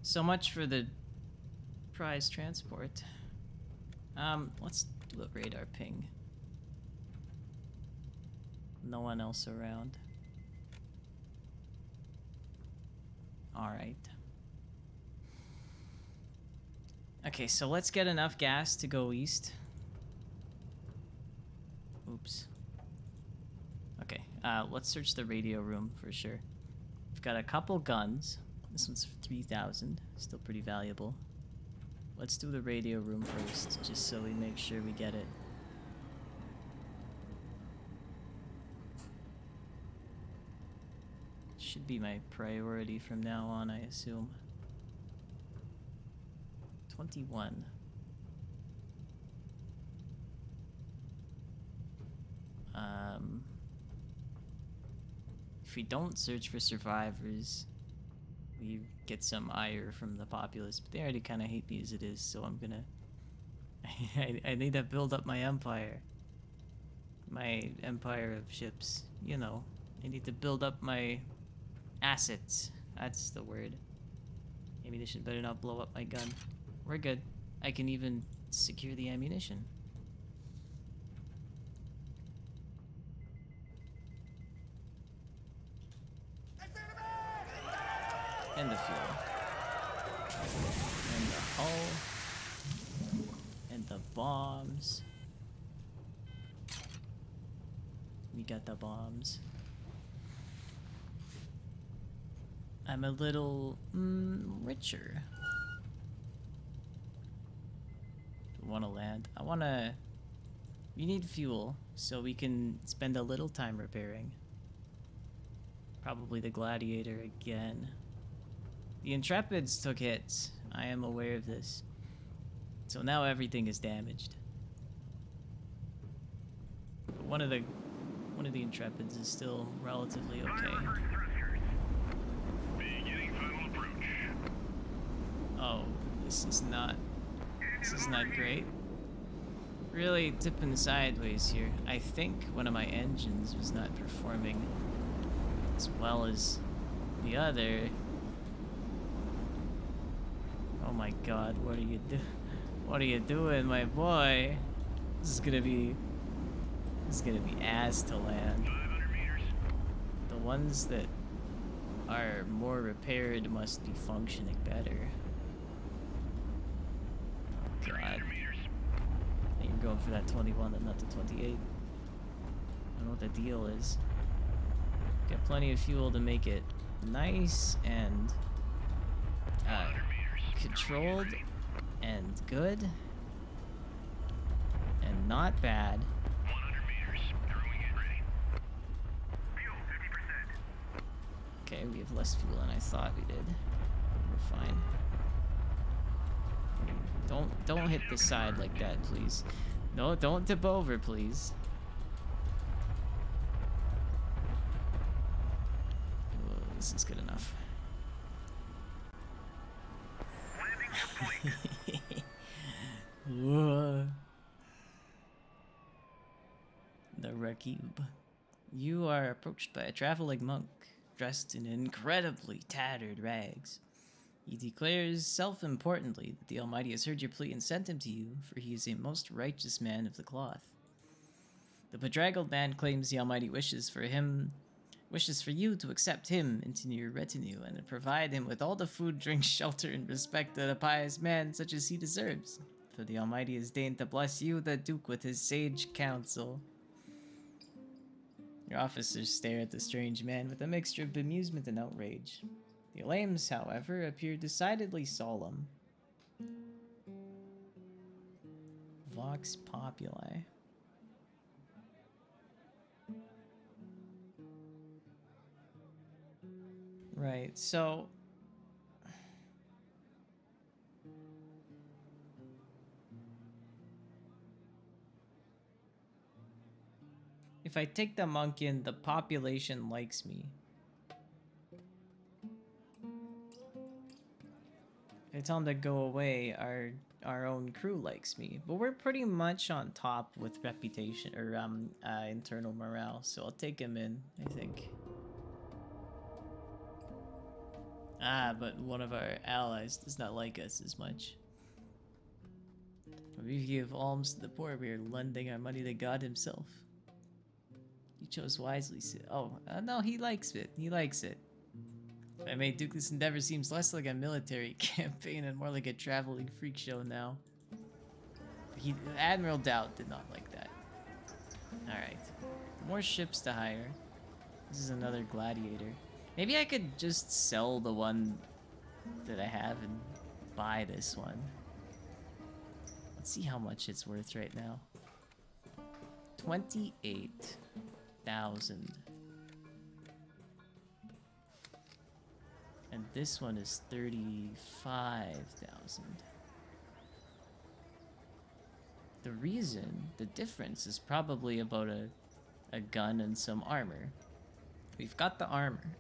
So much for the prize transport. Let's do a radar ping. No one else around. Alright. Okay, so let's get enough gas to go east. Oops. Okay, let's search the radio room for sure. We've got a couple guns. This one's for 3,000. Still pretty valuable. Let's do the radio room first, just so we make sure we get it. Should be my priority from now on, I assume. 21. If we don't search for survivors, we get some ire from the populace, but they already kind of hate me as it is, so I'm gonna... I need to build up my empire. My empire of ships, you know. I need to build up my assets. That's the word. Ammunition better not blow up my gun. We're good. I can even secure the ammunition. And the fuel. And the hull. And the bombs. We got the bombs. I'm a little richer. Want to land? I want to... We need fuel, so we can spend a little time repairing. Probably the Gladiator again. The Intrepids took hits. I am aware of this. So now everything is damaged. But one of the Intrepids is still relatively okay. Beginning final approach. Oh, this is not great. Really tipping sideways here. I think one of my engines was not performing as well as the other. Oh my god, what are you doing, my boy? This is gonna be ass to land. 500 meters. The ones that are more repaired must be functioning better. God. 300 meters. I think you're going for that 21 and not the 28. I don't know what the deal is. Got plenty of fuel to make it nice and 100 meters. controlled and good and not bad. 100 meters. Throwing it ready. Fuel 50%. Okay, we have less fuel than I thought we did. We're fine. Don't hit the side like that, please. No, don't tip over, please. Oh, this is good enough. Landing complete. Whoa. The Rakib. You are approached by a traveling monk, dressed in incredibly tattered rags. He declares self-importantly that the Almighty has heard your plea and sent him to you, for he is a most righteous man of the cloth. The bedraggled man claims the Almighty wishes for you to accept him into your retinue and to provide him with all the food, drink, shelter, and respect that a pious man such as he deserves. For the Almighty has deigned to bless you, the Duke, with his sage counsel. Your officers stare at the strange man with a mixture of bemusement and outrage. The Elames, however, appear decidedly solemn. Vox Populi. Right, so... if I take the monk in, the population likes me. If I tell him to go away, our own crew likes me. But we're pretty much on top with reputation, or internal morale, so I'll take him in, I think. Ah, but one of our allies does not like us as much. If we give alms to the poor, we are lending our money to God himself. You chose wisely, no, he likes it. He likes it. If I may, Duke, this endeavor seems less like a military campaign and more like a traveling freak show now. Admiral Doubt did not like that. Alright. More ships to hire. This is another Gladiator. Maybe I could just sell the one that I have and buy this one. Let's see how much it's worth right now. 28,000. And this one is 35,000. The difference is probably about a gun and some armor. We've got the armor.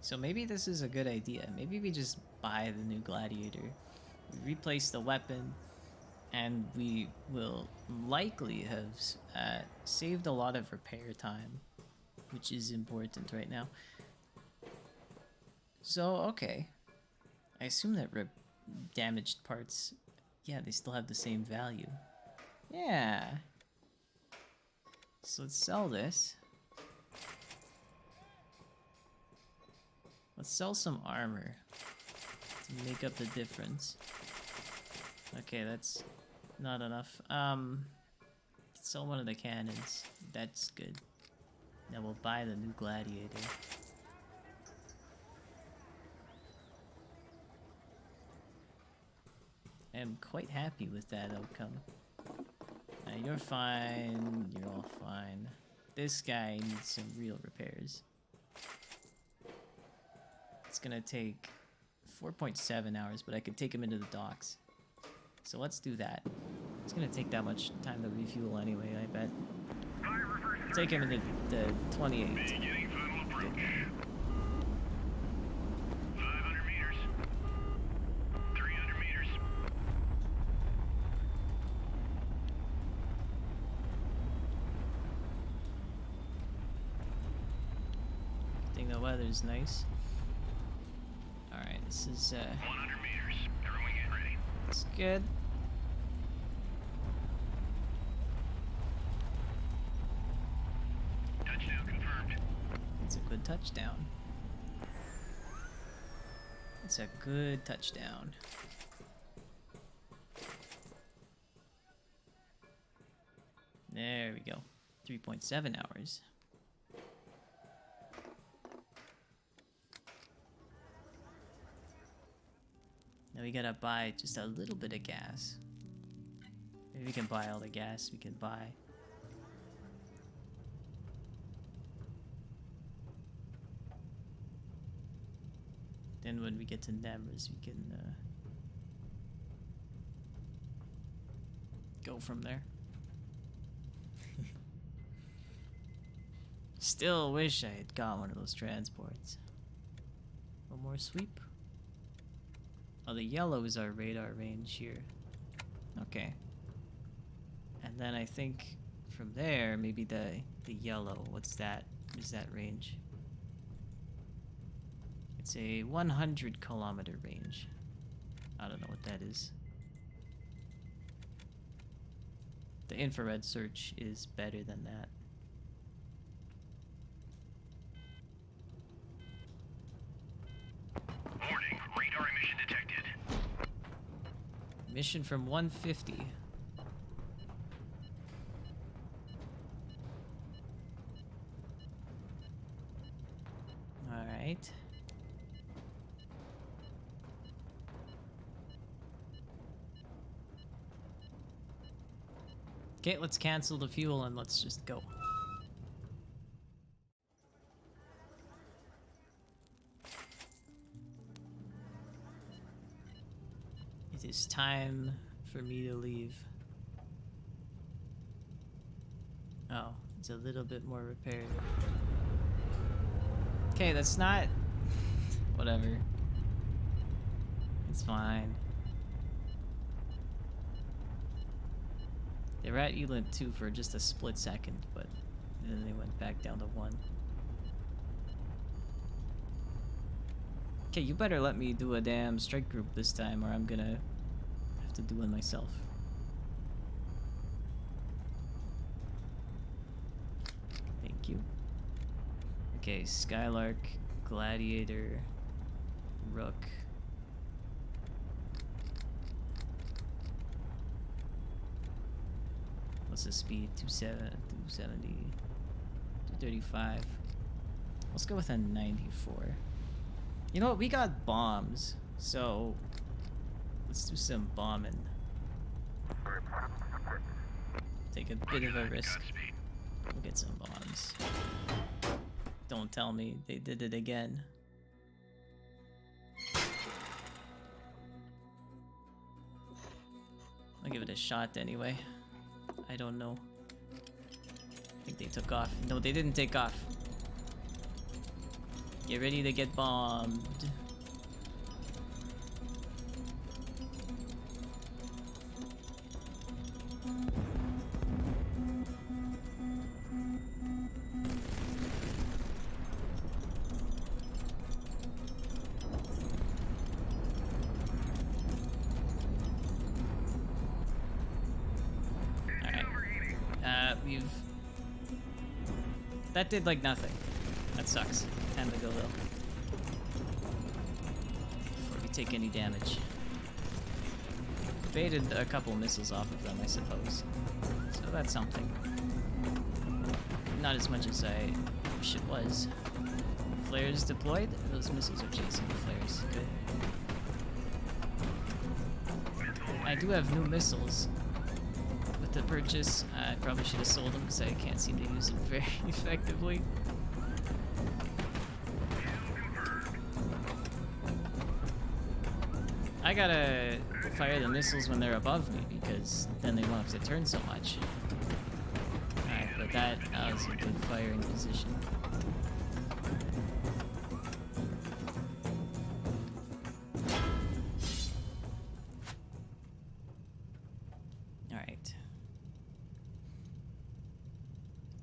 So maybe this is a good idea. Maybe we just buy the new gladiator, we replace the weapon, and we will likely have saved a lot of repair time, which is important right now. So, okay. I assume that damaged parts, yeah, they still have the same value. Yeah. So let's sell this. Let's sell some armor to make up the difference. Okay, that's not enough. Sell one of the cannons. That's good. Now we'll buy the new gladiator. I'm quite happy with that outcome. You're fine. You're all fine. This guy needs some real repairs. It's gonna take 4.7 hours, but I could take him into the docks. So let's do that. It's gonna take that much time to refuel anyway, I bet. Take him into the 28. Beginning final approach. 500 meters. 300 meters. I think the weather's nice. Alright, this is 100 meters. Throwing it ready. it's good. Touchdown confirmed. It's a good touchdown. It's a good touchdown. There we go. 3.7 hours. Now we gotta buy just a little bit of gas. Maybe we can buy all the gas we can buy. Then when we get to Namers, we can go from there. Still wish I had got one of those transports. One more sweep. Oh, the yellow is our radar range here. Okay. And then I think from there, maybe the yellow, what's that? What is that range? It's a 100-kilometer range. I don't know what that is. The infrared search is better than that. Warning, radar emission detected. Mission from 150. Alright. Okay, let's cancel the fuel and let's just go. It is time for me to leave. Oh, it's a little bit more repaired. Okay, that's not... Whatever. It's fine. They were at Eland 2 for just a split second, but then they went back down to 1. Okay, you better let me do a damn strike group this time, or I'm gonna have to do it myself. Thank you. Okay, Skylark, Gladiator, Rook. What's the speed? 270, 235. Let's go with a 94. You know what? We got bombs, so let's do some bombing. Take a bit of a risk. We'll get some bombs. Don't tell me they did it again. I'll give it a shot anyway. I don't know. I think they took off. No, they didn't take off. Get ready to get bombed. We've... That did like nothing. That sucks. Time to go though. Before we take any damage. Baited a couple missiles off of them, I suppose. So that's something. Not as much as I wish it was. Flares deployed? Those missiles are chasing the flares. Good. I do have new missiles. With the purchase, I probably should have sold them because I can't seem to use it very effectively. I gotta fire the missiles when they're above me because then they won't have to turn so much. Alright, but that was a good firing position. Alright.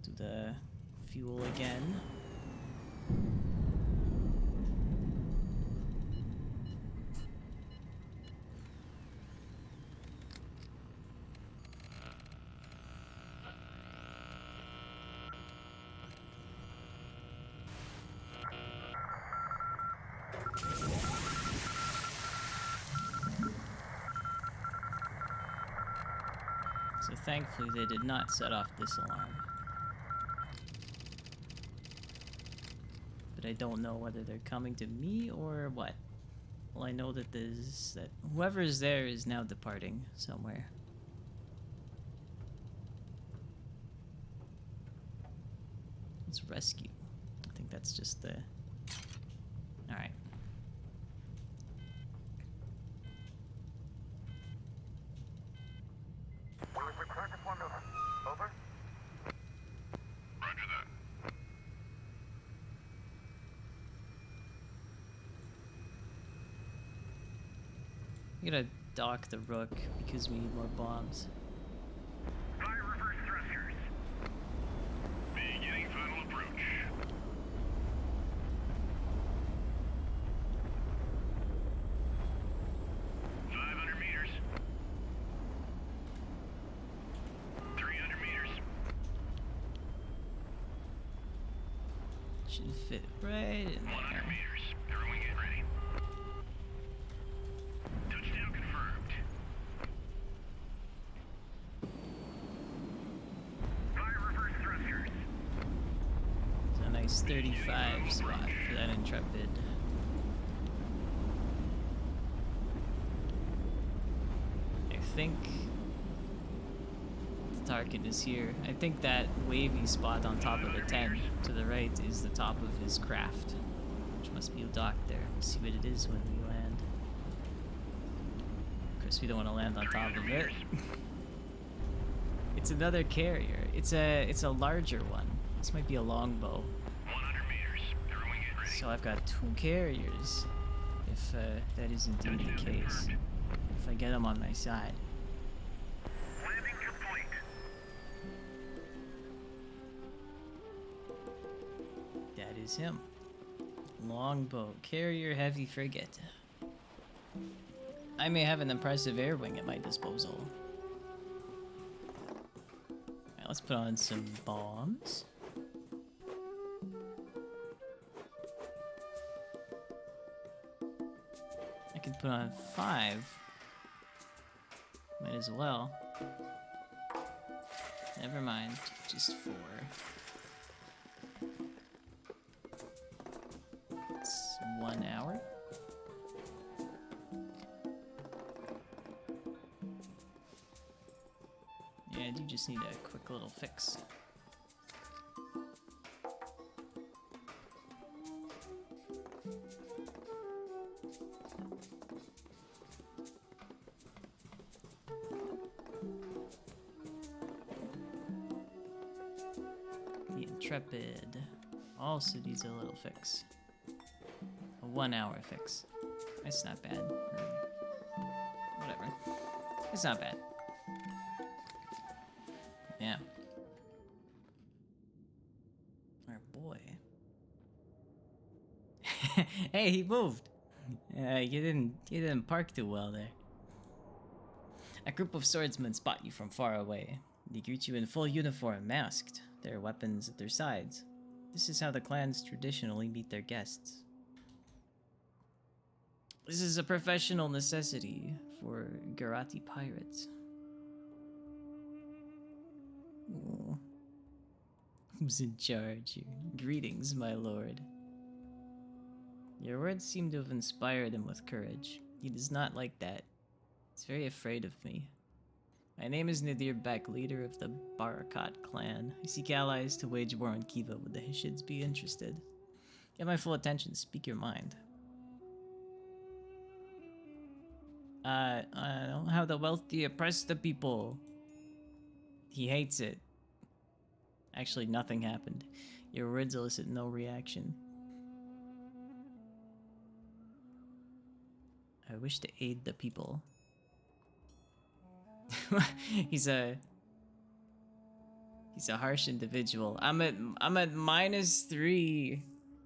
Do the fuel again. So thankfully they did not set off this alarm. But I don't know whether they're coming to me or what. Well, I know that whoever is there is now departing somewhere. Let's rescue. I think that's just the... Alright. Return to form over. Over. Roger that. We gotta dock the Rook because we need more bombs. Fire reverse thrusters. Beginning final approach. 500 meters. 300 meters. Should fit right in 100 there. meters. Everyone get ready. Touchdown confirmed. Fire reverse thrusters. It's a nice 35 spot for that Intrepid. I think the target is here. I think that wavy spot on top of the 10 to the right is the top of his craft, which must be docked there. We'll see what it is when we land. Of course, we don't want to land on top of it. It's another carrier. It's a larger one. This might be a longbow. 100 meters. Everyone get ready. So I've got 2 carriers, if that is indeed the case. If I get them on my side. Landing complete. That is him. Longbow, carrier heavy frigate. I may have an impressive air wing at my disposal. Alright, let's put on some bombs. I can put on 5. Might as well. Never mind, just 4. It's 1 hour. Yeah, I do just need a quick little fix. The Intrepid also needs a little fix. 1 hour fix. It's not bad. Or whatever. It's not bad. Yeah. Our boy. Hey, he moved. You didn't park too well there. A group of swordsmen spot you from far away. They greet you in full uniform, masked, their weapons at their sides. This is how the clans traditionally meet their guests. This is a professional necessity for Garati pirates. Oh. Who's in charge here? Greetings, my lord. Your words seem to have inspired him with courage. He does not like that. He's very afraid of me. My name is Nadir Bek, leader of the Barakat clan. I seek allies to wage war on Kiva. Would the Hishids be interested? Get my full attention. Speak your mind. I don't have the wealthy oppress the people. He hates it. Actually, nothing happened. Your words elicit no reaction. I wish to aid the people. He's a harsh individual. I'm at -3.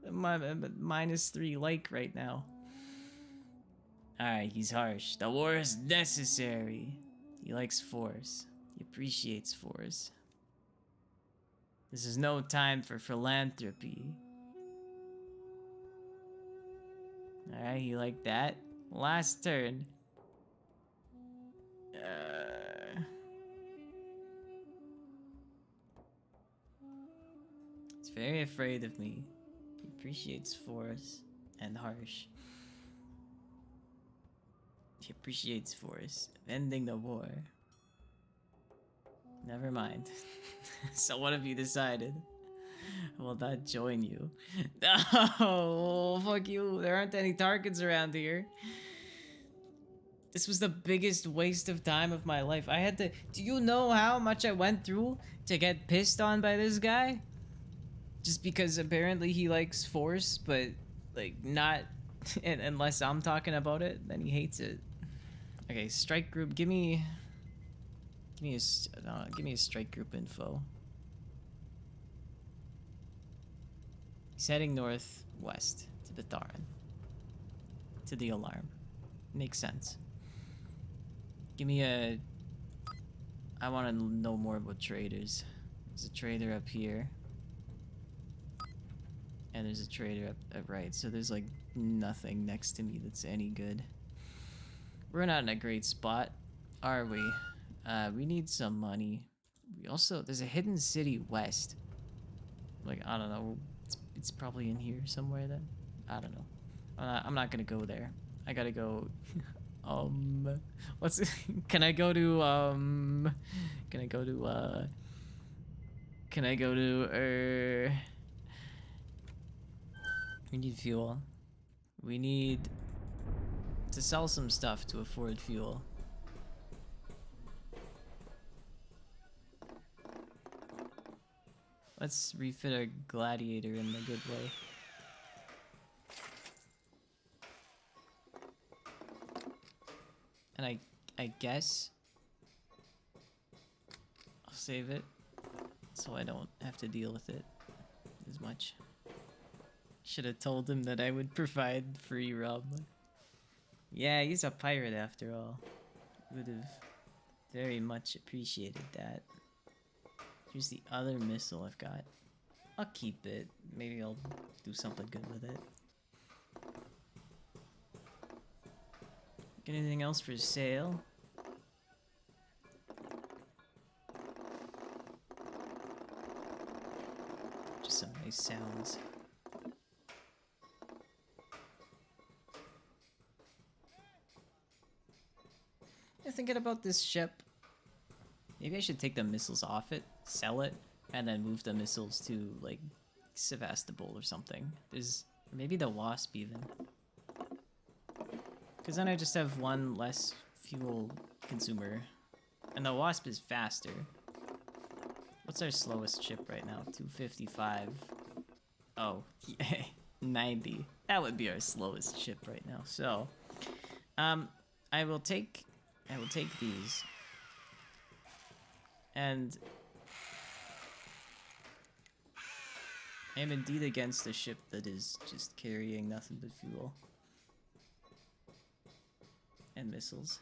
I'm at -3 like right now. Alright, he's harsh. The war is necessary. He likes force. He appreciates force. This is no time for philanthropy. Alright, you like that? Last turn. He's very afraid of me. He appreciates force and harsh. He appreciates force. Ending the war. Never mind. So what have you decided? I will not join you. Oh, fuck you. There aren't any targets around here. This was the biggest waste of time of my life. I had to... Do you know how much I went through to get pissed on by this guy? Just because apparently he likes force, but like not... unless I'm talking about it, then he hates it. Okay, strike group. Give me a strike group info. He's heading northwest to Bataran. To the alarm. Makes sense. Give me a... I want to know more about traders. There's a trader up here. And there's a trader up right. So there's like nothing next to me that's any good. We're not in a great spot, are we? We need some money. We also... There's a hidden city west. Like, I don't know. It's probably in here somewhere then. I don't know. I'm not gonna go there. I gotta go... What's... Can I go to, Can I go to, We need fuel. We need... to sell some stuff to afford fuel. Let's refit our gladiator in a good way. And I guess I'll save it so I don't have to deal with it as much. Should have told him that I would provide free rum. Yeah, he's a pirate after all. Would have very much appreciated that. Here's the other missile I've got. I'll keep it. Maybe I'll do something good with it. Got anything else for sale? Just some nice sounds. You're thinking about this ship? Maybe I should take the missiles off it, sell it, and then move the missiles to, like, Sevastopol or something. There's... maybe the Wasp even. Because then I just have one less fuel consumer. And the Wasp is faster. What's our slowest ship right now? 255. Oh, 90. That would be our slowest ship right now. So, um, I will take these, and I am indeed against a ship that is just carrying nothing but fuel and missiles.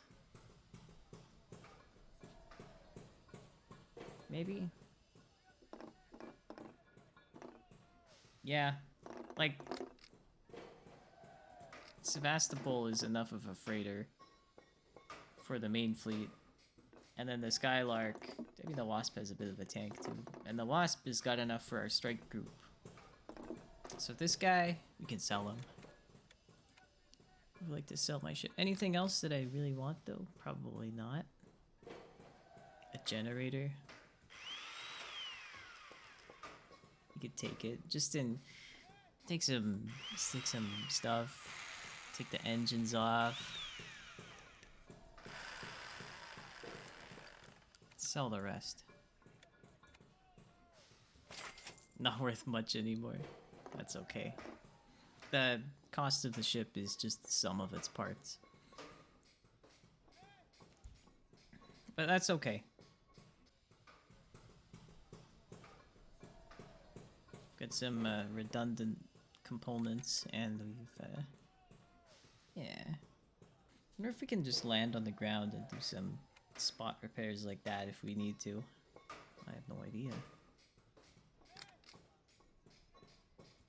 Maybe. Yeah, like Sevastopol is enough of a freighter for the main fleet. And then the Skylark, I mean the Wasp has a bit of a tank too. And the Wasp has got enough for our strike group. So this guy, we can sell him. I would like to sell my ship. Anything else that I really want though? Probably not. A generator. You could take it. Take some stuff. Take the engines off. Sell the rest. Not worth much anymore. That's okay. The cost of the ship is just the sum of its parts. But that's okay. Got some redundant components, and we've yeah. I wonder if we can just land on the ground and do some spot repairs like that if we need to. I have no idea.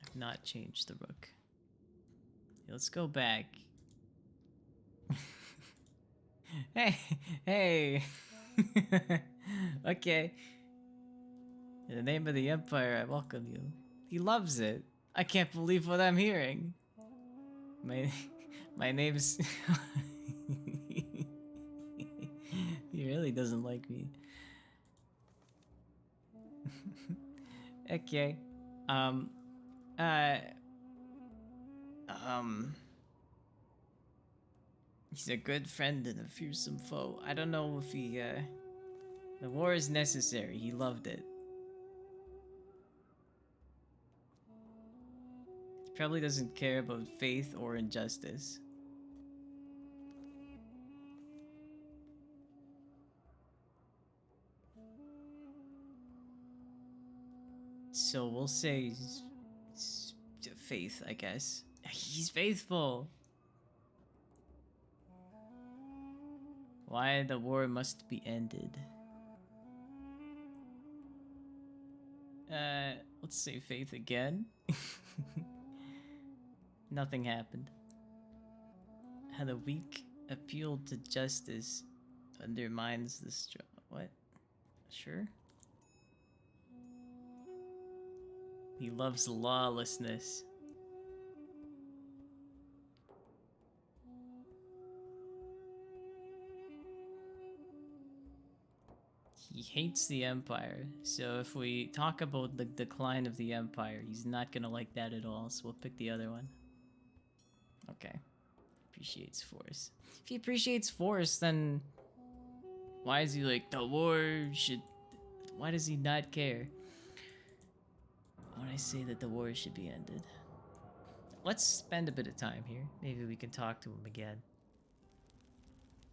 I've not changed the rook. Okay, let's go back. Hey! Okay. In the name of the Empire, I welcome you. He loves it. I can't believe what I'm hearing. My name's... He really doesn't like me. Okay. He's a good friend and a fearsome foe. I don't know if he, the war is necessary. He loved it. He probably doesn't care about faith or injustice. So we'll say faith, I guess. He's faithful. Why the war must be ended. Let's say faith again. Nothing happened. Had a weak appeal to justice undermines the what? Sure. He loves lawlessness. He hates the Empire, so if we talk about the decline of the Empire, he's not gonna like that at all, so we'll pick the other one. Okay. Appreciates force. If he appreciates force, then why is he like, the war should... Why does he not care when I say that the war should be ended? Let's spend a bit of time here. Maybe we can talk to him again.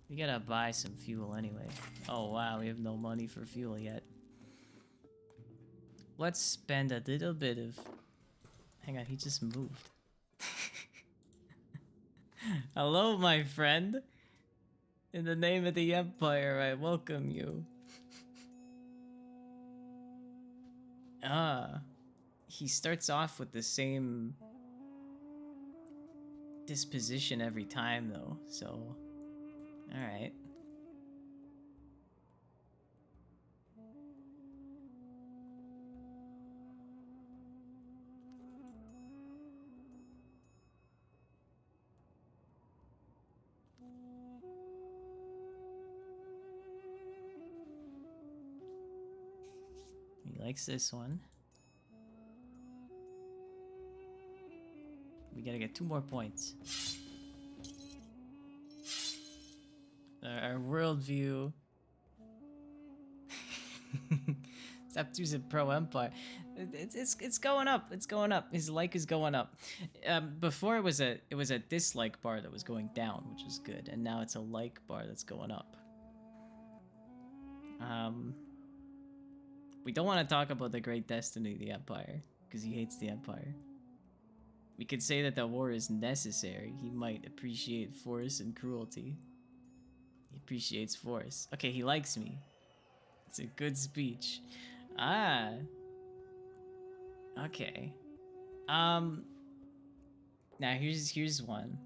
We gotta buy some fuel anyway. Oh wow, we have no money for fuel yet. Let's spend a little bit of... Hang on, he just moved. Hello, my friend. In the name of the Empire, I welcome you. Ah. He starts off with the same disposition every time, though, so... Alright. He likes this one. We gotta get 2 more points. Our worldview. Step 2's a pro-empire. It's going up. It's going up. His like is going up. Before it was a dislike bar that was going down, which was good, and now it's a like bar that's going up. We don't want to talk about the great destiny of the Empire because he hates the Empire. We could say that the war is necessary. He might appreciate force and cruelty. He appreciates force. Okay, he likes me. It's a good speech. Ah. Okay. Now here's one.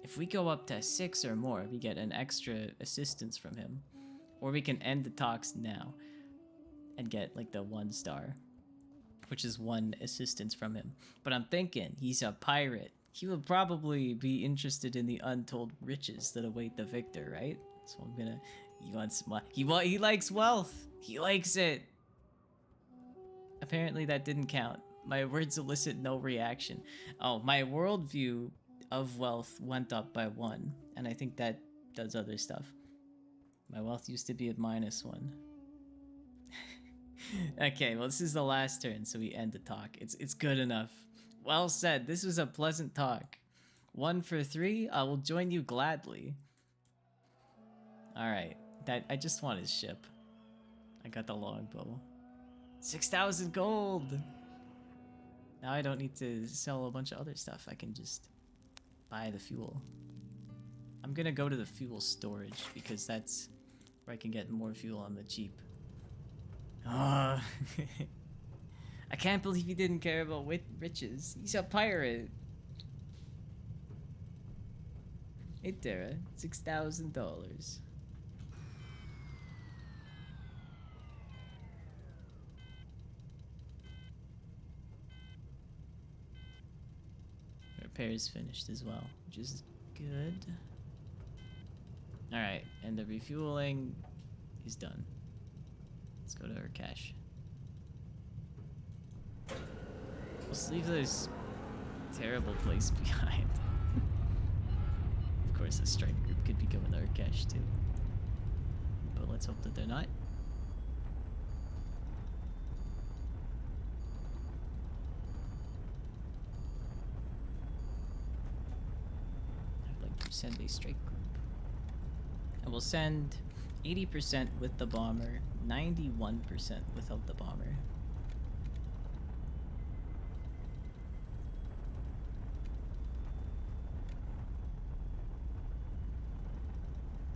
If we go up to 6 or more, we get an extra assistance from him. Or we can end the talks now and get like the 1 star, which is 1 assistance from him. But I'm thinking he's a pirate. He will probably be interested in the untold riches that await the victor, right? So I'm gonna. He likes wealth. He likes it. Apparently that didn't count. My words elicit no reaction. Oh, my worldview of wealth went up by 1, and I think that does other stuff. My wealth used to be at -1. Okay, well, this is the last turn, so we end the talk. It's good enough. Well said. This was a pleasant talk. 1 for 3. I will join you gladly. All right. I just want his ship. I got the longbow. 6,000 gold. Now I don't need to sell a bunch of other stuff. I can just buy the fuel. I'm gonna go to the fuel storage because that's where I can get more fuel on the cheap. Oh. I can't believe he didn't care about riches. He's a pirate. Hey Tara, $6,000. Repairs finished as well, which is good. Alright, and the refueling is done. Let's go to our cache. Let's leave this terrible place behind. Of course, the strike group could be going to our cache too. But let's hope that they're not. I'd like to send a strike group. I will send 80% with the bomber, 91% without the bomber.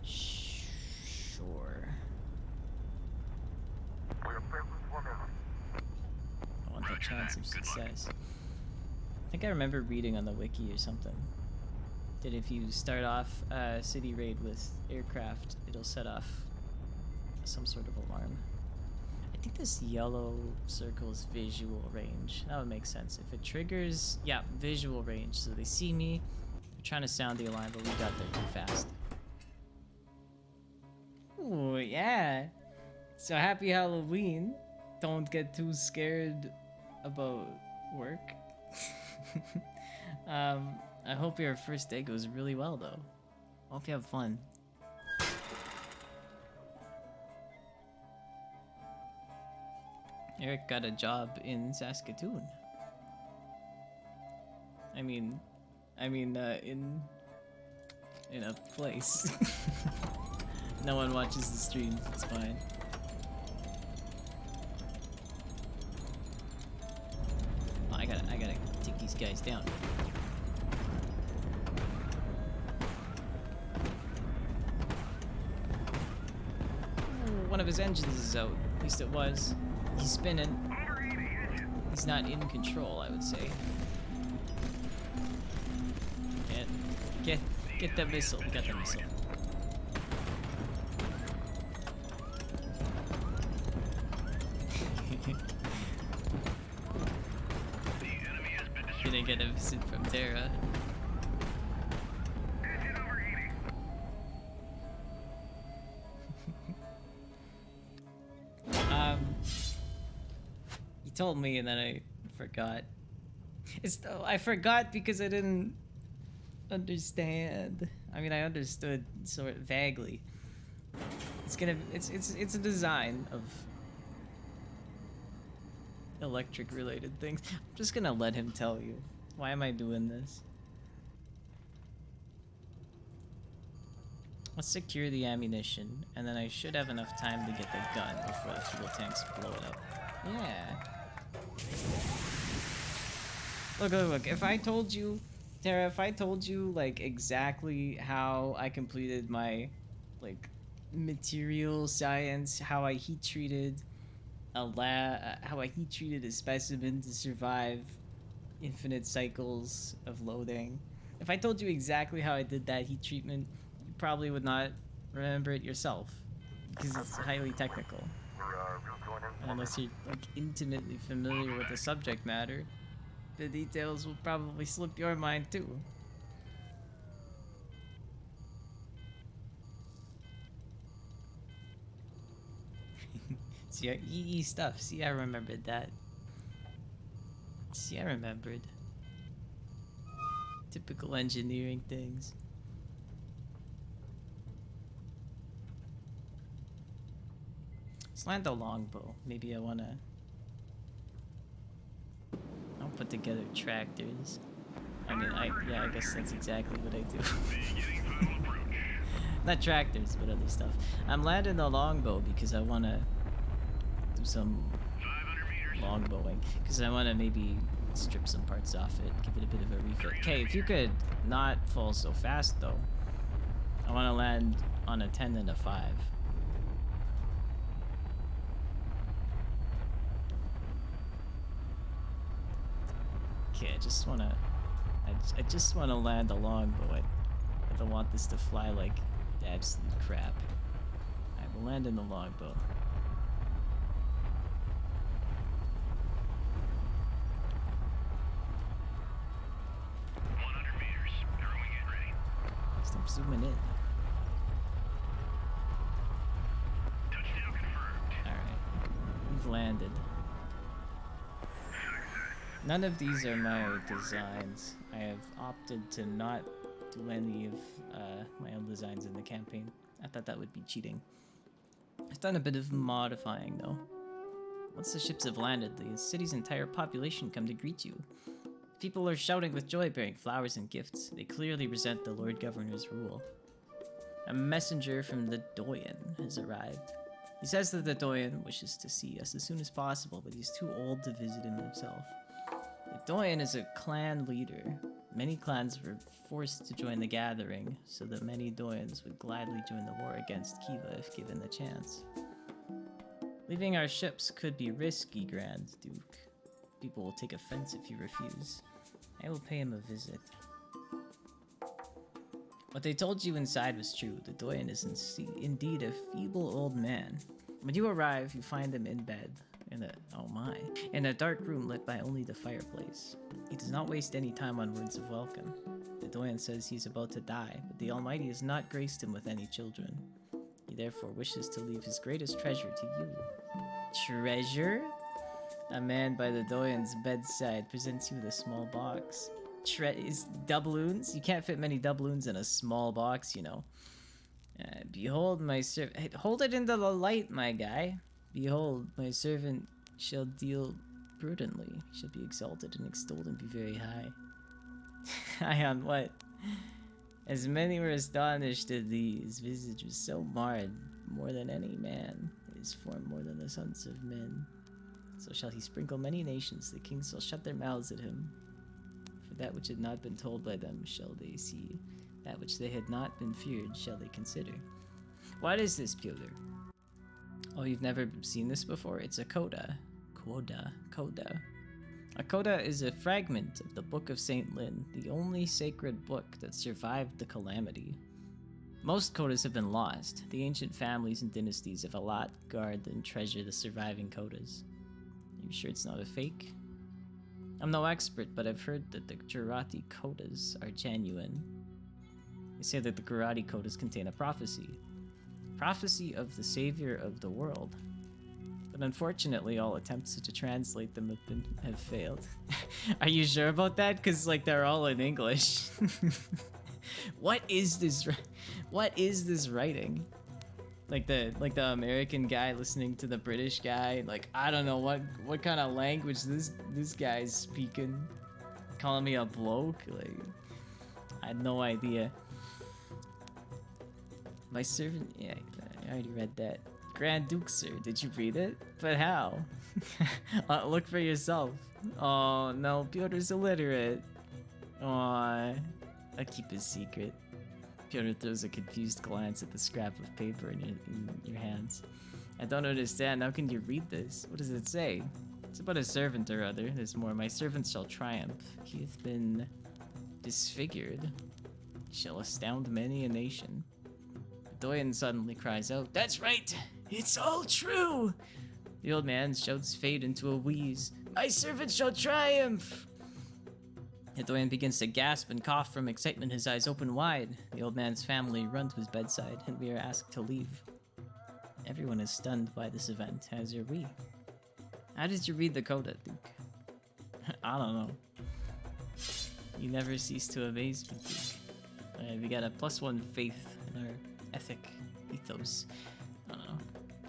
Sure. I want that chance of success. I think I remember reading on the wiki or something that if you start off a city raid with aircraft, it'll set off some sort of alarm. I think this yellow circle is visual range. That would make sense. If it triggers, yeah, visual range. So they see me, they're trying to sound the alarm, but we got there too fast. Ooh, yeah. So happy Halloween. Don't get too scared about work. I hope your first day goes really well, though. Hope you have fun. Eric got a job in Saskatoon. I mean, in a place. No one watches the streams. It's fine. Oh, I gotta take these guys down. One of his engines is out. At least it was. He's spinning. He's not in control, I would say. Get the missile. We got the missile. Gonna get a visit from Terra. You told me and then I forgot. I forgot because I didn't understand. I mean, I understood sort of vaguely. It's a design of electric related things. I'm just gonna let him tell you. Why am I doing this? Let's secure the ammunition, and then I should have enough time to get the gun before the fuel tanks blow it up. Yeah. Look. If I told you, Tara, if I told you, like, exactly how I completed my, like, material science, how I heat treated how I heat treated a specimen to survive infinite cycles of loading. If I told you exactly how I did that heat treatment, you probably would not remember it yourself because it's highly technical. And unless you're like intimately familiar with the subject matter, the details will probably slip your mind too. See, EE stuff. See, I remembered that. See, I remembered. Typical engineering things. Let's land a longbow. Maybe I wanna... I'll put together tractors. I mean, yeah, I guess that's exactly what I do. Beginning final approach. Not tractors, but other stuff. I'm landing the longbow because I wanna do some 500 meters. longbowing. Because I wanna maybe strip some parts off it, give it a bit of a refit. Okay, if you could not fall so fast though. I wanna land on a 10 and a 5. Okay, I just wanna land a longbow. I don't want this to fly like absolute crap. Alright, we'll land in the longbow. Next, I'm zooming in. Touchdown confirmed. Alright, we've landed. None of these are my designs. I have opted to not do any of my own designs in the campaign. I thought that would be cheating. I've done a bit of modifying though. Once the ships have landed, the city's entire population come to greet you. People are shouting with joy, bearing flowers and gifts. They clearly resent the Lord Governor's rule. A messenger from the Doyen has arrived. He says that the Doyen wishes to see us as soon as possible, but he's too old to visit him himself. The Doyen is a clan leader. Many clans were forced to join the gathering, so that many Doyens would gladly join the war against Kiva if given the chance. Leaving our ships could be risky, Grand Duke. People will take offense if you refuse. I will pay him a visit. What they told you inside was true. The Doyen is indeed a feeble old man. When you arrive, you find him in bed. In a dark room lit by only the fireplace. He does not waste any time on words of welcome. The Doyen says he's about to die, but the Almighty has not graced him with any children. He therefore wishes to leave his greatest treasure to you. Treasure? A man by the Doyen's bedside presents you with a small box. Is doubloons? You can't fit many doubloons in a small box, you know. Behold my servant. Hold it into the light, my guy. Behold, my servant shall deal prudently, shall be exalted and extolled and be very high. High on what? As many were astonished at thee, his visage was so marred, more than any man, his form more than the sons of men. So shall he sprinkle many nations, the kings shall shut their mouths at him. For that which had not been told by them shall they see, that which they had not been feared shall they consider. What is this, Pyotr? Oh, you've never seen this before? It's a coda. Coda. A coda is a fragment of the Book of St. Lin, the only sacred book that survived the calamity. Most codas have been lost. The ancient families and dynasties of Alat guard and treasure the surviving codas. Are you sure it's not a fake? I'm no expert, but I've heard that the Gujarati codas are genuine. They say that the Gujarati codas contain a prophecy. Prophecy of the savior of the world. But unfortunately, all attempts to translate them have failed. Are you sure about that? Because, like, they're all in English. What is this writing? Like the American guy listening to the British guy. Like, I don't know what kind of language this guy's speaking. Calling me a bloke. Like, I had no idea. My servant. Yeah, I already read that. Grand Duke, sir. Did you read it? But how? Look for yourself. Oh no, Pyotr's illiterate. Aw, I keep his secret. Pyotr throws a confused glance at the scrap of paper in your hands. I don't understand. How can you read this? What does it say? It's about a servant or other. There's more. My servant shall triumph. He hath been disfigured. He shall astound many a nation. Doyen suddenly cries out, "That's right! It's all true!" The old man's shouts fade into a wheeze. My servant shall triumph! Doyen begins to gasp and cough from excitement, his eyes open wide. The old man's family run to his bedside, and we are asked to leave. Everyone is stunned by this event, as are we. How did you read the coda, Duke? I don't know. You never cease to amaze me, Duke. We got a +1 faith in our ethic ethos. I don't know.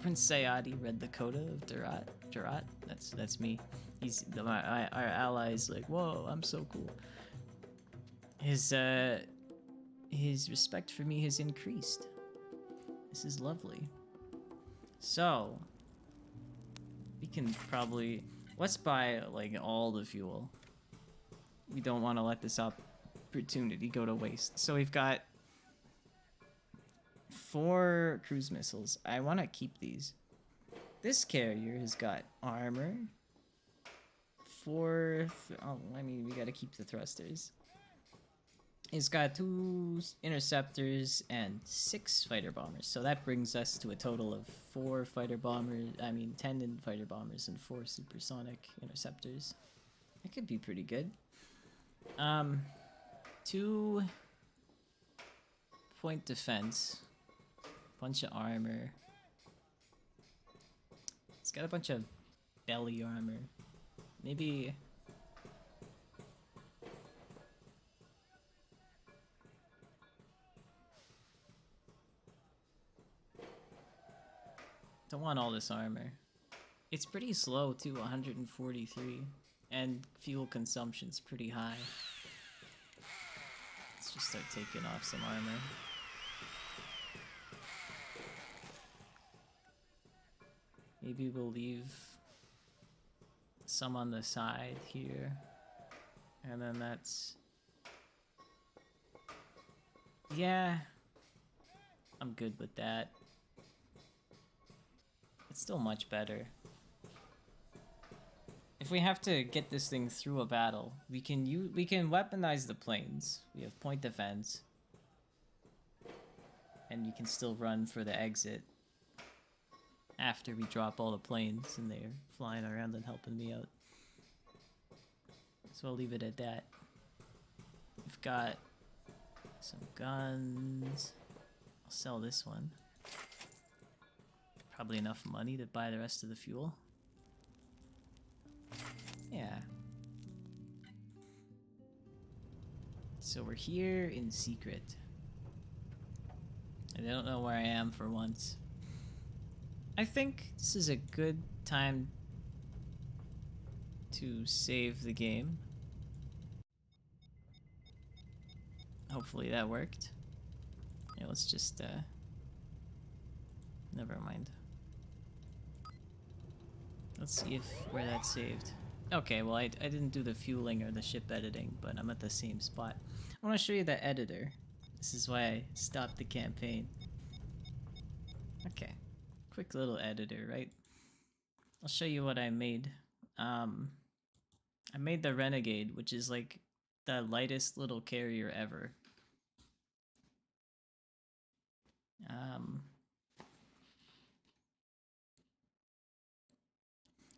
Prince Sayadi read the coda of Durat. That's me. Our allies like, whoa, I'm so cool. His respect for me has increased. This is lovely. So we can probably let's buy like all the fuel. We don't want to let this opportunity go to waste. So we've got 4 cruise missiles. I want to keep these. This carrier has got armor. 4. I mean, we gotta keep the thrusters. It's got 2 interceptors and 6 fighter bombers. So that brings us to a total of 4 fighter bombers. I mean, 10 fighter bombers and 4 supersonic interceptors. That could be pretty good. 2 point defense. Bunch of armor. It's got a bunch of belly armor. Maybe don't want all this armor. It's pretty slow too, 143, and fuel consumption's pretty high. Let's just start taking off some armor. Maybe we'll leave some on the side here, and then that's, yeah, I'm good with that. It's still much better. If we have to get this thing through a battle, we can weaponize the planes. We have point defense, and you can still run for the exit after we drop all the planes and they're flying around and helping me out. So I'll leave it at that. We've got some guns. I'll sell this one. Probably enough money to buy the rest of the fuel. Yeah. So we're here in secret. And I don't know where I am for once. I think this is a good time to save the game. Hopefully that worked. Yeah, let's just, never mind. Let's see where that's saved. Okay, well I didn't do the fueling or the ship editing, but I'm at the same spot. I want to show you the editor. This is why I stopped the campaign. Okay. Quick little editor, right? I'll show you what I made. I made the Renegade, which is like the lightest little carrier ever.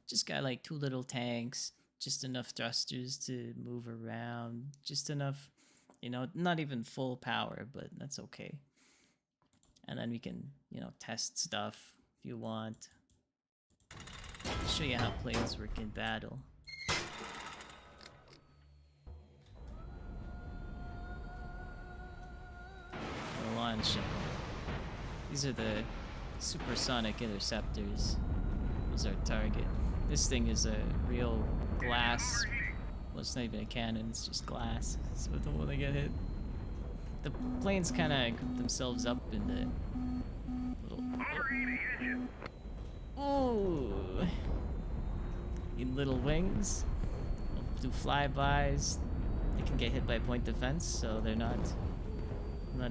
Just got like 2 little tanks, just enough thrusters to move around, just enough, you know, not even full power, but that's okay. And then we can, you know, test stuff if you want. I'll show you how planes work in battle. Launch. These are the supersonic interceptors was our target. This thing is a real glass. Well, it's not even a cannon, it's just glass. So I don't want to get hit. The planes kind of group themselves up into little. Oh! In little wings. They'll do flybys. They can get hit by point defense, so they're not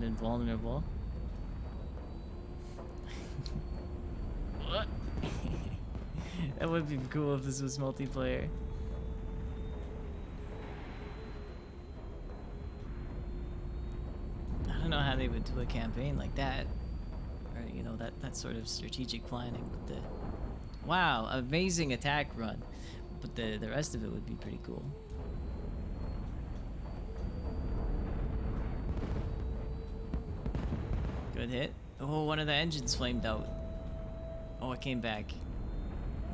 invulnerable. That would be cool if this was multiplayer. I don't know how they would do a campaign like that, or you know, that sort of strategic planning. But wow, amazing attack run, but the rest of it would be pretty cool. Good hit. Oh, one of the engines flamed out. Oh, it came back.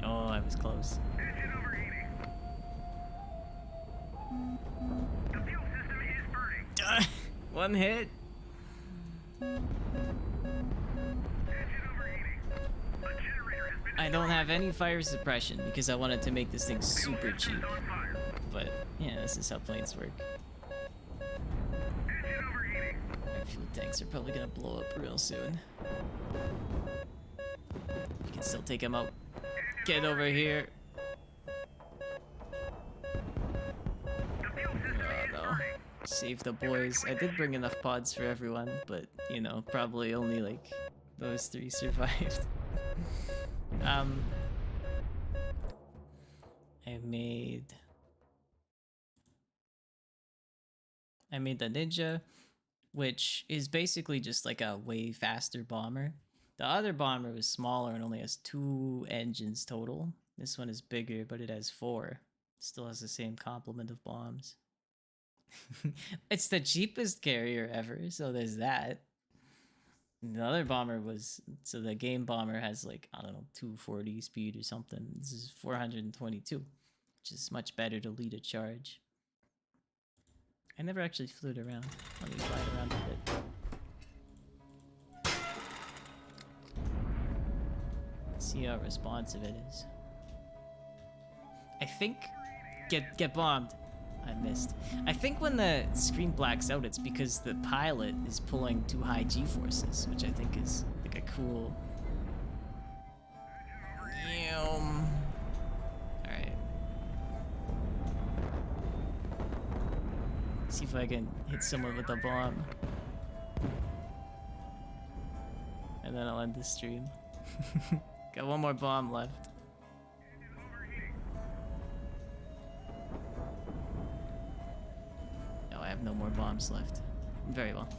Oh, I was close. Engine overheating. The fuel system is burning. One hit. Engine overheating. A generator has been I don't have any fire suppression because I wanted to make this thing super Fuel cheap. systems on fire. But yeah, this is how planes work. Engine overheating. Our fuel tanks are probably gonna blow up real soon. You can still take them out. Get over here. The fuel system is No. burning. Save the boys. I did bring enough pods for everyone, but you know, probably only like those 3 survived. I made the Ninja, which is basically just like a way faster bomber. The other bomber was smaller and only has 2 engines total. This one is bigger, but it has 4. Still has the same complement of bombs. It's the cheapest carrier ever, so there's that. And the other bomber was, so the game bomber has like, I don't know, 240 speed or something. This is 422, which is much better to lead a charge. I never actually flew it around. Let me fly it around a bit. See how responsive it is. I think... Get bombed. I missed. I think when the screen blacks out, it's because the pilot is pulling too high G-forces, which I think is like a cool... Alright. See if I can hit someone with a bomb. And then I'll end the stream. Got one more bomb left. No, I have no more bombs left. Very well.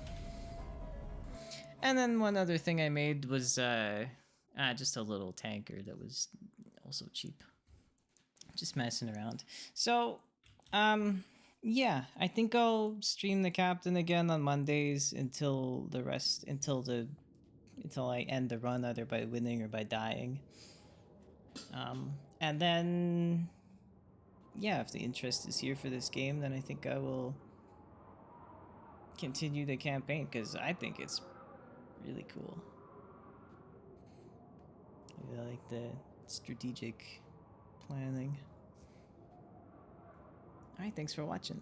And then one other thing I made was just a little tanker that was also cheap. Just messing around. So, yeah, I think I'll stream the captain again on Mondays until I end the run, either by winning or by dying. And then, yeah, if the interest is here for this game, then I think I will continue the campaign, because I think it's really cool. I like the strategic planning. Alright, thanks for watching.